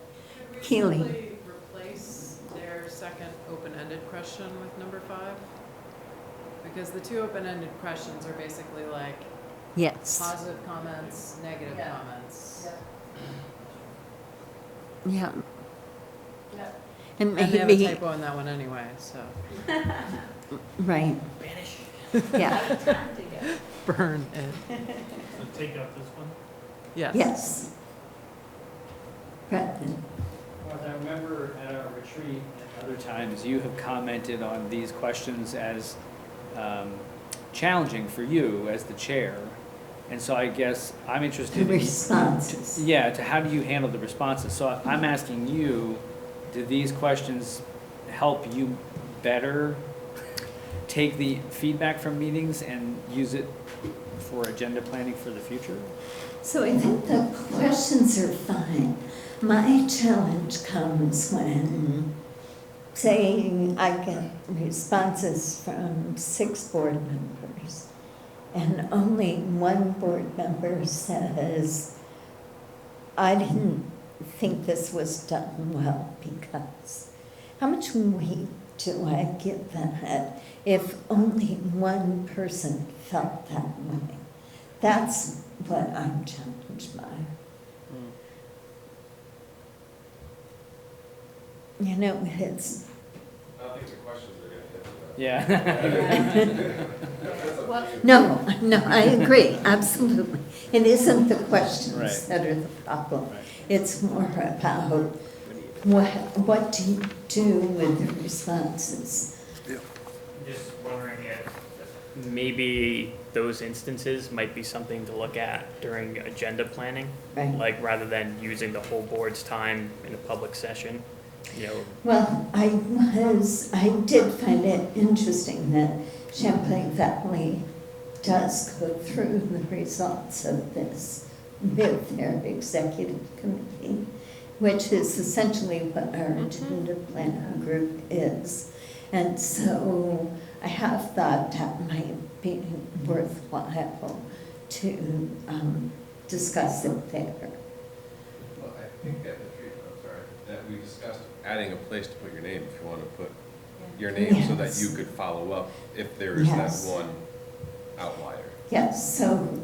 Keely. Could we replace their second open-ended question with number 5? Because the two open-ended questions are basically like Yes. positive comments, negative comments. Yeah. And And they have a maybe, typo in that one anyway, so. right. Yeah. Burn it. So take out this one? Yes. Yes. Brendan. Martha, I remember at our retreat and other times, you have commented on these questions as challenging for you as the chair. And so I guess I'm interested The responses. to how do you handle the responses? So I'm asking you, do these questions help you better take the feedback from meetings and use it for agenda planning for the future? So I think the questions are fine. My challenge comes when, say, I get responses from 6 board members, and only one board member says, I didn't think this was done well because. How much weight do I give that if only one person felt that way? That's what I'm challenged by. You know, it's. I don't think the questions are gonna hit that. No, I agree, absolutely. It isn't the questions Right. that are the problem. Right. It's more about what do you do with the responses? Just wondering if maybe those instances might be something to look at during agenda planning, Right. like rather than using the whole board's time in a public session, you know. Well, I did find it interesting that Champlain Valley does go through the results of this with their executive committee, which is essentially what our agenda planning group is. And so I have thought that might be worthwhile to discuss it there. Well, I think at the retreat, that we discussed adding a place to put your name if you want to put your name so that you could follow up if there is that one outlier. Yes, so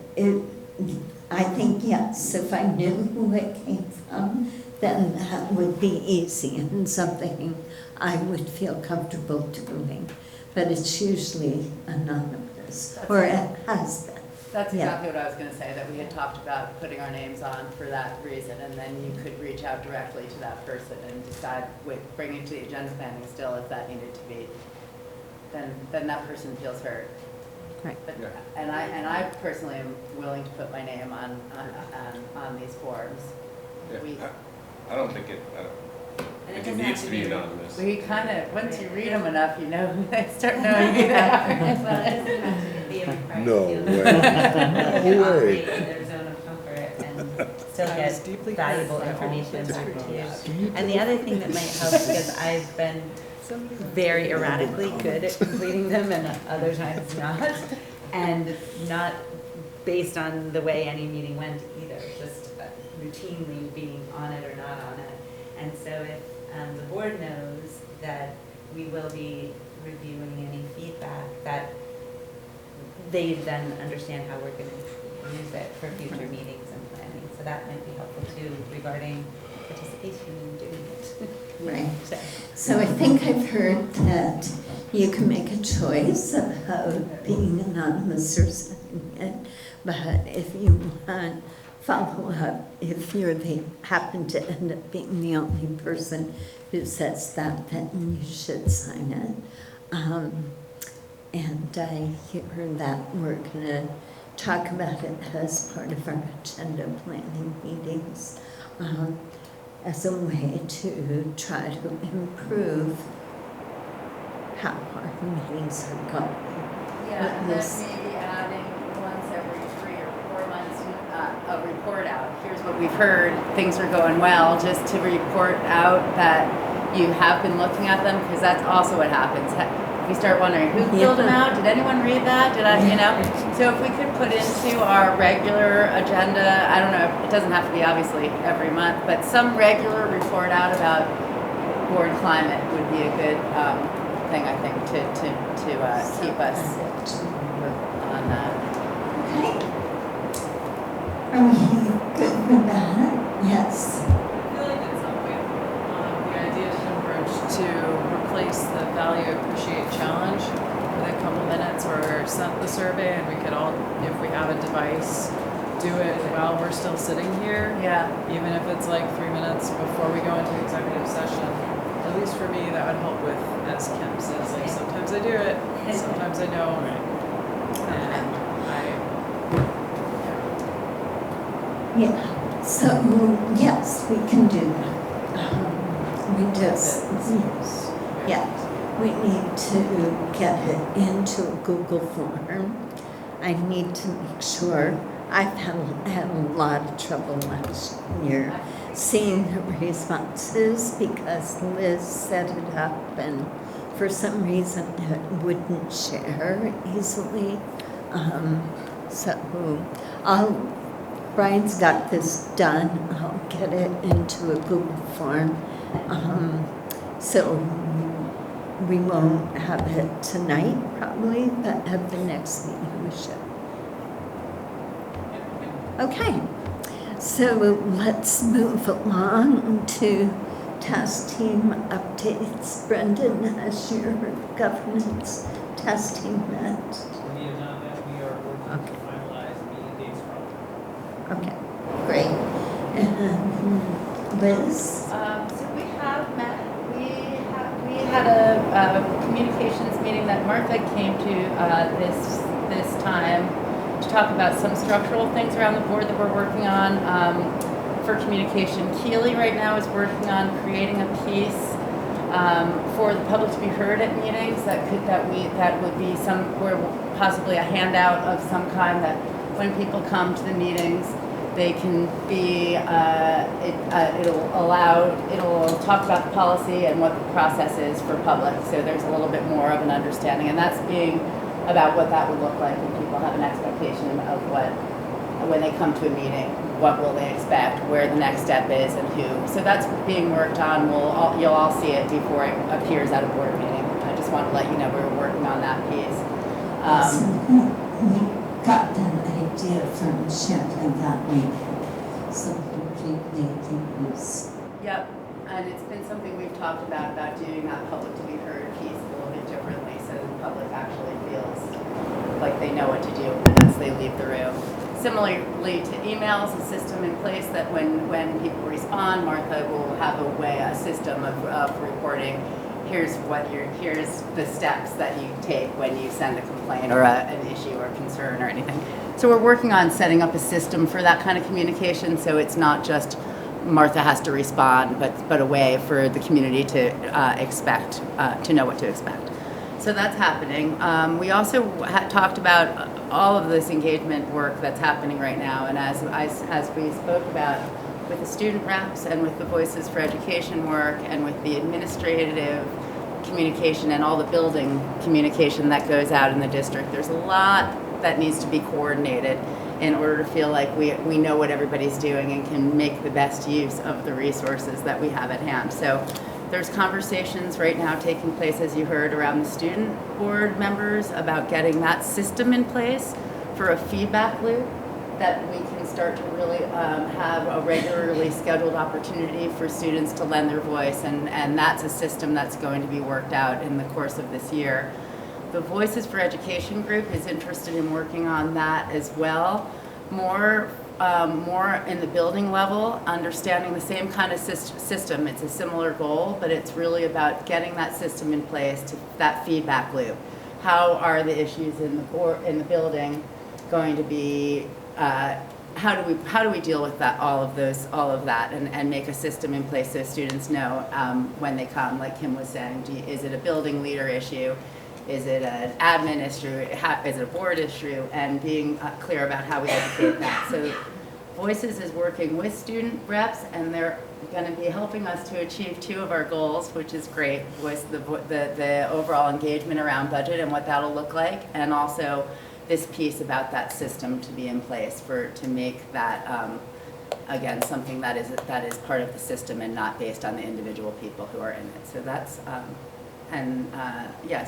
I think, yes, if I knew who it came from, then that would be easy and something I would feel comfortable doing. But it's usually anonymous, or it has been. That's exactly what I was gonna say, that we had talked about putting our names on for that reason, and then you could reach out directly to that person and decide with bringing to the agenda planning still if that needed to be, then that person feels heard. Right. But, and I personally am willing to put my name on these forms. Yeah, I don't think it needs to be anonymous. We kind of, once you read them enough, you know, they start knowing who they are. No way. No way. way. In their zone of comfort and still get valuable information back to you. And the other thing that might help, because I've been very erratically good at completing them and other times not, and not based on the way any meeting went either, just routinely being on it or not on it. And so if the board knows that we will be reviewing any feedback, that they then understand how we're going to use it for future meetings and planning. So that might be helpful too regarding participation in doing it. Right. So I think I've heard that you can make a choice about being anonymous or saying it, but if you want follow-up, if happen to end up being the only person who says that, then you should sign it. And I hear that we're going to talk about it as part of our agenda planning meetings, as a way to try to improve how our meetings are going. Yeah, Yeah, and then Yes. maybe adding once every 3 or 4 months, a report out. Here's what we've heard, things are going well, just to report out that you have been looking at them, because that's also what happens. We start wondering, who filled them out? Did anyone read that? Did I, you know? So if we could put into our regular agenda, I don't know, it doesn't have to be obviously every month, but some regular report out about board climate would be a good thing, I think, to keep us on that. Okay. Are we good with that? Yes. I feel like at some point, the idea should bridge to replace the value appreciate challenge within a couple minutes, or send the survey, and we could all, if we have a device, do it while we're still sitting here. Yeah. Even if it's like 3 minutes before we go into executive session. At least for me, that would help with, as Kim says, like sometimes I do it, sometimes I don't. And Yeah, so, yes, we can do that. We just, yeah, we need to get it into a Google form. I need to make sure. I've had a lot of trouble last year seeing the responses because Liz set it up and for some reason it wouldn't share easily. So Brian's got this done. I'll get it into a Google form. So we won't have it tonight probably, but at the next meeting we should. Okay, so let's move along to task team updates. Brendan, has your governance testing met? We have not met, we are working to finalize meeting dates for Okay, great. And Liz? So we have met, we had a communications meeting that Martha came to this time to talk about some structural things around the board that we're working on for communication. Keely right now is working on creating a piece for the public to be heard at meetings that would be possibly a handout of some kind that when people come to the meetings they can be it'll talk about the policy and what the process is for public, so there's a little bit more of an understanding, and that's being about what that would look like when people have an expectation of when they come to a meeting, what will they expect, where the next step is, and who. So that's being worked on. You'll all see it before it appears at a board meeting. I just want to let you know we're working on that piece. We got that idea from Champlain Valley, so we use. Yep, and it's been something we've talked about doing that public to be heard piece a little bit differently, so the public actually feels like they know what to do once they leave the room. Similarly to emails, a system in place that when people respond, Martha will have a system of reporting. Here's the steps that you take when you send a complaint or an issue or concern or anything. So we're working on setting up a system for that kind of communication, so it's not just Martha has to respond, but a way for the community to expect, to know what to expect. So that's happening. We also talked about all of this engagement work that's happening right now, and as we spoke about with the student reps and with the Voices for Education work and with the administrative communication and all the building communication that goes out in the district, there's a lot that needs to be coordinated in order to feel like we know what everybody's doing and can make the best use of the resources that we have at hand. So there's conversations right now taking place, as you heard, around the student board members about getting that system in place for a feedback loop that we can start to really have a regularly scheduled opportunity for students to lend their voice, and that's a system that's going to be worked out in the course of this year. The Voices for Education group is interested in working on that as well, more in the building level, understanding the same kind of system. It's a similar goal, but it's really about getting that system in place, to that feedback loop. How are the issues in the building going to be? How do we deal with that? All of that, and make a system in place so students know when they come. Like Kim was saying, is it a building leader issue? Is it an admin issue? Is it a board issue? And being clear about how we educate that. So Voices is working with student reps, and they're going to be helping us to achieve 2 of our goals, which is great. The overall engagement around budget and what that'll look like, and also this piece about that system to be in place to make that, again, something that is part of the system and not based on the individual people who are in it. So that's,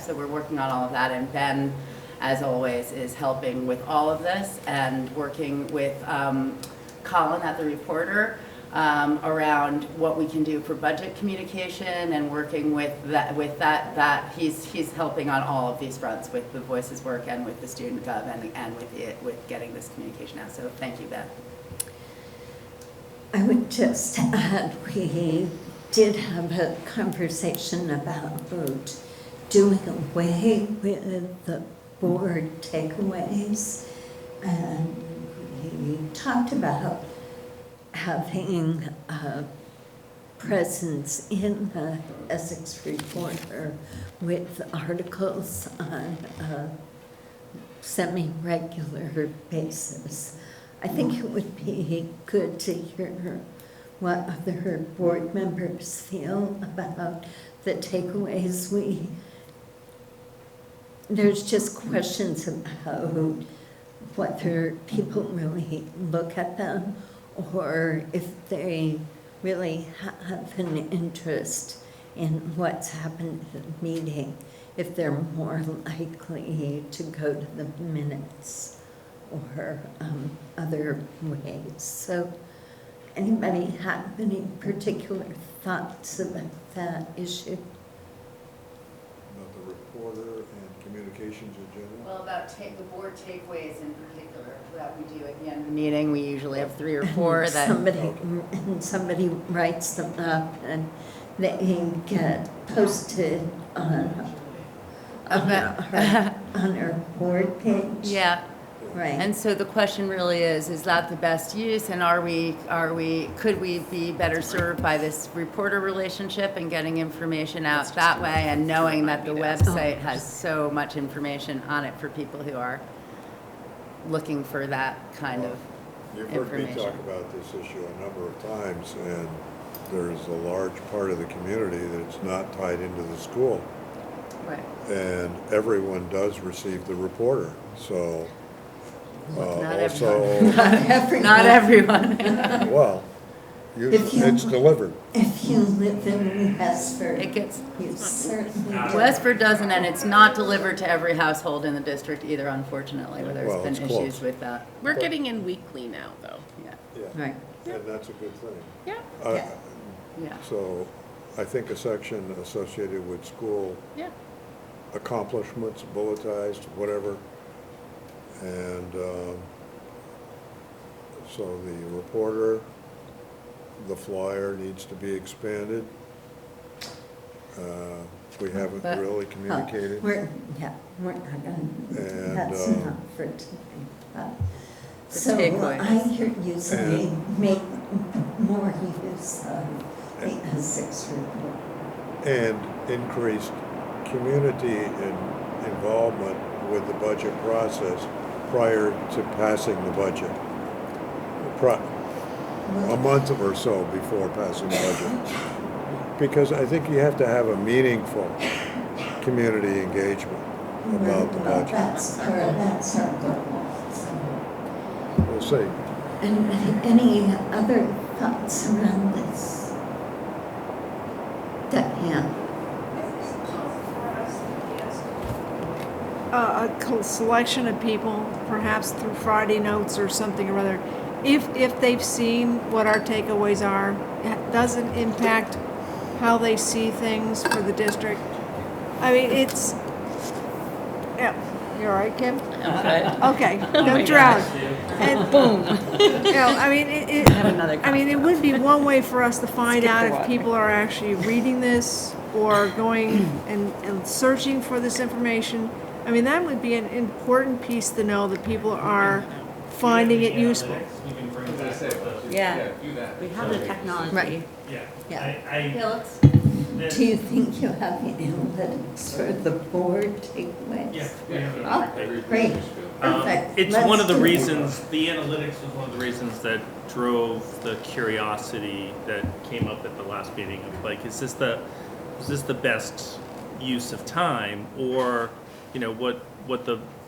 so we're working on all of that, and Ben, as always, is helping with all of this and working with Colin at the Reporter around what we can do for budget communication, and working with that he's helping on all of these fronts with the Voices work and with the student gov and with getting this communication out. So thank you, Beth. I would just add, we did have a conversation about doing away with the board takeaways, and we talked about having a presence in the Essex Reporter with articles on a semi-regular basis. I think it would be good to hear what other board members feel about the takeaways. There's just questions about whether people really look at them, or if they really have an interest in what's happened at the meeting, if they're more likely to go to the minutes or other ways. So anybody have any particular thoughts about that issue? About the reporter and communications in general? Well, about the board takeaways in particular that we do at the end of the meeting. We usually have 3 or 4 that somebody writes them up and they get posted on our board page. Yeah. Right. And so the question really is that the best use, and could we be better served by this reporter relationship and getting information out that way, and knowing that the website has so much information on it for people who are looking for that kind of You've heard me information. talk about this issue a number of times, and there's a large part of the community that's not tied into the school. Right. And everyone does receive the reporter, so. Not Also, everyone. Not everyone. well, it's delivered. If you live in Westford, It gets, you certainly do. Westford doesn't, and it's not delivered to every household in the district either, unfortunately, where Well, there's been it's issues close. with that. We're getting in weekly now, though. Yeah. Yeah. Right. And that's a good thing. Yeah. Yeah. Yeah. So I think a section associated with school Yeah. accomplishments, bulletized, whatever. And so the reporter, the flyer needs to be expanded. We haven't But- really communicated. We're not gonna, And, that's not for tonight. So takeaways. I hear you say make more use of the Essex report. And increased community involvement with the budget process prior to passing the budget. A month or so before passing the budget. Because I think you have to have a meaningful community engagement about the Well, budget. that's our goal. So. We'll see. And any other thoughts around this? Diane? A selection of people, perhaps through Friday notes or something or other, if they've seen what our takeaways are, does it impact how they see things for the district? I mean, it's, yeah, you all right, Kim? Okay, don't drown. And boom. You know, I mean, it would be one way for us to find out if people are actually reading this or going and searching for this information. I mean, that would be an important piece to know that people are finding it useful. Yeah, we have the technology. Right. Yeah. Yeah. I Do you think you have analytics for the board takeaways? Yeah. Oh, great. Perfect. It's Let's one of the do it. reasons, the analytics was one of the reasons that drove the curiosity that came up at the last meeting of like, is this the best use of time? Or, you know,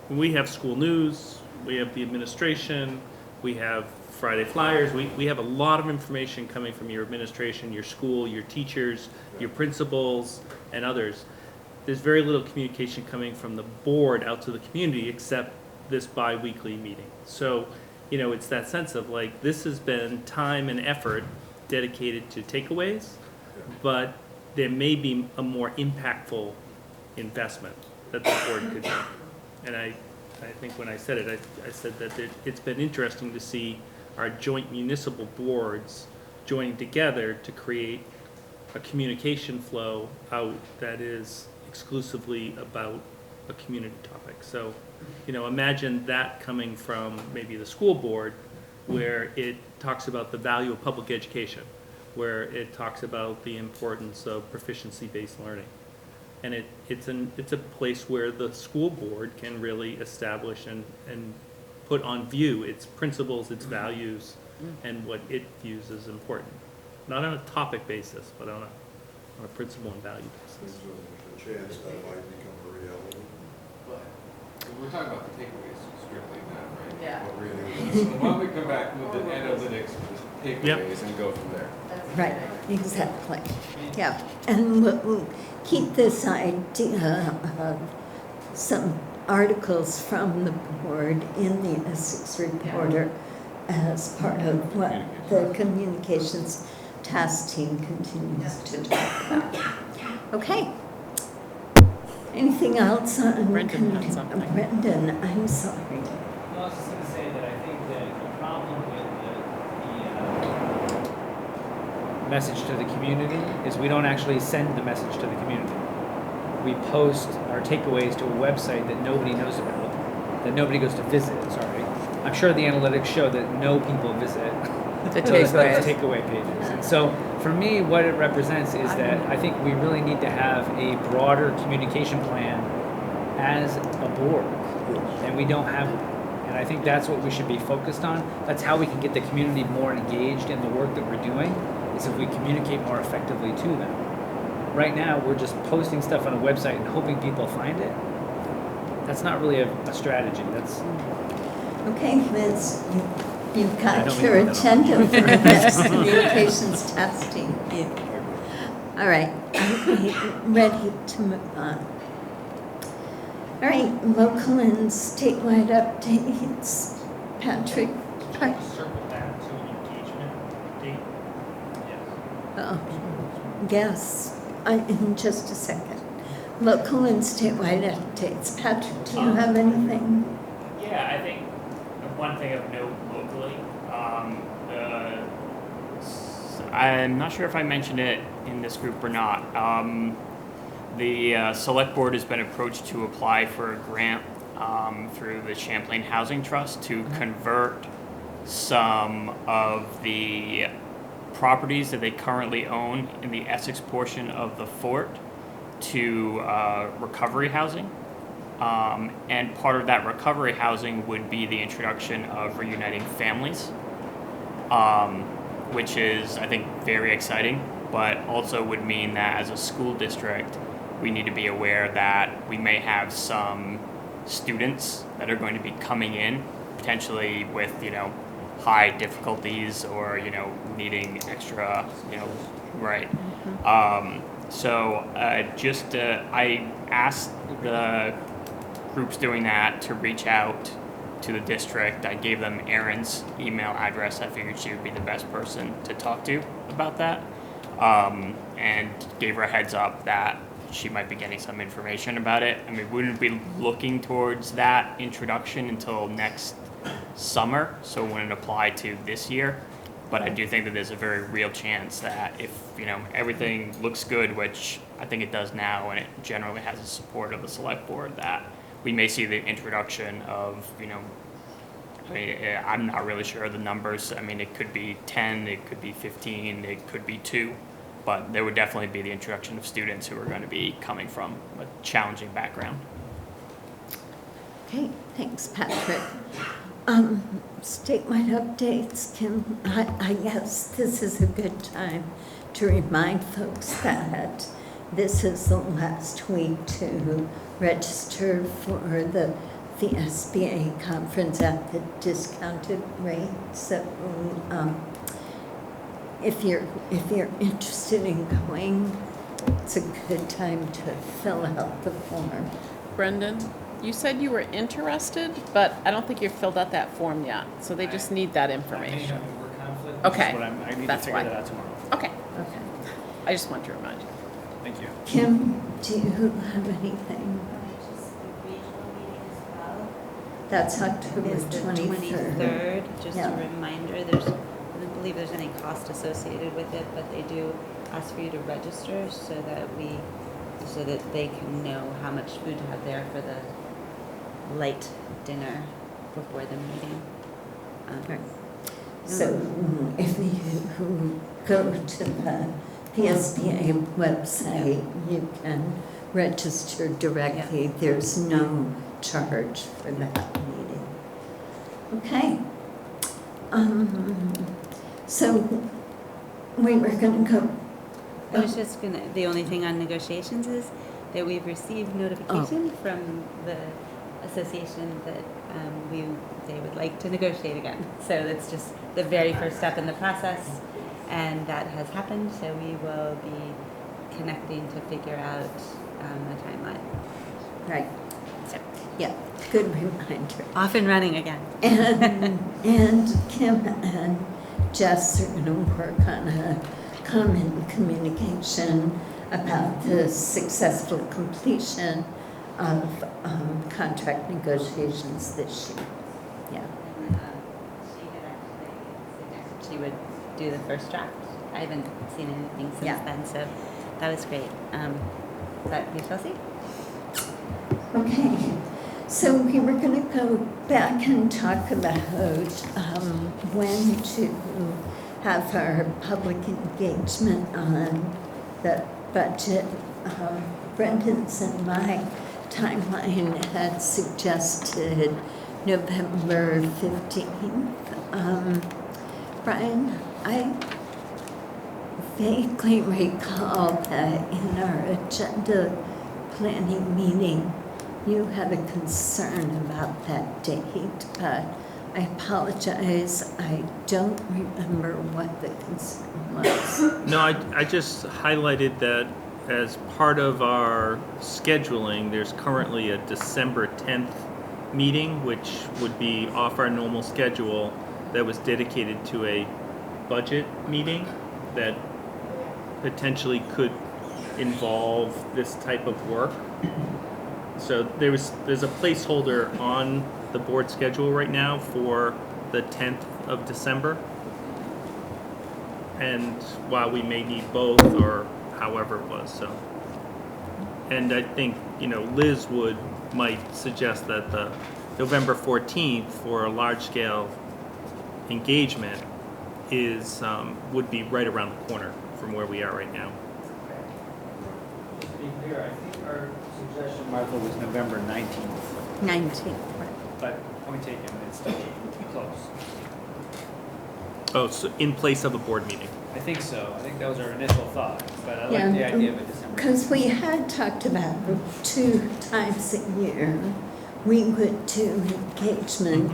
we have school news, we have the administration, we have Friday flyers, we have a lot of information coming from your administration, your school, your teachers, your principals, and others. There's very little communication coming from the board out to the community except this bi-weekly meeting. So, you know, it's that sense of like, this has been time and effort dedicated to takeaways, but there may be a more impactful investment that the board could make. And I think when I said it, I said that it's been interesting to see our joint municipal boards joining together to create a communication flow out that is exclusively about a community topic. So, you know, imagine that coming from maybe the school board, where it talks about the value of public education, where it talks about the importance of proficiency-based learning. And it's a place where the school board can really establish and put on view its principles, its values, and what it views as important. Not on a topic basis, but on a principle and value basis. There's a chance that might become a reality. We're talking about the takeaways strictly now, right? Yeah. What really, so why don't we come back with the analytics, takeaways, and go from there? Right, exactly. Yeah, and we'll keep this idea of some articles from the board in the Essex Reporter as part of what the communications task team continues to talk about. Okay. Anything else on? Brendan had something. Brendan, I'm sorry. Well, I was just gonna say that I think that the problem with the message to the community is we don't actually send the message to the community. We post our takeaways to a website that nobody knows about, that nobody goes to visit, sorry. I'm sure the analytics show that no people visit The those takeaways. takeaway pages. And so for me, what it represents is that I think we really need to have a broader communication plan as a board. And we don't have one. And I think that's what we should be focused on. That's how we can get the community more engaged in the work that we're doing, is if we communicate more effectively to them. Right now, we're just posting stuff on a website and hoping people find it. That's not really a strategy. That's Okay, Liz, you've I got don't your mean that. attentive for this communications testing. All right, I'm ready to move on. All right, local and statewide updates. Patrick? Circle back to an engagement date. Yes. Yes, in just a second. Local and statewide updates. Patrick, do you have anything? Yeah, I think one thing of note locally, I'm not sure if I mentioned it in this group or not. The select board has been approached to apply for a grant through the Champlain Housing Trust to convert some of the properties that they currently own in the Essex portion of the fort to recovery housing. And part of that recovery housing would be the introduction of reuniting families, which is, I think, very exciting, but also would mean that as a school district, we need to be aware that we may have some students that are going to be coming in, potentially with, high difficulties or, needing extra, right. I asked the groups doing that to reach out to the district. I gave them Erin's email address. I figured she would be the best person to talk to about that, and gave her a heads up that she might be getting some information about it. I mean, we wouldn't be looking towards that introduction until next summer, so it wouldn't apply to this year. But I do think that there's a very real chance that if, everything looks good, which I think it does now, and it generally has the support of the select board, that we may see the introduction of, I'm not really sure of the numbers. I mean, it could be 10, it could be 15, it could be 2. but there would definitely be the introduction of students who are going to be coming from a challenging background. Okay, thanks, Patrick. Statewide updates, Kim, I guess this is a good time to remind folks that this is the last week to register for the SBA conference at the discounted rate. So if you're interested in going, it's a good time to fill out the form. Brendan, you said you were interested, but I don't think you've filled out that form yet, so they just need that information. Okay, I need that's to figure why. that out tomorrow. Okay, Okay. I just want to remind you. Thank you. Kim, do you have anything? That's October It's the 23rd. 23rd, just Yeah. a reminder, I don't believe there's any cost associated with it, but they do ask for you to register so that they can know how much food to have there for the light dinner before the meeting. So if you go to the PSBA website, you can register directly. There's no charge for that meeting. Okay. So we were going to go. I was just the only thing on negotiations is that we've received notification from the association that they would like to negotiate again. So that's just the very first step in the process, and that has happened. So we will be connecting to figure out a timeline. Right. So, yeah, good reminder. Off and running again. And Kim and Jess are going to work on a common communication about the successful completion of contract negotiations this year. Yeah. She had actually suggested she would do the first draft. I haven't seen anything since then, so that was great. But we shall see. Okay, so we were going to go back and talk about when to have our public engagement on the budget. Brendan's and my timeline had suggested November 15th. Brian, I vaguely recall that in our agenda planning meeting, you had a concern about that date, but I apologize, I don't remember what the concern was. No, I just highlighted that as part of our scheduling, there's currently a December 10th meeting, which would be off our normal schedule, that was dedicated to a budget meeting that potentially could involve this type of work. So there's a placeholder on the board schedule right now for the 10th of December. And while we may need both, or however it was, so. And I think, Liz might suggest that the November 14th for a large-scale engagement would be right around the corner from where we are right now. To be clear, I think our suggestion, Martha, was November 19th. 19th, right. But point taken, it's still close. Oh, so in place of a board meeting? I think so. I think that was our initial thought, but I like the idea of a December. Because we had talked about 2 times a year, we would do engagement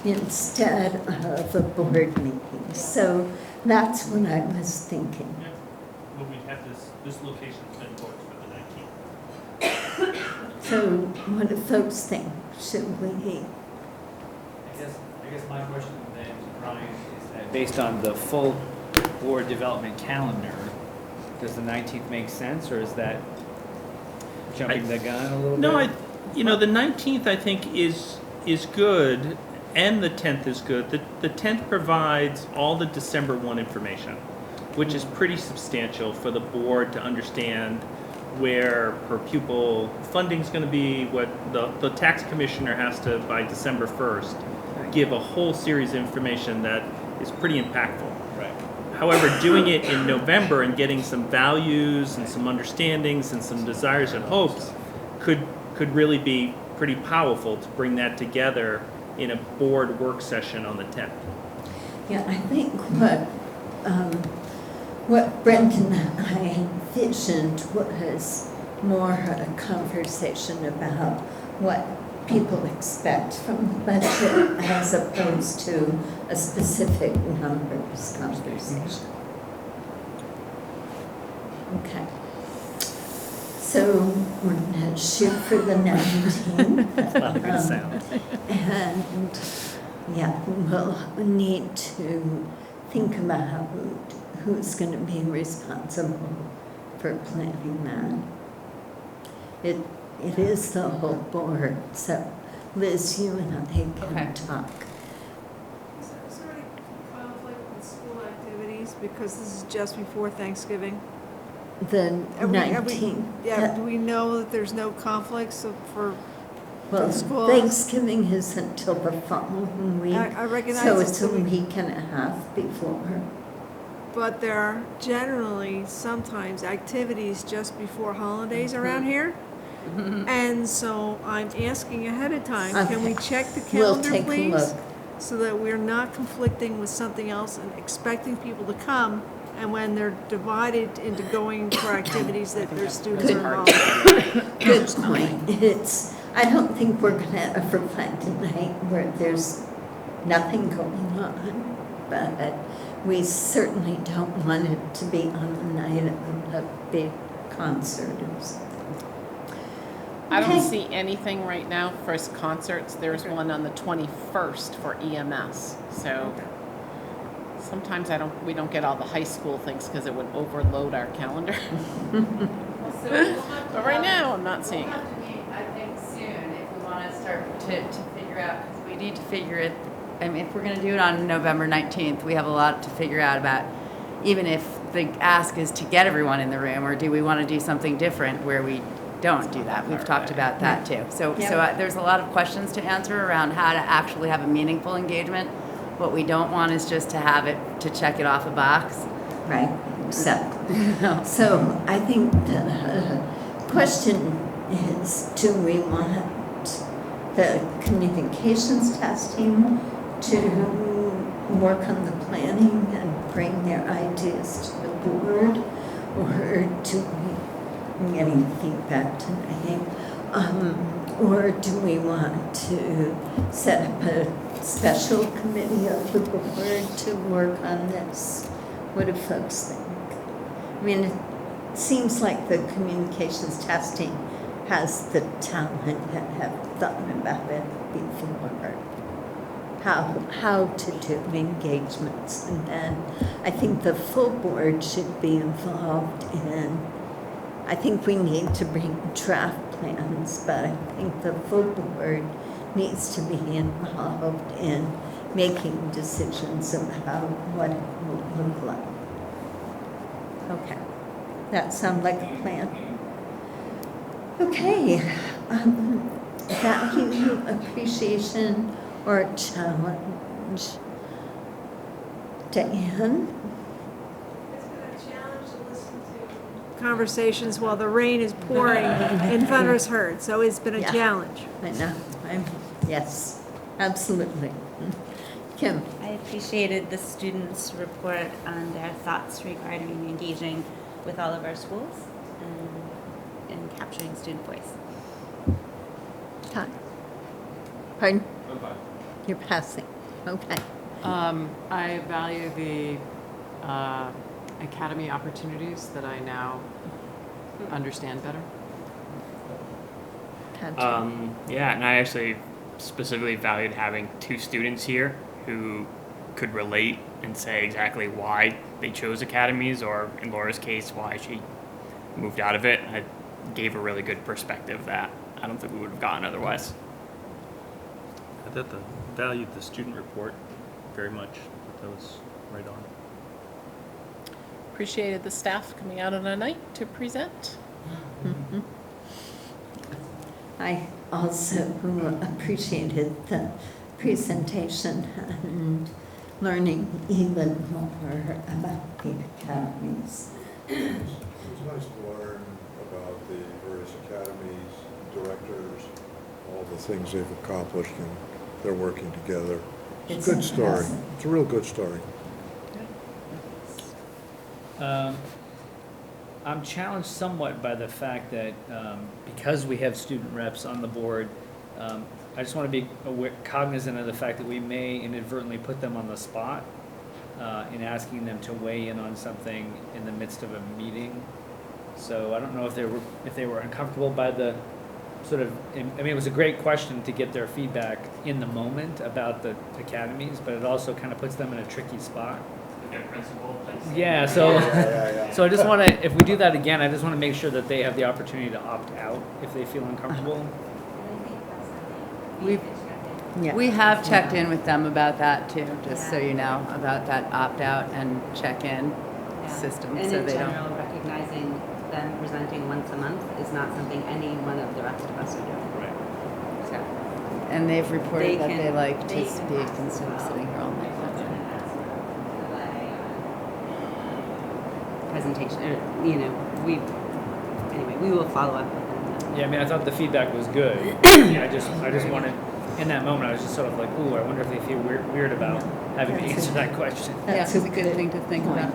instead of a board meeting. So that's what I was thinking. Yeah. Well, we'd have this location's been booked for the 19th. So what do folks think? Should we? I guess my question then to Brian is that based on the full board development calendar, does the 19th make sense, or is that jumping the gun a little bit? No, the 19th I think is good, and the 10th is good. The 10th provides all the December 1 information, which is pretty substantial for the board to understand where per pupil funding's going to be, what the tax commissioner has to, by December 1st, give a whole series of information that is pretty impactful. Right. However, doing it in November and getting some values and some understandings and some desires and hopes could really be pretty powerful to bring that together in a board work session on the 10th. Yeah, I think what Brendan and I envisioned was more a conversation about what people expect from the budget as opposed to a specific numbers conversation. Okay. So we're gonna shoot for the 19th. That's not a good sound. And yeah, we'll need to think about who's gonna be responsible for planning that. It is the whole board, so Liz, you and I can talk. Is there any conflict with school activities, because this is just before Thanksgiving? The 19th. Yeah, do we know that there's no conflicts for Well, schools? Thanksgiving is until the following week. I recognize so it's it's a the week. week and a half before. But there are generally sometimes activities just before holidays around here. And so I'm asking ahead of time, can we check the calendar, We'll take please? a look. So that we're not conflicting with something else and expecting people to come, and when they're divided into going for activities that their students are involved in. Good point. I don't think we're gonna ever find a night where there's nothing going on, but we certainly don't want it to be on the night of a big concert or something. I don't Okay. see anything right now for concerts. There's one on the 21st for EMS. So sometimes we don't get all the high school things because it would overload our calendar. But right now, I'm not seeing it. We'll have to meet, I think, soon if we want to start to figure out, because we need to figure it, I mean, if we're going to do it on November 19th, we have a lot to figure out about, even if the ask is to get everyone in the room, or do we want to do something different where we don't do that. We've talked about that too. So there's a lot of questions to answer around how to actually have a meaningful engagement. What we don't want is just to have it, to check it off a box. Right, exactly. So I think the question is, do we want the communications testing to work on the planning and bring their ideas to the board, or do we, I'm getting feedback tonight, or do we want to set up a special committee of the board to work on this? What do folks think? I mean, it seems like the communications testing has the talent and have thought about it before. How to do engagements, and then I think the full board should be involved in. I think we need to bring draft plans, but I think the full board needs to be involved in making decisions about what it will look like. Okay, that sounds like a plan. Okay, value, appreciation, or challenge. Diane? Conversations while the rain is pouring in thunderous herd, so it's been a challenge. I know, yes, absolutely. Kim? I appreciated the students' report on their thoughts regarding engaging with all of our schools and capturing student voice. Todd? Pardon? I'm fine. You're passing, okay. I value the academy opportunities that I now understand better. Yeah, and I actually specifically valued having two students here who could relate and say exactly why they chose academies, or in Laura's case, why she moved out of it. It gave a really good perspective that I don't think we would have gotten otherwise. I thought valued the student report very much. That was right on. Appreciated the staff coming out on a night to present. Mm-hmm. I also appreciated the presentation and learning even more about the academies. It's nice to learn about the various academies, directors, all the things they've accomplished, and they're working together. It's a good story. It's a real good story. I'm challenged somewhat by the fact that because we have student reps on the board, I just want to be cognizant of the fact that we may inadvertently put them on the spot in asking them to weigh in on something in the midst of a meeting. So I don't know if they were uncomfortable by the sort of, I mean, it was a great question to get their feedback in the moment about the academies, but it also kind of puts them in a tricky spot. Their principal. Yeah, so so I just want to, if we do that again, I just want to make sure that they have the opportunity to opt out if they feel uncomfortable. We have checked in with them about that too, just so you know, about that opt-out and check-in system, And so in they don't. general, recognizing them presenting once a month is not something any one of the rest of us are doing. Right. So, And they've reported that they can- like to they can speak ask instead of as well. sitting here all night. Presentation, or, you know, anyway, we will follow up with them. Yeah, I mean, I thought the feedback was good. I just wanted, in that moment, I was just sort of like, ooh, I wonder if they feel weird about having to answer that question. Yeah, it's a good thing to think about.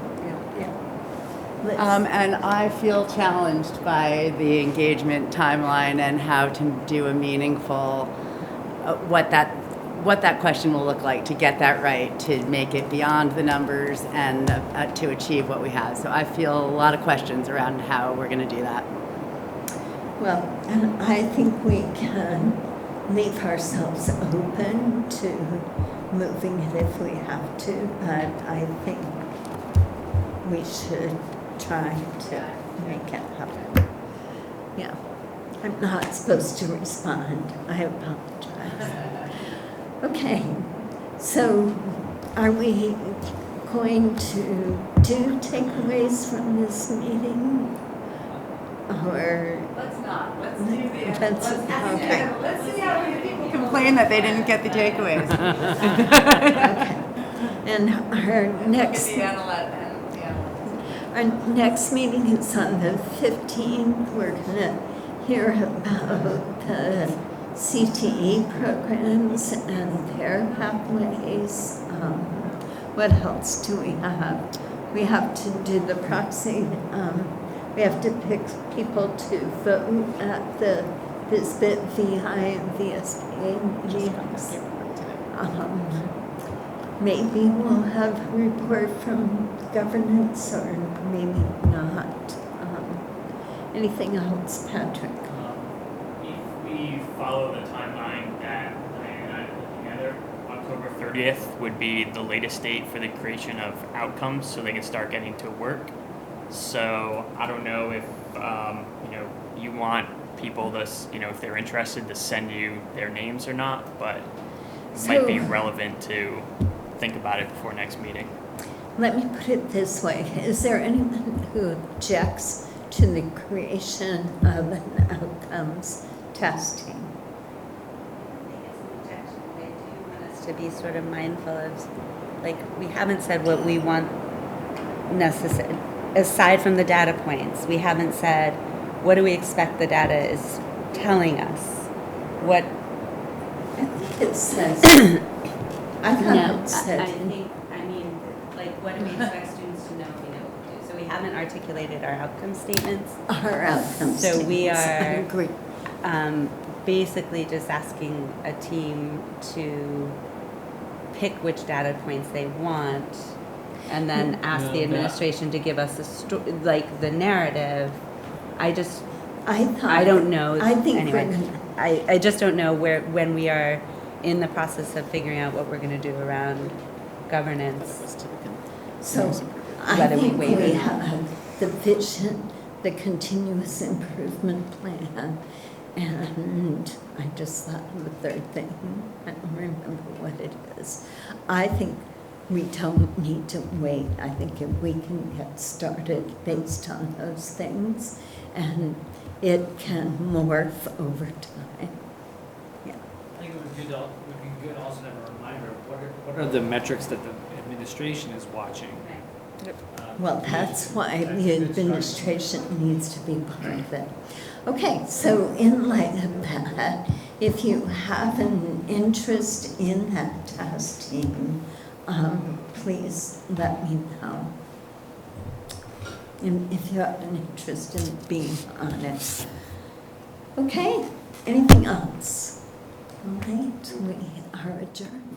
And I feel challenged by the engagement timeline and how to do a meaningful, what that question will look like to get that right, to make it beyond the numbers and to achieve what we have. So I feel a lot of questions around how we're going to do that. Well, and I think we can leave ourselves open to moving it if we have to, but I think we should try to make it happen. Yeah, I'm not supposed to respond. I apologize. Okay, so are we going to do takeaways from this meeting? Or Let's not. Let's do the. Okay. Let's see how many people complain that they didn't get the takeaways. Okay. And our next meeting is on the 15th. We're going to hear about the CTE programs and their pathways. What else do we have? We have to do the proxy. We have to pick people to vote at the VISBIT, VI, and VSA meetings. Maybe we'll have a report from governance or maybe not. Anything else, Patrick? If we follow the timeline that Diane and I put together, October 30th would be the latest date for the creation of outcomes so they can start getting to work. So I don't know if you want people to, if they're interested, to send you their names or not, but it might be relevant to think about it before next meeting. Let me put it this way. Is there anyone who objects to the creation of an outcomes testing? To be sort of mindful of, like, we haven't said what we want necessary, aside from the data points. We haven't said, what do we expect the data is telling us? What? I think it says, I thought it said. I mean, like, what do we expect students to know we know what to do? So we haven't articulated our outcome statements. Our outcome statements. So we I are agree. Basically just asking a team to pick which data points they want, and then ask the administration to give us the narrative. I don't know. I think anyway. I just don't know when we are in the process of figuring out what we're going to do around governance. So I think we have the vision, the continuous improvement plan, and I just thought of the third thing. I don't remember what it is. I think we don't need to wait. I think if we can get started based on those things, and it can morph over time. Yeah. I think it would be good also to have a reminder of what are the metrics that the administration is watching. Well, that's why the administration needs to be part of it. Okay, so in light of that, if you have an interest in that testing, please let me know. And if you have an interest in being on it. Okay, anything else? All right, we are adjourned.